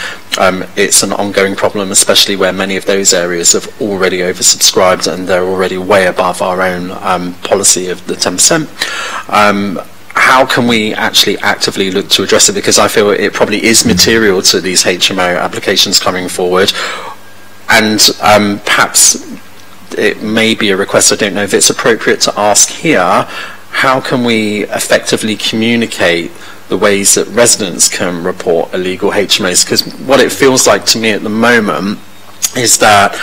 it's an ongoing problem, especially where many of those areas have already oversubscribed and they're already way above our own policy of the 10%. How can we actually actively look to address it? Because I feel it probably is material to these HMO applications coming forward, and perhaps it may be a request, I don't know if it's appropriate to ask here, how can we effectively communicate the ways that residents can report illegal HMOs? Because what it feels like to me at the moment is that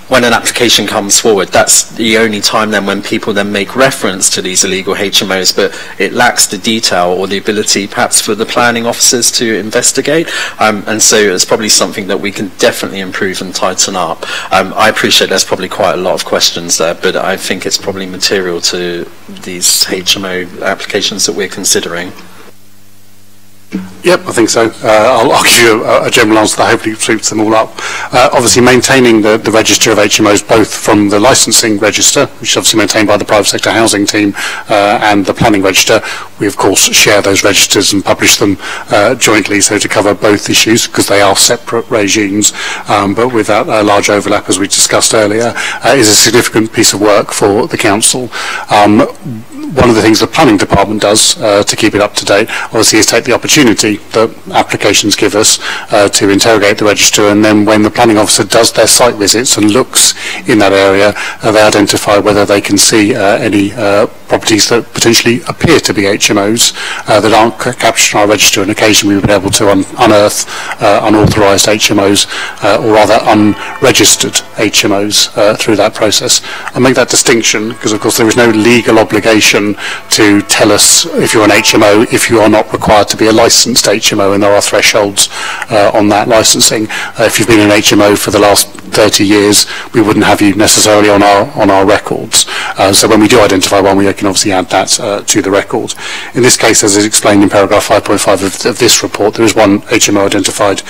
when an application comes forward, that's the only time then when people then make reference to these illegal HMOs, but it lacks the detail or the ability perhaps for the planning officers to investigate, and so it's probably something that we can definitely improve and tighten up. I appreciate there's probably quite a lot of questions there, but I think it's probably material to these HMO applications that we're considering. Yep, I think so. I'll give you a general answer that hopefully sweeps them all up. Obviously, maintaining the register of HMOs, both from the licensing register, which is obviously maintained by the private sector housing team, and the planning register. We, of course, share those registers and publish them jointly, so to cover both issues, because they are separate regimes, but with that large overlap, as we discussed earlier, is a significant piece of work for the council. One of the things the planning department does to keep it up to date, obviously, is take the opportunity that applications give us to interrogate the register, and then when the planning officer does their site visits and looks in that area, they identify whether they can see any properties that potentially appear to be HMOs that aren't captured on our register, and occasionally we've been able to unearth unauthorised HMOs, or rather unregistered HMOs through that process. I make that distinction because, of course, there is no legal obligation to tell us if you're an HMO if you are not required to be a licensed HMO, and there are thresholds on that licensing. If you've been an HMO for the last 30 years, we wouldn't have you necessarily on our records. So when we do identify one, we can obviously add that to the record. In this case, as is explained in paragraph 5.5 of this report, there is one HMO identified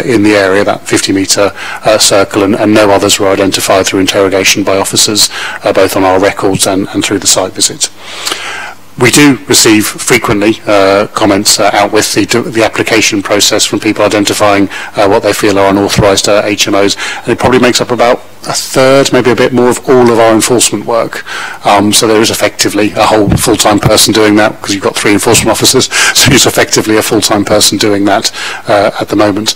in the area, that 50-metre circle, and no others were identified through interrogation by officers, both on our records and through the site visit. We do receive frequently comments out with the application process from people identifying what they feel are unauthorised HMOs, and it probably makes up about a third, maybe a bit more, of all of our enforcement work. So there is effectively a whole full-time person doing that, because you've got 3 enforcement officers, so it's effectively a full-time person doing that at the moment.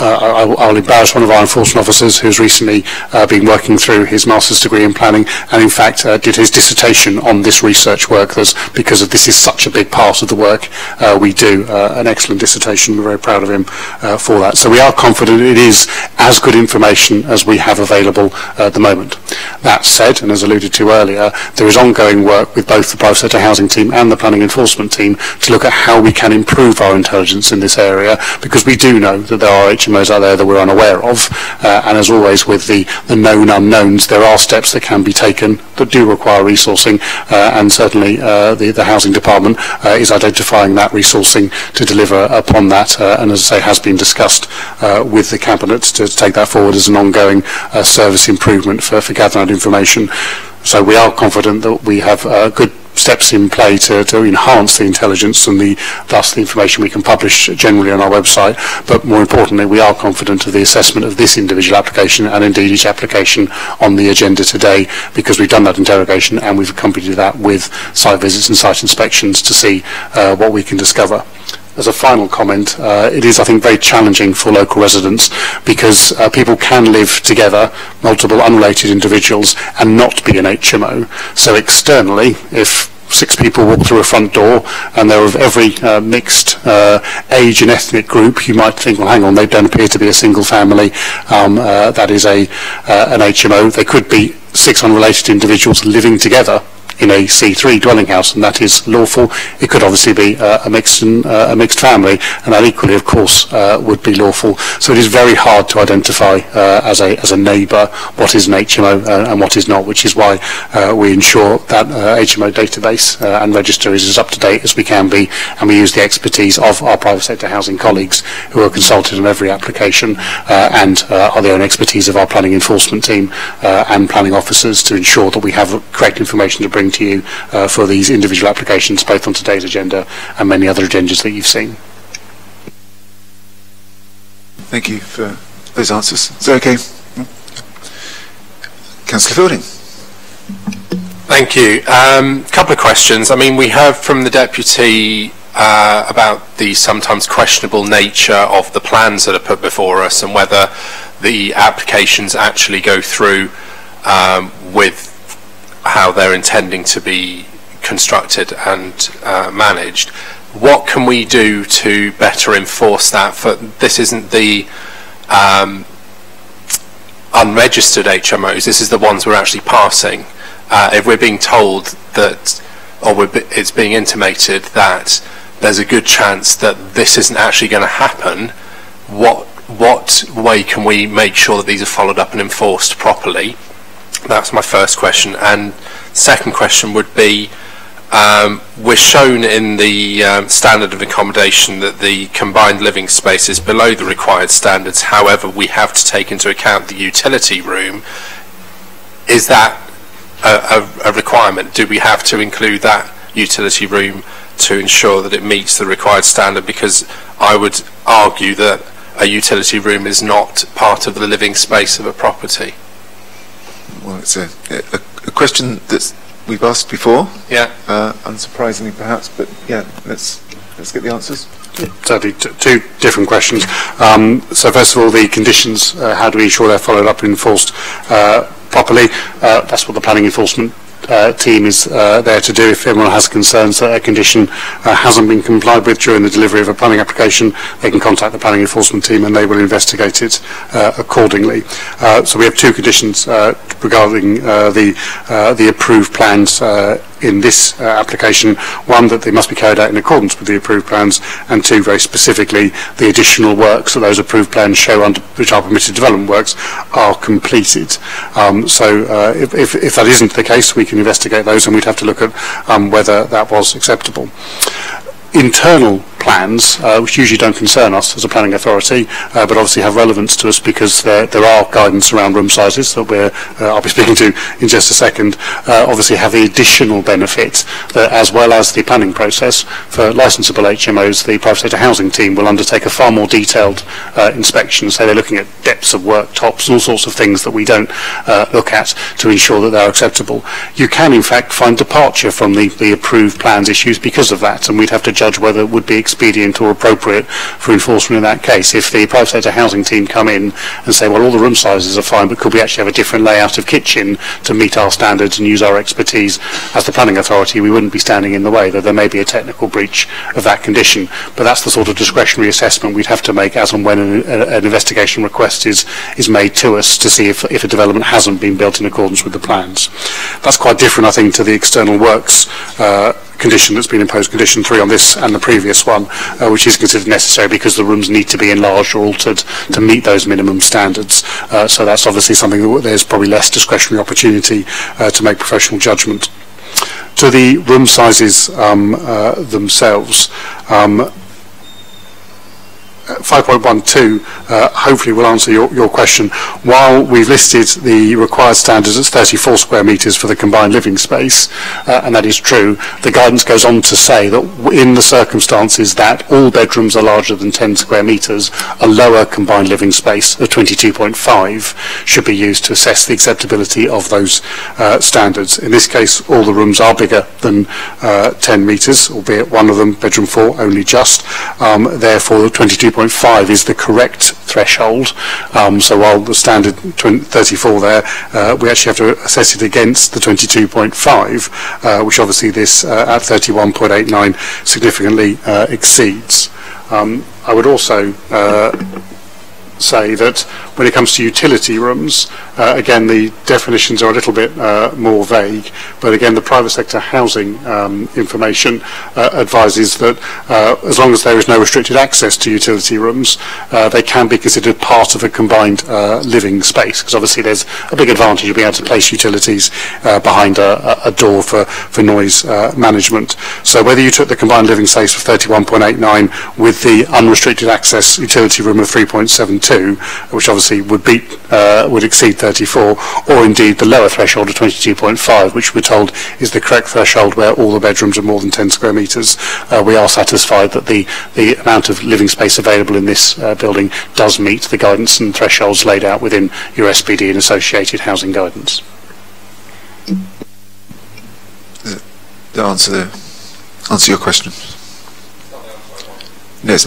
I'll embarrass one of our enforcement officers who's recently been working through his master's degree in planning, and in fact did his dissertation on this research work, because this is such a big part of the work we do. An excellent dissertation. We're very proud of him for that. So we are confident it is as good information as we have available at the moment. That said, and as alluded to earlier, there is ongoing work with both the private sector housing team and the planning enforcement team to look at how we can improve our intelligence in this area, because we do know that there are HMOs out there that we're unaware of, and as always with the known unknowns, there are steps that can be taken that do require resourcing, and certainly the housing department is identifying that resourcing to deliver upon that, and as I say, has been discussed with the cabinet to take that forward as an ongoing service improvement for gathering that information. So we are confident that we have good steps in play to enhance the intelligence and thus the information we can publish generally on our website, but more importantly we are confident of the assessment of this individual application, and indeed each application on the agenda today, because we've done that interrogation and we've accompanied that with site visits and site inspections to see what we can discover. As a final comment, it is, I think, very challenging for local residents, because people can live together, multiple unrelated individuals, and not be an HMO. So externally, if 6 people walk through a front door and they're of every mixed age and ethnic group, you might think, well, hang on, they don't appear to be a single family. That is an HMO. They could be 6 unrelated individuals living together in a C3 dwelling house, and that is lawful. It could obviously be a mixed family, and that equally, of course, would be lawful. So it is very hard to identify as a neighbour what is an HMO and what is not, which is why we ensure that HMO database and register is as up to date as we can be, and we use the expertise of our private sector housing colleagues who are consulted on every application, and are the own expertise of our planning enforcement team and planning officers to ensure that we have correct information to bring to you for these individual applications, both on today's agenda and many other agendas that you've seen. Thank you for those answers. Is that okay? Councillor Fielding. Thank you. Couple of questions. I mean, we heard from the Deputy about the sometimes questionable nature of the plans that are put before us, and whether the applications actually go through with how they're intending to be constructed and managed. What can we do to better enforce that? For this isn't the unregistered HMOs, this is the ones we're actually passing. If we're being told that, or it's being intimated that there's a good chance that this isn't actually going to happen, what way can we make sure that these are followed up and enforced properly? That's my first question. And second question would be, we're shown in the standard of accommodation that the combined living space is below the required standards. However, we have to take into account the utility room. Is that a requirement? Do we have to include that utility room to ensure that it meets the required standard? Because I would argue that a utility room is not part of the living space of a property. Well, it's a question that we've asked before. Yeah. Unsurprisingly, perhaps, but yeah, let's get the answers. Certainly, two different questions. So first of all, the conditions, how do we ensure they're followed up and enforced properly? That's what the planning enforcement team is there to do. If anyone has concerns that a condition hasn't been complied with during the delivery of a planning application, they can contact the planning enforcement team and they will investigate it accordingly. So we have 2 conditions regarding the approved plans in this application. One, that they must be carried out in accordance with the approved plans, and two, very specifically, the additional works that those approved plans show under which are permitted development works are completed. If that isn't the case, we can investigate those, and we'd have to look at whether that was acceptable. Internal plans, which usually don't concern us as a planning authority, but obviously have relevance to us because there are guidance around room sizes that I'll be speaking to in just a second, obviously have the additional benefit that, as well as the planning process for licensable HMOs, the private sector housing team will undertake a far more detailed inspection. So they're looking at depths of worktops and all sorts of things that we don't look at to ensure that they're acceptable. You can in fact find departure from the approved plans issues because of that, and we'd have to judge whether it would be expedient or appropriate for enforcement in that case. If the private sector housing team come in and say, well, all the room sizes are fine, but could we actually have a different layout of kitchen to meet our standards and use our expertise as the planning authority, we wouldn't be standing in the way, that there may be a technical breach of that condition. But that's the sort of discretionary assessment we'd have to make as and when an investigation request is made to us to see if a development hasn't been built in accordance with the plans. That's quite different, I think, to the external works condition that's been imposed, condition 3 on this and the previous one, which is considered necessary because the rooms need to be enlarged or altered to meet those minimum standards. So that's obviously something that there's probably less discretionary opportunity to make professional judgment. To the room sizes themselves, 5.12 hopefully will answer your question. While we've listed the required standards as 34 square metres for the combined living space, and that is true, the guidance goes on to say that in the circumstances that all bedrooms are larger than 10 square metres, a lower combined living space of 22.5 should be used to assess the acceptability of those standards. In this case, all the rooms are bigger than 10 metres, albeit one of them, bedroom 4, only just. Therefore, 22.5 is the correct threshold. So while the standard 34 there, we actually have to assess it against the 22.5, which obviously this at 31.89 significantly exceeds. I would also say that when it comes to utility rooms, again the definitions are a little bit more vague, but again the private sector housing information advises that as long as there is no restricted access to utility rooms, they can be considered part of a combined living space, because obviously there's a big advantage of being able to place utilities behind a door for noise management. So whether you took the combined living space of 31.89 with the unrestricted access utility room of 3.72, which obviously would exceed 34, or indeed the lower threshold of 22.5, which we're told is the correct threshold where all the bedrooms are more than 10 square metres, we are satisfied that the amount of living space available in this building does meet the guidance and thresholds laid out within your SPD and associated housing guidance. The answer your question? Yes.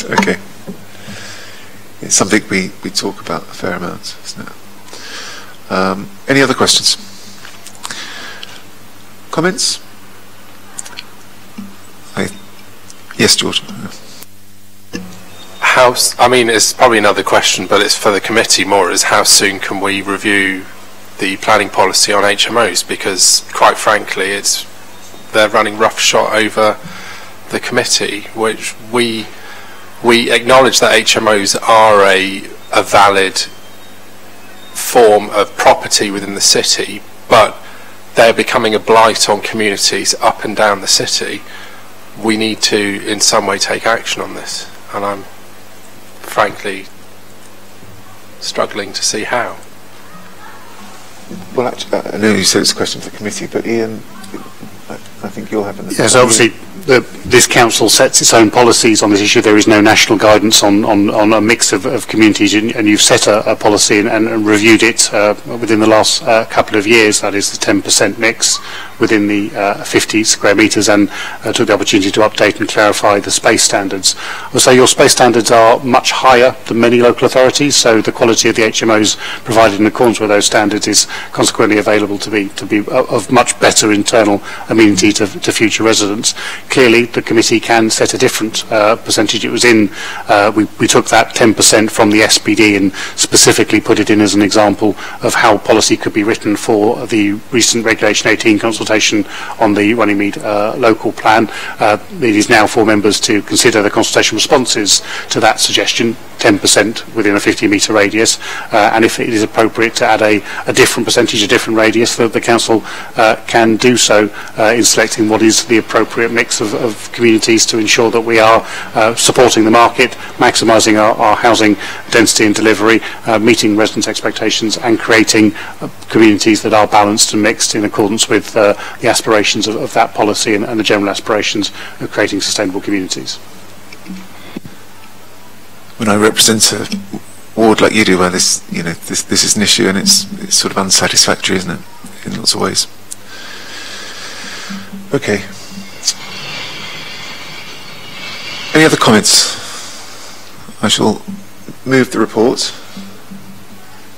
Okay. It's something we talk about a fair amount, isn't it? Any other questions? Comments? Yes, George. I mean, it's probably another question, but it's for the committee more, is how soon can we review the planning policy on HMOs? Because, quite frankly, they're running roughshod over the committee, which we acknowledge that HMOs are a valid form of property within the city, but they're becoming a blight on communities up and down the city. We need to, in some way, take action on this, and I'm frankly struggling to see how. Well, actually, I know you said it's a question for the committee, but Ian, I think you'll have an... Yes, obviously this council sets its own policies on this issue. There is no national guidance on a mix of communities, and you've set a policy and reviewed it within the last couple of years. That is the 10% mix within the 50 square metres, and took the opportunity to update and clarify the space standards. I would say your space standards are much higher than many local authorities, so the quality of the HMOs provided in accordance with those standards is consequently available to be of much better internal amenity to future residents. Clearly, the committee can set a different percentage. It was in, we took that 10% from the SPD and specifically put it in as an example of how policy could be written for the recent Regulation 18 consultation consultation on the Runnymede local plan. It is now for members to consider the consultation responses to that suggestion, 10% within a 50-metre radius, and if it is appropriate to add a different percentage, a different radius, the council can do so in selecting what is the appropriate mix of communities to ensure that we are supporting the market, maximising our housing density and delivery, meeting resident expectations and creating communities that are balanced and mixed in accordance with the aspirations of that policy and the general aspirations of creating sustainable communities. When I represent a ward like you do, where this is an issue and it's sort of unsatisfactory, isn't it, in lots of ways. Okay. Any other comments? I shall move the report.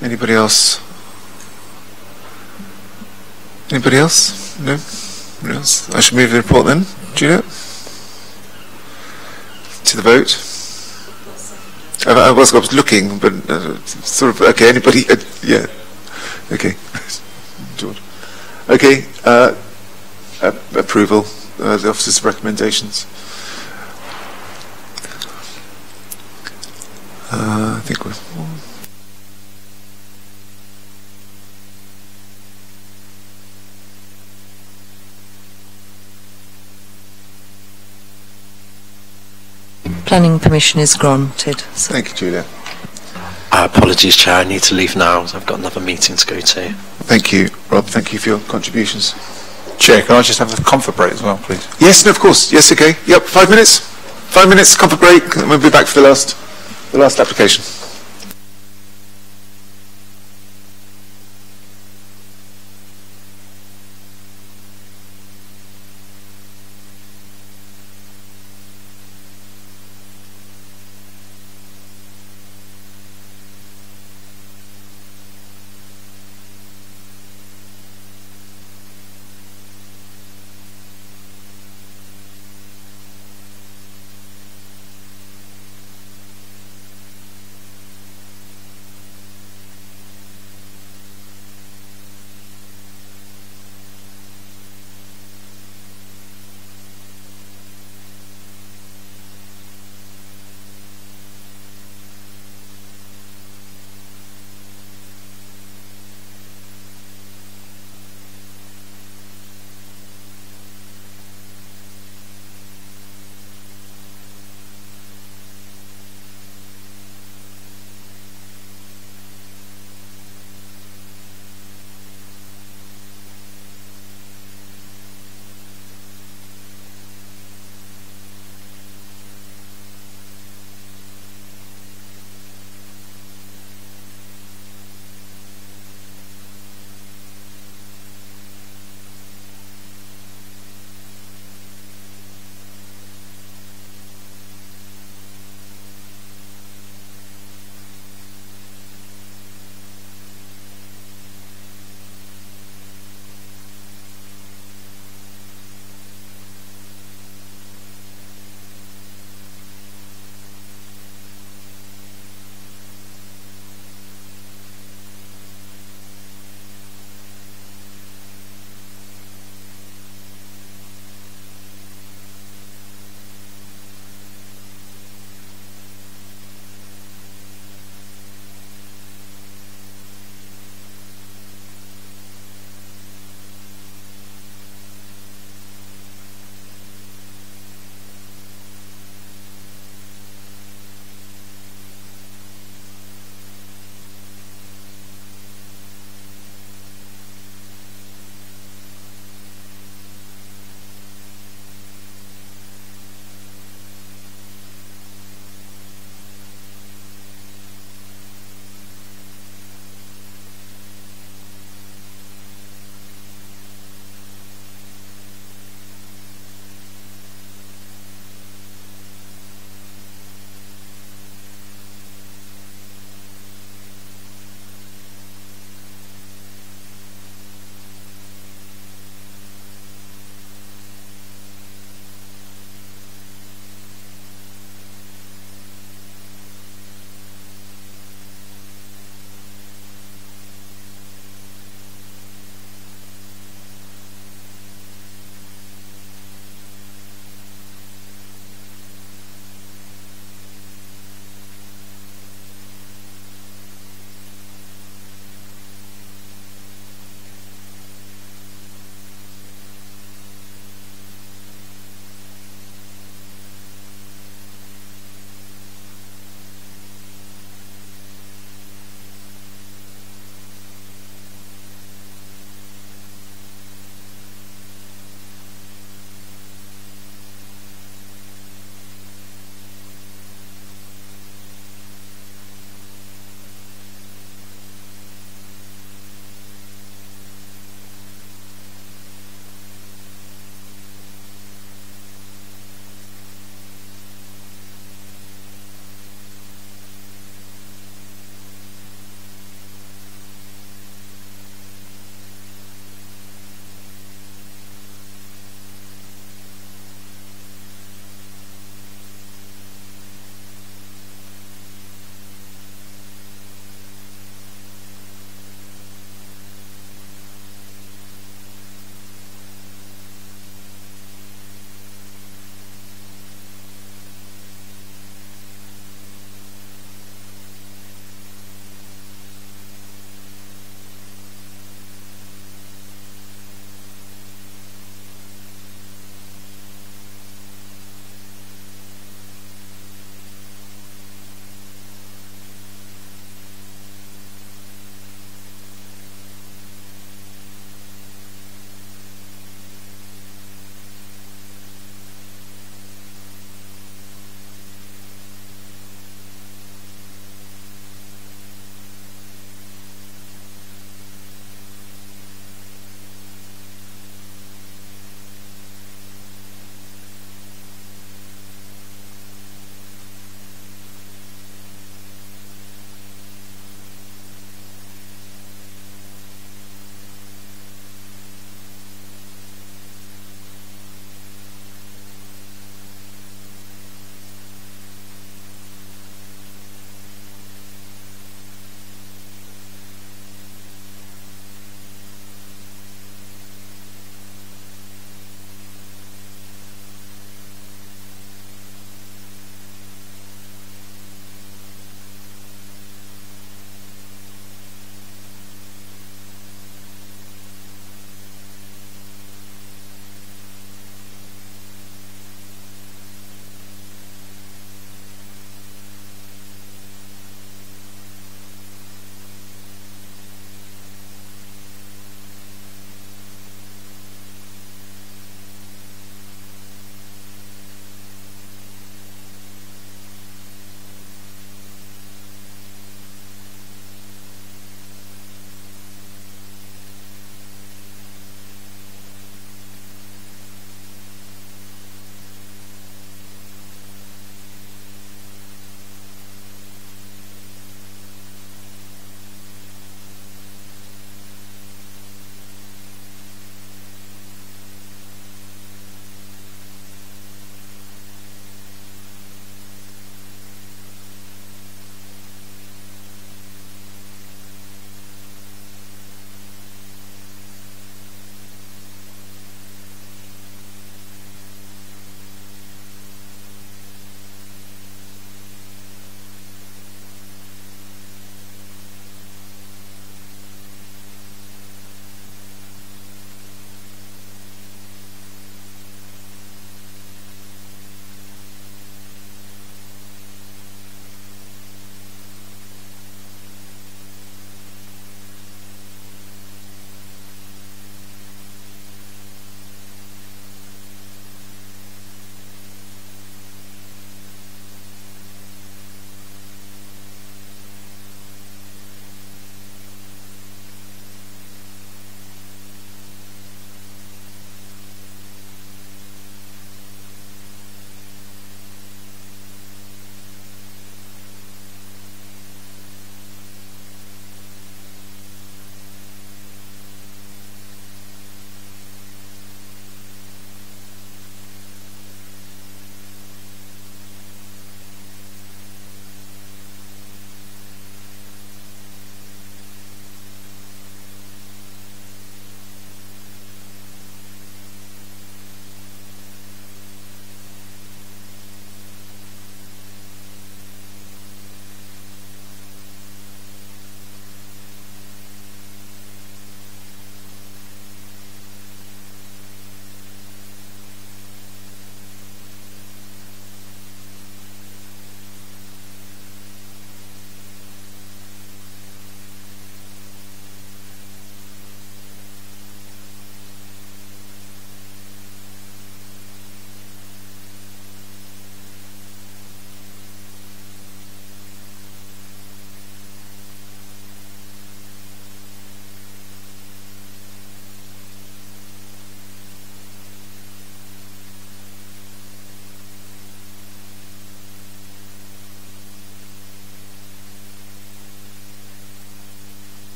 Anybody else? Anybody else? No? Anybody else? I shall move the report then. Julia? To the vote. I was looking, but sort of, okay, anybody? Yeah. Okay. George. Okay. Approval. The officer's recommendations. I think we're... Planning permission is granted. So. Thank you, Julia. Apologies, Chair. I need to leave now. I've got another meeting to go to. Thank you, Rob. Thank you for your contributions. Chair, can I just have a comfort break as well, please? Yes, no, of course. Yes, okay. Yep, 5 minutes. 5 minutes, comfort break, and we'll be back for the last application.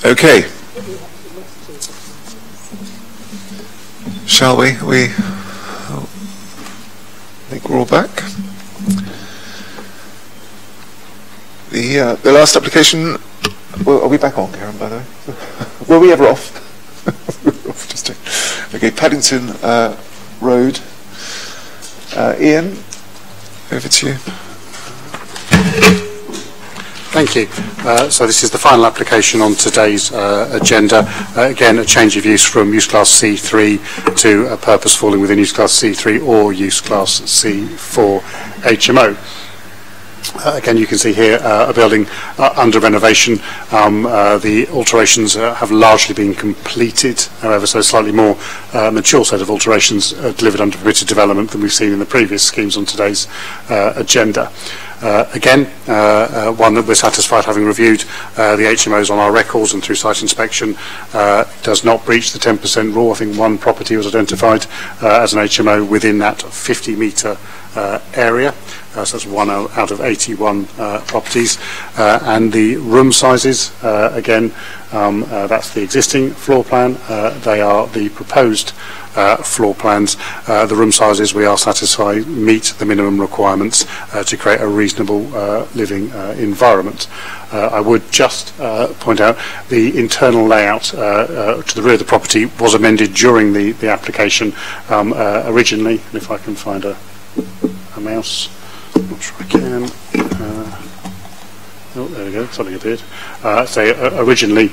Okay. Shall we? I think we're all back. The last application. Well, are we back on, Karen? By the way, were we ever off? Okay, Paddington Road. Ian, over to you. Thank you. So this is the final application on today's agenda. Again, a change of use from use class C3 to a purpose falling within use class C3 or use class C4 HMO. Again, you can see here a building under renovation. The alterations have largely been completed, however, so a slightly more mature set of alterations delivered under permitted development than we've seen in the previous schemes on today's agenda. Again, one that we're satisfied, having reviewed the HMOs on our records and through site inspection, does not breach the 10% rule. I think one property was identified as an HMO within that 50-metre area. So that's 1 out of 81 properties. And the room sizes, again, that's the existing floor plan. They are the proposed floor plans. The room sizes, we are satisfied, meet the minimum requirements to create a reasonable living environment. I would just point out the internal layout to the rear of the property was amended during the application originally. And if I can find a mouse, I'm not sure I can. Oh, there we go, something appeared. Originally,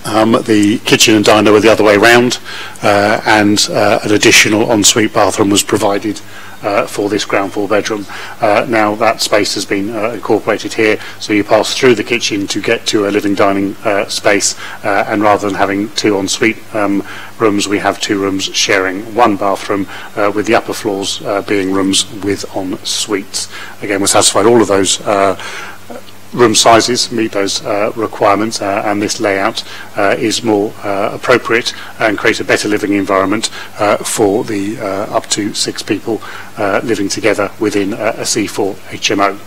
the kitchen and diner were the other way round, and an additional ensuite bathroom was provided for this ground floor bedroom. Now that space has been incorporated here, so you pass through the kitchen to get to a living dining space, and rather than having two ensuite rooms, we have two rooms sharing one bathroom, with the upper floors being rooms with en-suites. Again, we're satisfied all of those room sizes meet those requirements, and this layout is more appropriate and creates a better living environment for the up to 6 people living together within a C4 HMO.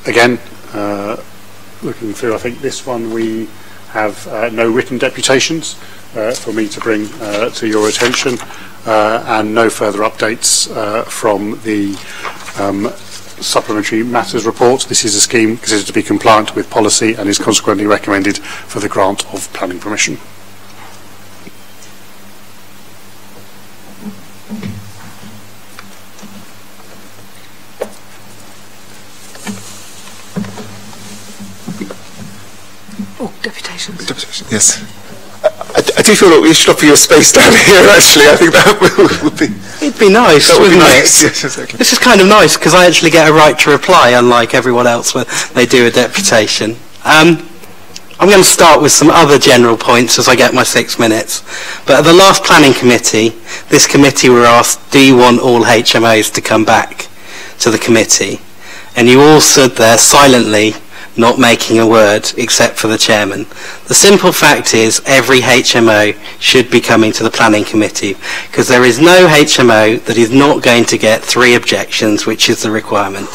Again, looking through, I think this one we have no written deputations for me to bring to your attention, and no further updates from the Supplementary Matters Report. This is a scheme considered to be compliant with policy and is consequently recommended for the grant of planning permission. Oh, deputations. Deputations, yes. I do feel that we should offer you a space down here, actually. I think that would be... It'd be nice, that would be wouldn't nice. it? Yes, exactly. This is kind of nice, because I actually get a right to reply, unlike everyone else when they do a deputation. I'm going to start with some other general points as I get my 6 minutes. But at the last planning committee, this committee were asked, do you want all HMOs to come back to the committee? And you all stood there silently, not making a word except for the chairman. The simple fact is every HMO should be coming to the planning committee, because there is no HMO that is not going to get 3 objections, which is the requirement.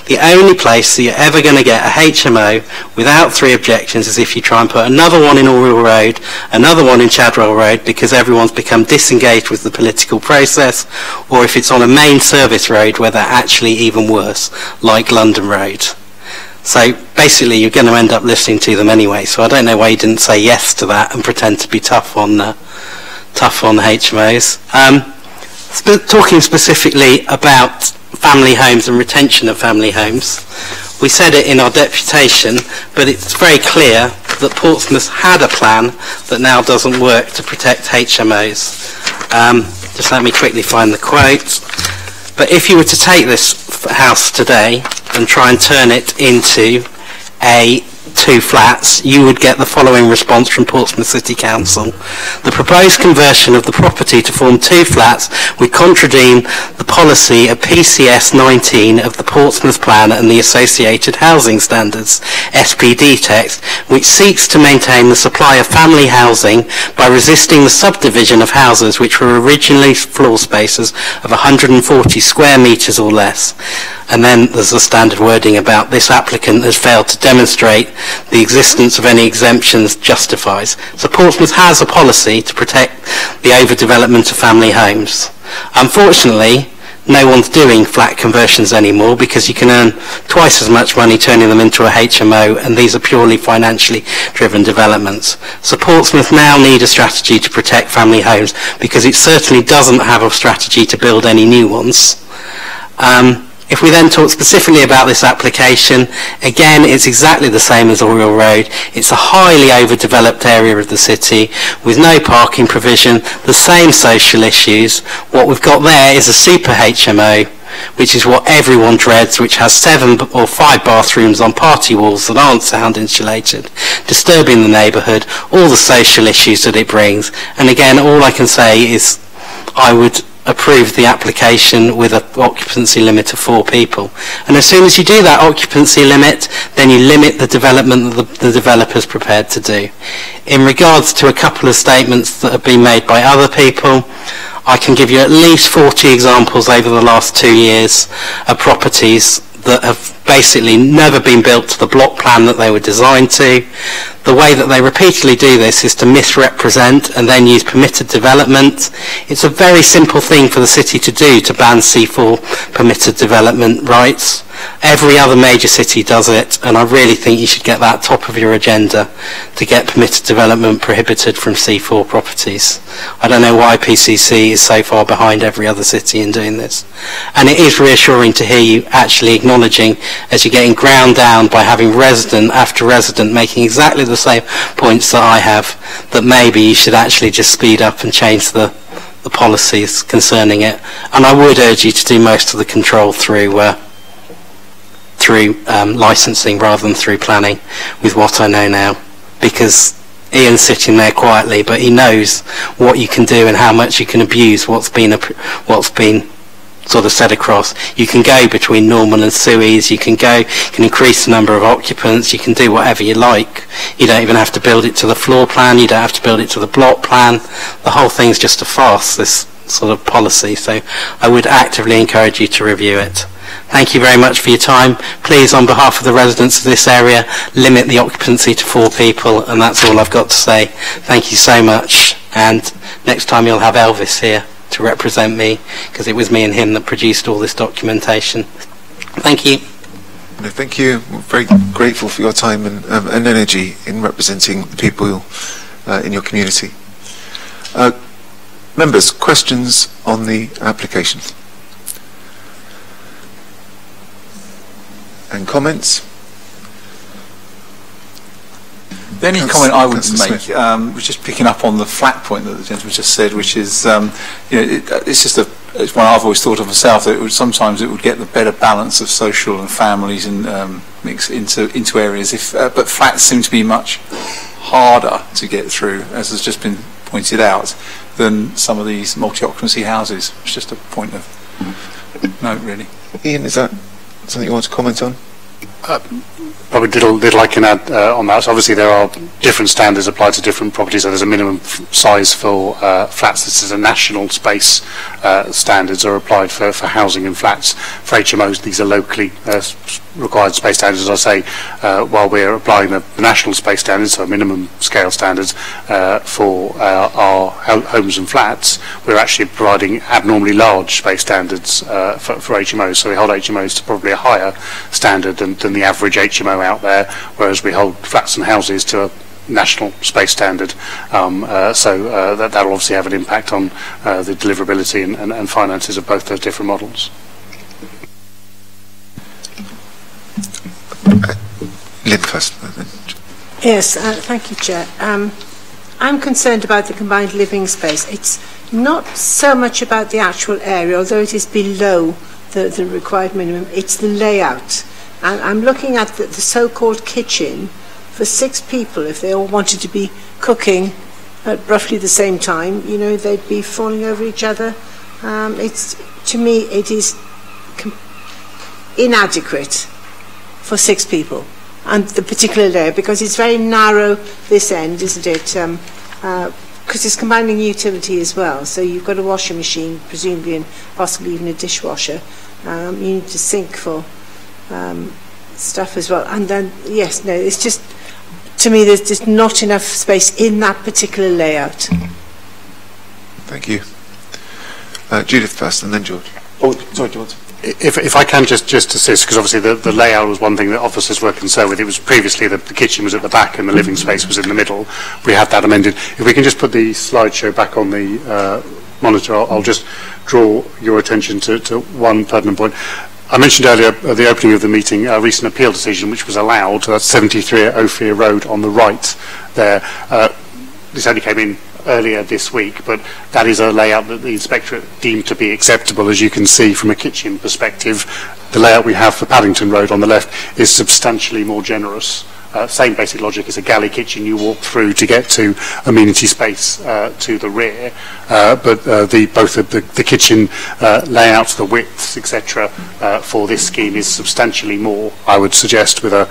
The only place that you're ever going to get a HMO without 3 objections is if you try and put another one in Oriel Road, another one in Chadwell Road, because everyone's become disengaged with the political process, or if it's on a main service road where they're actually even worse, like London Road. So basically you're going to end up listening to them anyway, so I don't know why you didn't say yes to that and pretend to be tough on the HMOs. Talking specifically about family homes and retention of family homes, we said it in our deputation, but it's very clear that Portsmouth had a plan that now doesn't work to protect HMOs. Just let me quickly find the quote. But if you were to take this house today and try and turn it into 2 flats, you would get the following response from Portsmouth City Council. The proposed conversion of the property to form 2 flats would contravene the policy of PCS 19 of the Portsmouth Plan and the associated housing standards, SPD text, which seeks to maintain the supply of family housing by resisting the subdivision of houses which were originally floor spaces of 140 square metres or less. And then there's the standard wording about this applicant has failed to demonstrate the existence of any exemptions justifies. So Portsmouth has a policy to protect the overdevelopment of family homes. Unfortunately, no one's doing flat conversions anymore because you can earn twice as much money turning them into a HMO, and these are purely financially driven developments. So Portsmouth now need a strategy to protect family homes because it certainly doesn't have a strategy to build any new ones. If we then talk specifically about this application, again, it's exactly the same as Oriel Road. It's a highly overdeveloped area of the city with no parking provision, the same social issues. What we've got there is a super HMO, which is what everyone dreads, which has 7 or 5 bathrooms on party walls that aren't sound insulated, disturbing the neighbourhood, all the social issues that it brings. And again, all I can say is I would approve the application with an occupancy limit of 4 people. And as soon as you do that occupancy limit, then you limit the development that the developer's prepared to do. In regards to a couple of statements that have been made by other people, I can give you at least 40 examples over the last 2 years of properties that have basically never been built to the block plan that they were designed to. The way that they repeatedly do this is to misrepresent and then use permitted development. It's a very simple thing for the city to do to ban C4 permitted development rights. Every other major city does it, and I really think you should get that top of your agenda to get permitted development prohibited from C4 properties. I don't know why PCC is so far behind every other city in doing this. And it is reassuring to hear you actually acknowledging, as you're getting ground down by having resident after resident making exactly the same points that I have, that maybe you should actually just speed up and change the policies concerning it. And I would urge you to do most of the control through licensing rather than through planning, with what I know now, because Ian's sitting there quietly, but he knows what you can do and how much you can abuse what's been sort of set across. You can go between normal and SUIs, you can increase the number of occupants, you can do whatever you like. You don't even have to build it to the floor plan, you don't have to build it to the block plan. The whole thing's just a farce, this sort of policy, so I would actively encourage you to review it. Thank you very much for your time. Please, on behalf of the residents of this area, limit the occupancy to 4 people, and that's all I've got to say. Thank you so much, and next time you'll have Elvis here to represent me, because it was me and him that produced all this documentation. Thank you. No, thank you. We're very grateful for your time and energy in representing the people in your community. Members, questions on the application? And comments? The only comment I would make was just picking up on the flat point that the gentleman just said, which is, it's one I've always thought of myself, that sometimes it would get the better balance of social and families and mix into areas. But flats seem to be much harder to get through, as has just been pointed out, than some of these multi-occupancy houses. It's just a point of note, really. Ian, is that something you want to comment on? Probably little I can add on that. So obviously there are different standards applied to different properties. So there's a minimum size for flats. This is a national space standards are applied for housing and flats. For HMOs, these are locally required space standards. As I say, while we're applying the national space standards, so minimum scale standards for our homes and flats, we're actually providing abnormally large space standards for HMOs. So we hold HMOs to probably a higher standard than the average HMO out there, whereas we hold flats and houses to a national space standard. So that'll obviously have an impact on the deliverability and finances of both those different models. Lynn first. Yes, thank you, Chair. I'm concerned about the combined living space. It's not so much about the actual area, although it is below the required minimum. It's the layout. And I'm looking at the so-called kitchen for 6 people. If they all wanted to be cooking at roughly the same time, you know, they'd be falling over each other. To me, it is inadequate for 6 people, and the particular layer, because it's very narrow this end, isn't it? Because it's combining utility as well. So you've got a washing machine, presumably, and possibly even a dishwasher. You need to sink for stuff as well. And then, yes, no, it's just, to me, there's just not enough space in that particular layout. Thank you. Judith first, and then George. Oh, sorry, do you want to? If I can just assist, because obviously the layout was one thing that officers were concerned with. It was previously the kitchen was at the back and the living space was in the middle. We had that amended. If we can just put the slideshow back on the monitor, I'll just draw your attention to one pertinent point. I mentioned earlier at the opening of the meeting a recent appeal decision which was allowed. That's 73 at Ophir Road on the right there. This only came in earlier this week, but that is a layout that the inspectorate deemed to be acceptable. As you can see from a kitchen perspective, the layout we have for Paddington Road on the left is substantially more generous. Same basic logic as a galley kitchen you walk through to get to amenity space to the rear, but both the kitchen layouts, the widths, etc. For this scheme is substantially more, I would suggest, with a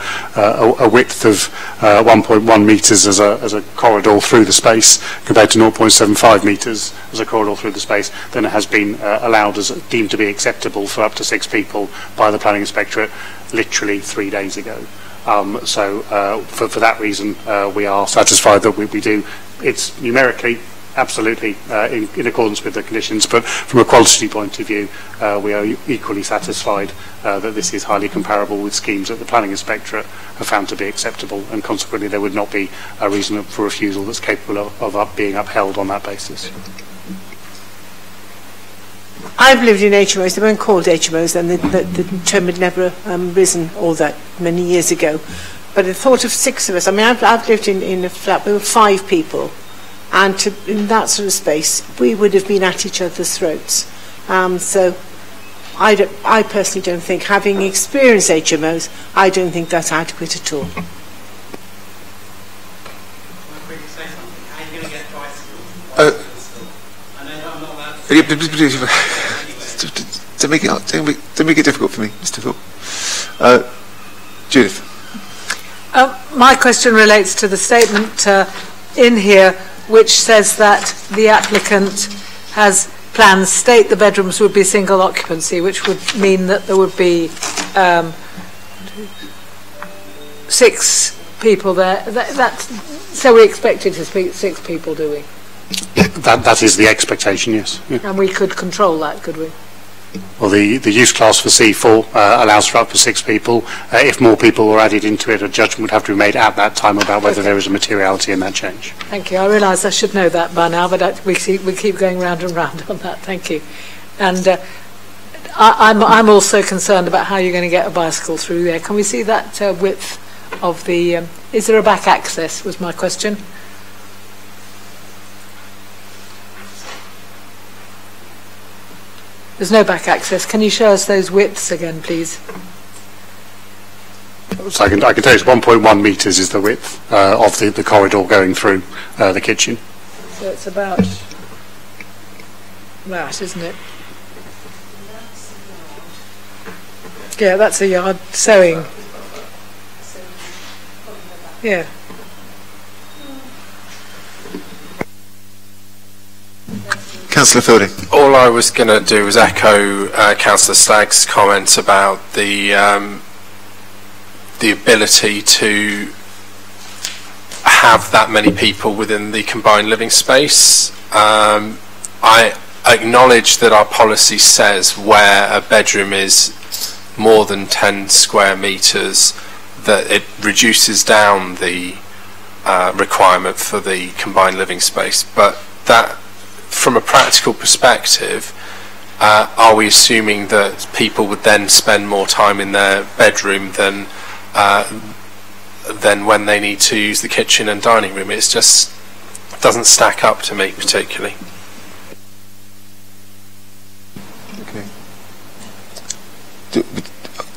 width of 1.1 metres as a corridor through the space compared to 0.75 metres as a corridor through the space than it has been allowed as deemed to be acceptable for up to 6 people by the planning inspectorate literally 3 days ago. For that reason, we are satisfied that we do. It's numerically, absolutely in accordance with the conditions, but from a quality point of view, we are equally satisfied that this is highly comparable with schemes that the planning inspectorate have found to be acceptable, and consequently there would not be a reason for refusal that's capable of being upheld on that basis. I've lived in HMOs. They weren't called HMOs, and the term had never risen all that many years ago. But the thought of 6 of us, I mean, I've lived in a flat with 5 people, and in that sort of space, we would have been at each other's throats. So I personally don't think, having experienced HMOs, I don't think that's adequate at all. Don't make it difficult for me. It's difficult. Judith. My question relates to the statement in here which says that the applicant has plans state the bedrooms would be single occupancy, which would mean that there would be 6 people there. So we expected to speak 6 people, do we? That is the expectation, yes. Yeah. And we could control that, could we? Well, the use class for C4 allows for up to 6 people. If more people were added into it, a judgment would have to be made at that time about whether there is a materiality in that change. Thank you. I realise I should know that by now, but we keep going round and round on that. Thank you. And I'm also concerned about how you're going to get a bicycle through there. Can we see that width of the... is there a back access, was my question. There's no back access. Can you show us those widths again, please? So I can tell you it's 1.1 metres is the width of the corridor going through the kitchen. So it's about that, isn't it? Yeah, that's a yard. Sewing. Yeah. Councillor Fielding. All I was going to do was echo Councillor Stagg's comments about the ability to have that many people within the combined living space. I acknowledge that our policy says where a bedroom is more than 10 square metres that it reduces down the requirement for the combined living space, but that from a practical perspective, are we assuming that people would then spend more time in their bedroom than when they need to use the kitchen and dining room? It's just doesn't stack up to me particularly. Okay.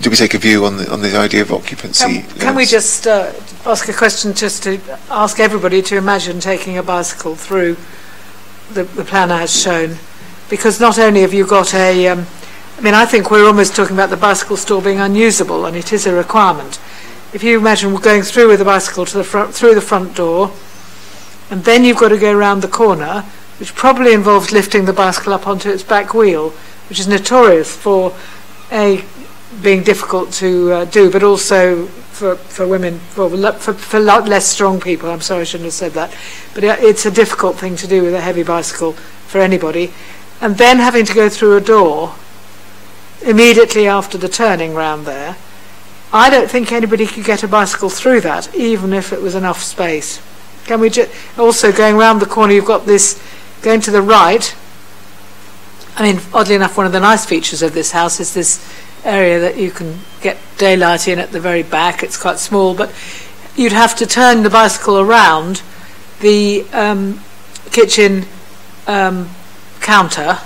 Do we take a view on the idea of occupancy? Can we just ask a question, just to ask everybody to imagine taking a bicycle through the planner has shown, because not only have you got a I mean, I think we're almost talking about the bicycle store being unusable, and it is a requirement. If you imagine we're going through with a bicycle to the front, through the front door, and then you've got to go around the corner, which probably involves lifting the bicycle up onto its back wheel, which is notorious for being difficult to do, but also for women, for less strong people. I'm sorry, I shouldn't have said that. But it's a difficult thing to do with a heavy bicycle for anybody. And then having to go through a door immediately after the turning round there, I don't think anybody could get a bicycle through that, even if it was enough space. Can we also, going round the corner, you've got this, going to the right. I mean, oddly enough, one of the nice features of this house is this area that you can get daylight in at the very back. It's quite small, but you'd have to turn the bicycle around the kitchen counter,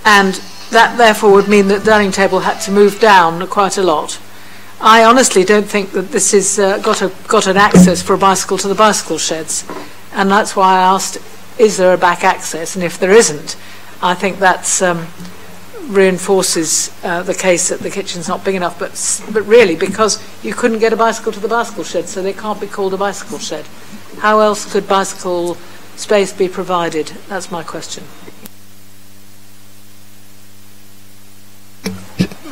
and that therefore would mean that the dining table had to move down quite a lot. I honestly don't think that this has got an access for a bicycle to the bicycle sheds, and that's why I asked, is there a back access? And if there isn't, I think that's reinforces the case that the kitchen's not big enough, but really because you couldn't get a bicycle to the bicycle shed, so they can't be called a bicycle shed. How else could bicycle space be provided? That's my question.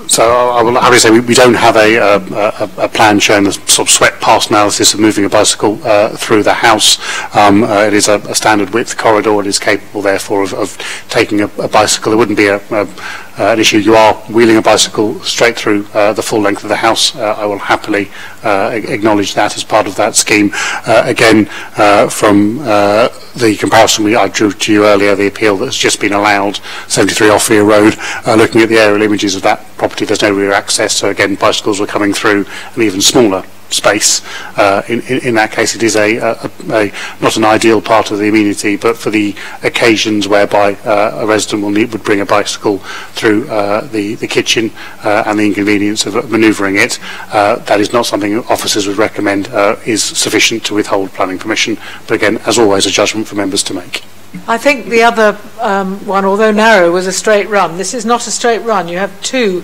So I will happily say we don't have a plan showing the sort of sweat pass analysis of moving a bicycle through the house. It is a standard width corridor. It is capable, therefore, of taking a bicycle. It wouldn't be an issue. You are wheeling a bicycle straight through the full length of the house. I will happily acknowledge that as part of that scheme. Again, from the comparison I drew to you earlier, the appeal that's just been allowed, 73 Ophir Road, looking at the aerial images of that property, there's no rear access, so again bicycles were coming through an even smaller space. In that case, it is not an ideal part of the amenity, but for the occasions whereby a resident would bring a bicycle through the kitchen and the inconvenience of manoeuvring it, that is not something officers would recommend is sufficient to withhold planning permission. But again, as always, a judgment for members to make. I think the other one, although narrow, was a straight run. This is not a straight run. You have two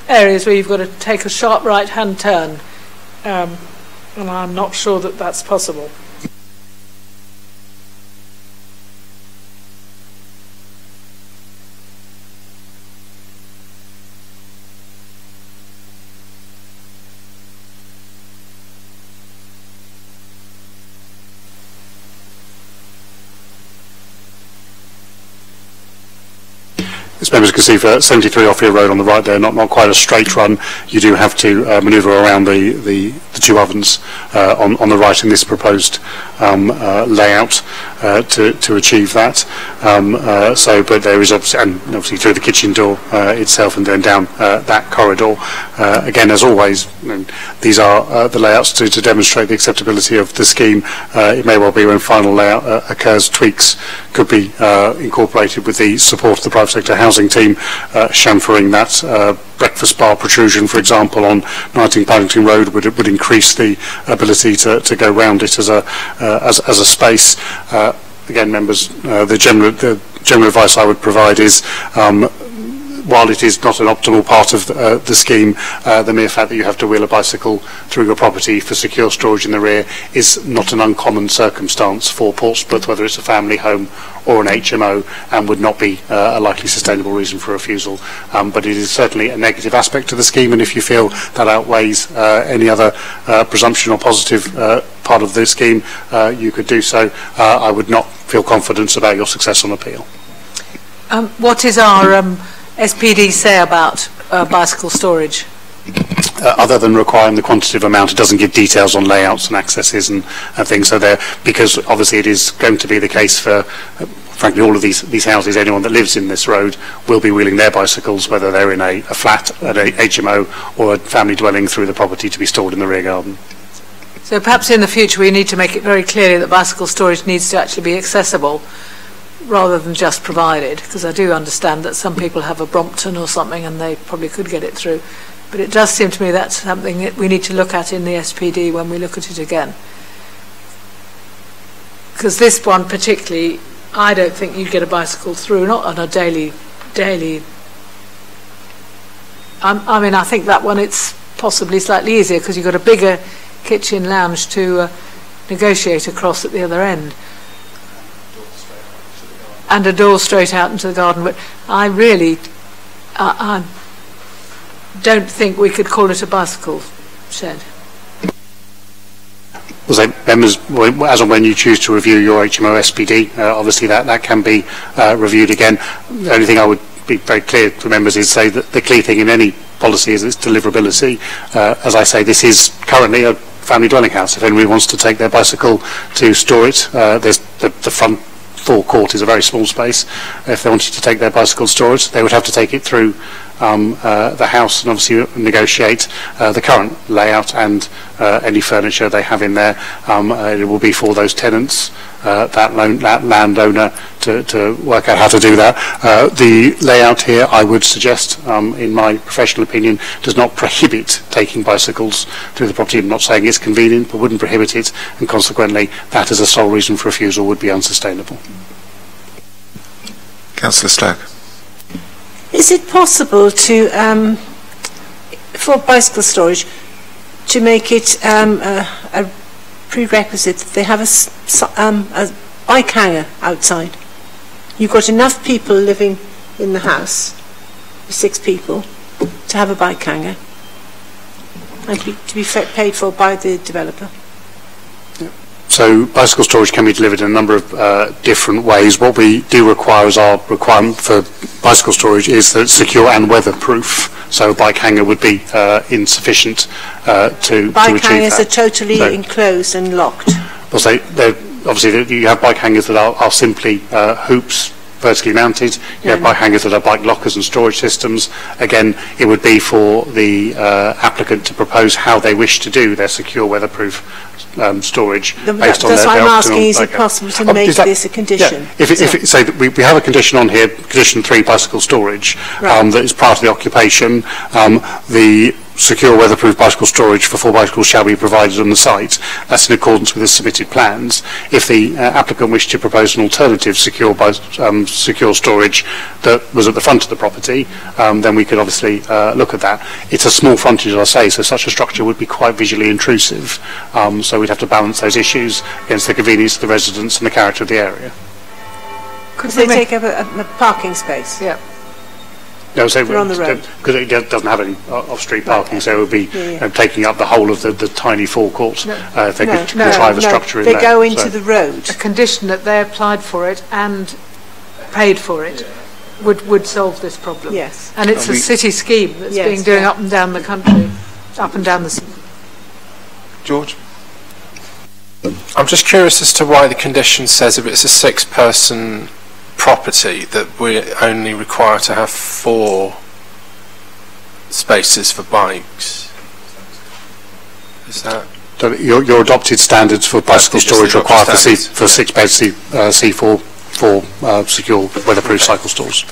areas where you've got to take a sharp right-hand turn, and I'm not sure that that's possible. As members can see, for 73 Ophir Road on the right there, not quite a straight run. You do have to manoeuvre around the two ovens on the right in this proposed layout to achieve that. But there is obviously through the kitchen door itself and then down that corridor. Again, as always, these are the layouts to demonstrate the acceptability of the scheme. It may well be when final layout occurs, tweaks could be incorporated with the support of the private sector housing team, chamfering that breakfast bar protrusion, for example, on 19 Paddington Road would increase the ability to go round it as a space. Again, members, the general advice I would provide is, while it is not an optimal part of the scheme, the mere fact that you have to wheel a bicycle through your property for secure storage in the rear is not an uncommon circumstance for Portsmouth, whether it's a family home or an HMO, and would not be a likely sustainable reason for refusal. But it is certainly a negative aspect to the scheme, and if you feel that outweighs any other presumption or positive part of the scheme, you could do so. I would not feel confidence about your success on appeal. What is our SPD say about bicycle storage? Other than requiring the quantitative amount, it doesn't give details on layouts and accesses and things. So there, because obviously it is going to be the case for, frankly, all of these houses. Anyone that lives in this road will be wheeling their bicycles, whether they're in a flat, at a HMO, or a family dwelling, through the property to be stored in the rear garden. So perhaps in the future we need to make it very clear that bicycle storage needs to actually be accessible, rather than just provided, because I do understand that some people have a Brompton or something and they probably could get it through. But it does seem to me that's something that we need to look at in the SPD when we look at it again. Because this one particularly, I don't think you'd get a bicycle through, not on a daily. I mean, I think that one it's possibly slightly easier because you've got a bigger kitchen lounge to negotiate across at the other end. And a door straight out into the garden. But I really, don't think we could call it a bicycle shed. So members, as and when you choose to review your HMO SPD, obviously that can be reviewed again. The only thing I would be very clear to members is say that the key thing in any policy is its deliverability. As I say, this is currently a family dwelling house. If anybody wants to take their bicycle to store it, there's the front forecourt is a very small space. If they wanted to take their bicycle to store it, they would have to take it through the house and obviously negotiate the current layout and any furniture they have in there. It will be for those tenants, that landowner, to work out how to do that. The layout here, I would suggest, in my professional opinion, does not prohibit taking bicycles through the property. I'm not saying it's convenient, but wouldn't prohibit it, and consequently that as a sole reason for refusal would be unsustainable. Councillor Stagg. Is it possible to, for bicycle storage, to make it a prerequisite that they have a bike hanger outside? You've got enough people living in the house, 6 people, to have a bike hanger and to be paid for by the developer. So bicycle storage can be delivered in a number of different ways. What we do require as our requirement for bicycle storage is that it's secure and weatherproof. So a bike hanger would be insufficient to achieve that. Bike hangers are totally enclosed and locked. Well, so obviously you have bike hangers that are simply hoops vertically mounted. You have bike hangers that are bike lockers and storage systems. Again, it would be for the applicant to propose how they wish to do their secure weatherproof storage based on that's their why I'm optimal asking, is it possible to make this a condition? Yeah. Say that we have a condition on here, condition 3, bicycle storage, that is part of the occupation. The secure weatherproof bicycle storage for 4 bicycles shall be provided on the site. That's in accordance with the submitted plans. If the applicant wished to propose an alternative secure storage that was at the front of the property, then we could obviously look at that. It's a small frontage, as I say, so such a structure would be quite visually intrusive. So we'd have to balance those issues against the convenience of the residents and the character of the area. Could they take up a parking space? Yeah. No, so they're on the road. Because it doesn't have any off-street parking, so it would be taking up the whole of the tiny forecourt. If they could contrive a structure in there. They go into the road. A condition that they applied for it and paid for it would solve this problem. Yes. And it's a city scheme that's being doing up and down the country, up and down the city. George? I'm just curious as to why the condition says if it's a 6-person property that we only require to have 4 spaces for bikes. Is that... So your adopted standards for bicycle storage require for 6-bed C4 for secure weatherproof cycle stores.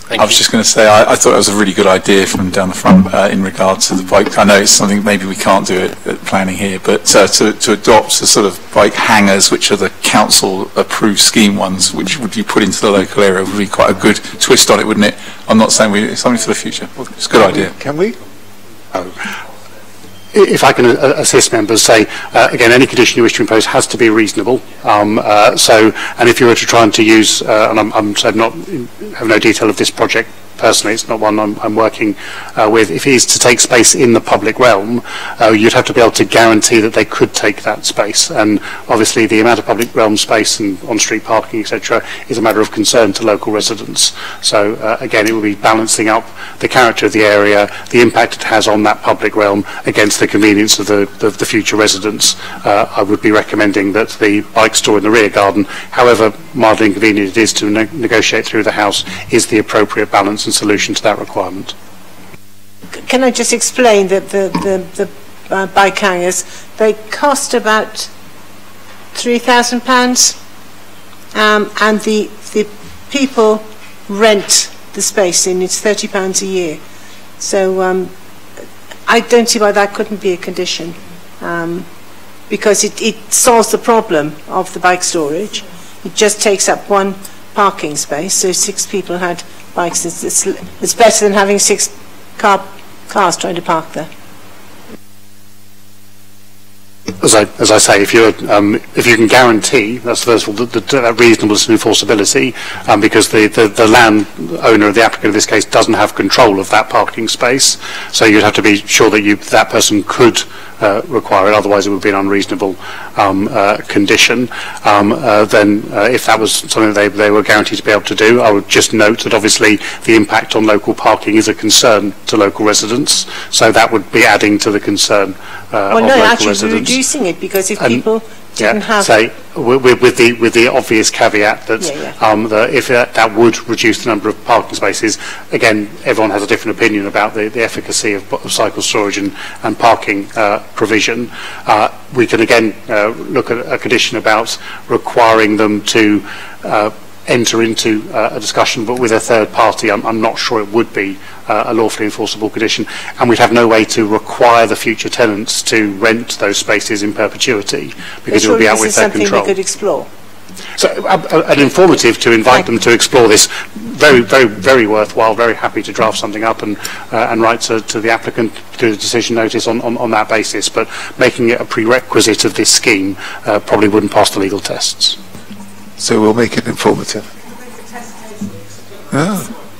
I was just going to say, I thought it was a really good idea from down the front in regard to the bike. I know it's something maybe we can't do it at planning here, but to adopt the sort of bike hangers, which are the council-approved scheme ones, which would be put into the local area, would be quite a good twist on it, wouldn't it? I'm not saying it's something for the future. Well, it's a good idea. Can we? If I can assist members, say, again, any condition you wish to impose has to be reasonable. And if you were to try and to use, and I'm have no detail of this project personally, it's not one I'm working with. If it is to take space in the public realm, you'd have to be able to guarantee that they could take that space. And obviously the amount of public realm space and on-street parking, etc., is a matter of concern to local residents. So again, it will be balancing up the character of the area, the impact it has on that public realm against the convenience of the future residents. I would be recommending that the bike store in the rear garden, however mildly inconvenient it is to negotiate through the house, is the appropriate balance and solution to that requirement. Can I just explain that the bike hangers, they cost about £3,000, and the people rent the space in, it's £30 a year. So I don't see why that couldn't be a condition, because it solves the problem of the bike storage. It just takes up 1 parking space, so 6 people had bikes. It's better than having 6 cars trying to park there. as I say, if you can guarantee, that's first of all, that reasonableness and enforceability, because the land owner, the applicant in this case, doesn't have control of that parking space, so you'd have to be sure that that person could require it, otherwise it would be an unreasonable condition. Then if that was something that they were guaranteed to be able to do, I would just note that obviously the impact on local parking is a concern to local residents, so that would be adding to the concern of local actually residents. Reducing it, because if people didn't have... Say, with the obvious caveat that, that if that would reduce the number of parking spaces, again, everyone has a different opinion about the efficacy of cycle storage and parking provision. We can again look at a condition about requiring them to enter into a discussion, but with a third party, I'm not sure it would be a lawfully enforceable condition, and we'd have no way to require the future tenants to rent those spaces in perpetuity, because it would be out with their control. This is something we could explore. So an informative to invite them to explore this, very, very, very worthwhile, very happy to draft something up and write to the applicant, do the decision notice on that basis, but making it a prerequisite of this scheme probably wouldn't pass the legal tests. So we'll make it informative.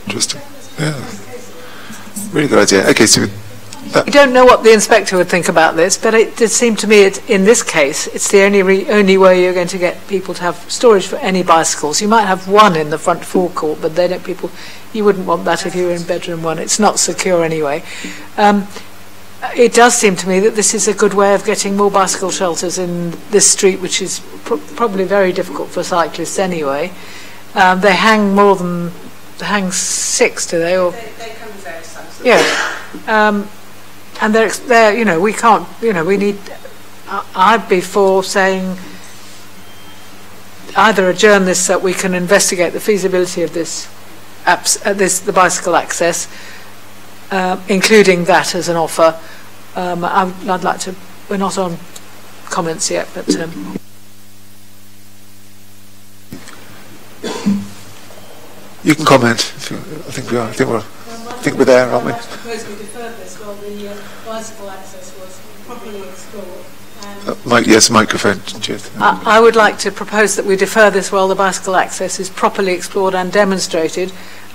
Interesting. Yeah. Really good idea. Okay, so we don't know what the inspector would think about this, but it did seem to me in this case it's the only way you're going to get people to have storage for any bicycles. You might have one in the front forecourt, but they don't you wouldn't want that if you were in bedroom one. It's not secure anyway. It does seem to me that this is a good way of getting more bicycle shelters in this street, which is probably very difficult for cyclists anyway. They hang 6, do they? Or they come in various sizes. Yeah. And they're we can't, we need, I'd be for saying either adjourn this so that we can investigate the feasibility of the bicycle access, including that as an offer. I'd like to, we're not on comments yet, but... You can comment. I think we are. I think we're there, aren't we? I suppose we deferred this while the bicycle access was properly explored. Yes, microphone, Judith. I would like to propose that we defer this while the bicycle access is properly explored and demonstrated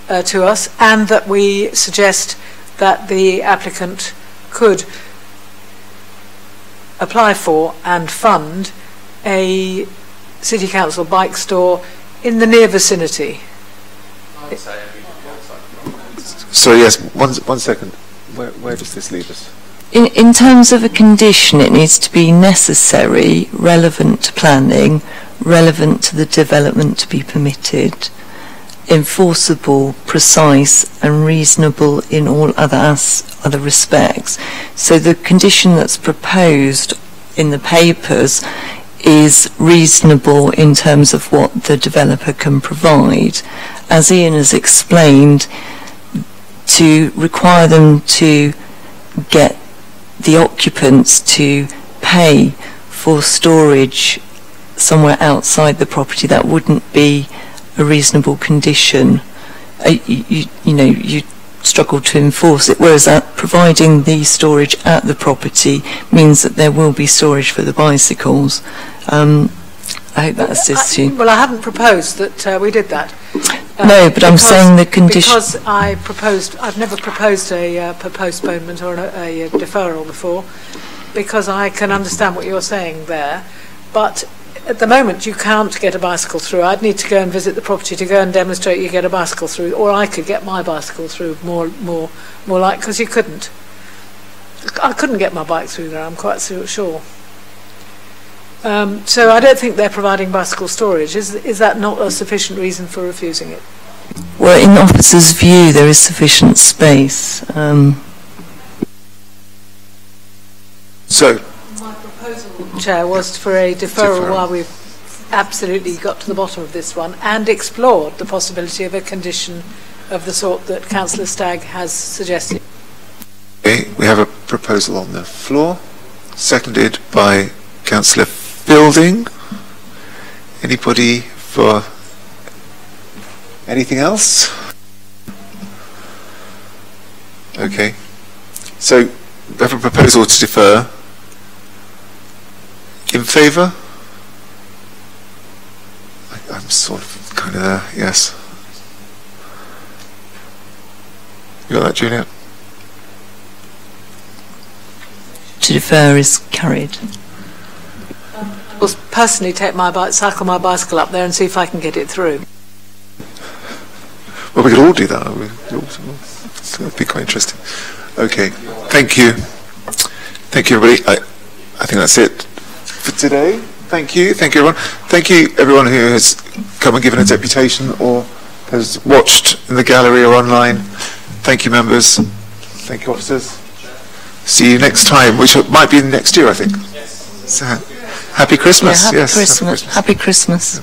to us, and that we suggest that the applicant could apply for and fund a City Council bike store in the near vicinity. So yes, one second. Where does this leave us? In terms of a condition, it needs to be necessary, relevant to planning, relevant to the development to be permitted, enforceable, precise and reasonable in all other respects. So the condition that's proposed in the papers is reasonable in terms of what the developer can provide. As Ian has explained, to require them to get the occupants to pay for storage somewhere outside the property, that wouldn't be a reasonable condition. You struggle to enforce it, whereas providing the storage at the property means that there will be storage for the bicycles. I hope that assists you. Well, I haven't proposed that we did that. No, but I'm saying the condition... Because I've never proposed a postponement or a deferral before, because I can understand what you're saying there, but at the moment you can't get a bicycle through. I'd need to go and visit the property to go and demonstrate you get a bicycle through, or I could get my bicycle through, more like, because you couldn't. I couldn't get my bike through there, I'm quite sure. So I don't think they're providing bicycle storage. Is that not a sufficient reason for refusing it? Well, in the officer's view, there is sufficient space. So, my proposal, Chair, was for a deferral while we've absolutely got to the bottom of this one and explored the possibility of a condition of the sort that Councillor Stagg has suggested. Okay, we have a proposal on the floor, seconded by Councillor Fielding. Anybody for anything else? Okay, so we have a proposal to defer. In favour? I'm sort of kind of there, yes. You got that, Julia? To defer is carried. I will personally cycle my bicycle up there and see if I can get it through. Well, we could all do that. It would be quite interesting. Okay, thank you. Thank you, everybody. I think that's it for today. Thank you everyone. Thank you everyone who has come and given a deputation or has watched in the gallery or online. Thank you, members. Thank you, officers. See you next time, which might be next year, I think. Yes. So, happy Christmas. Yeah, happy Christmas. Happy Christmas.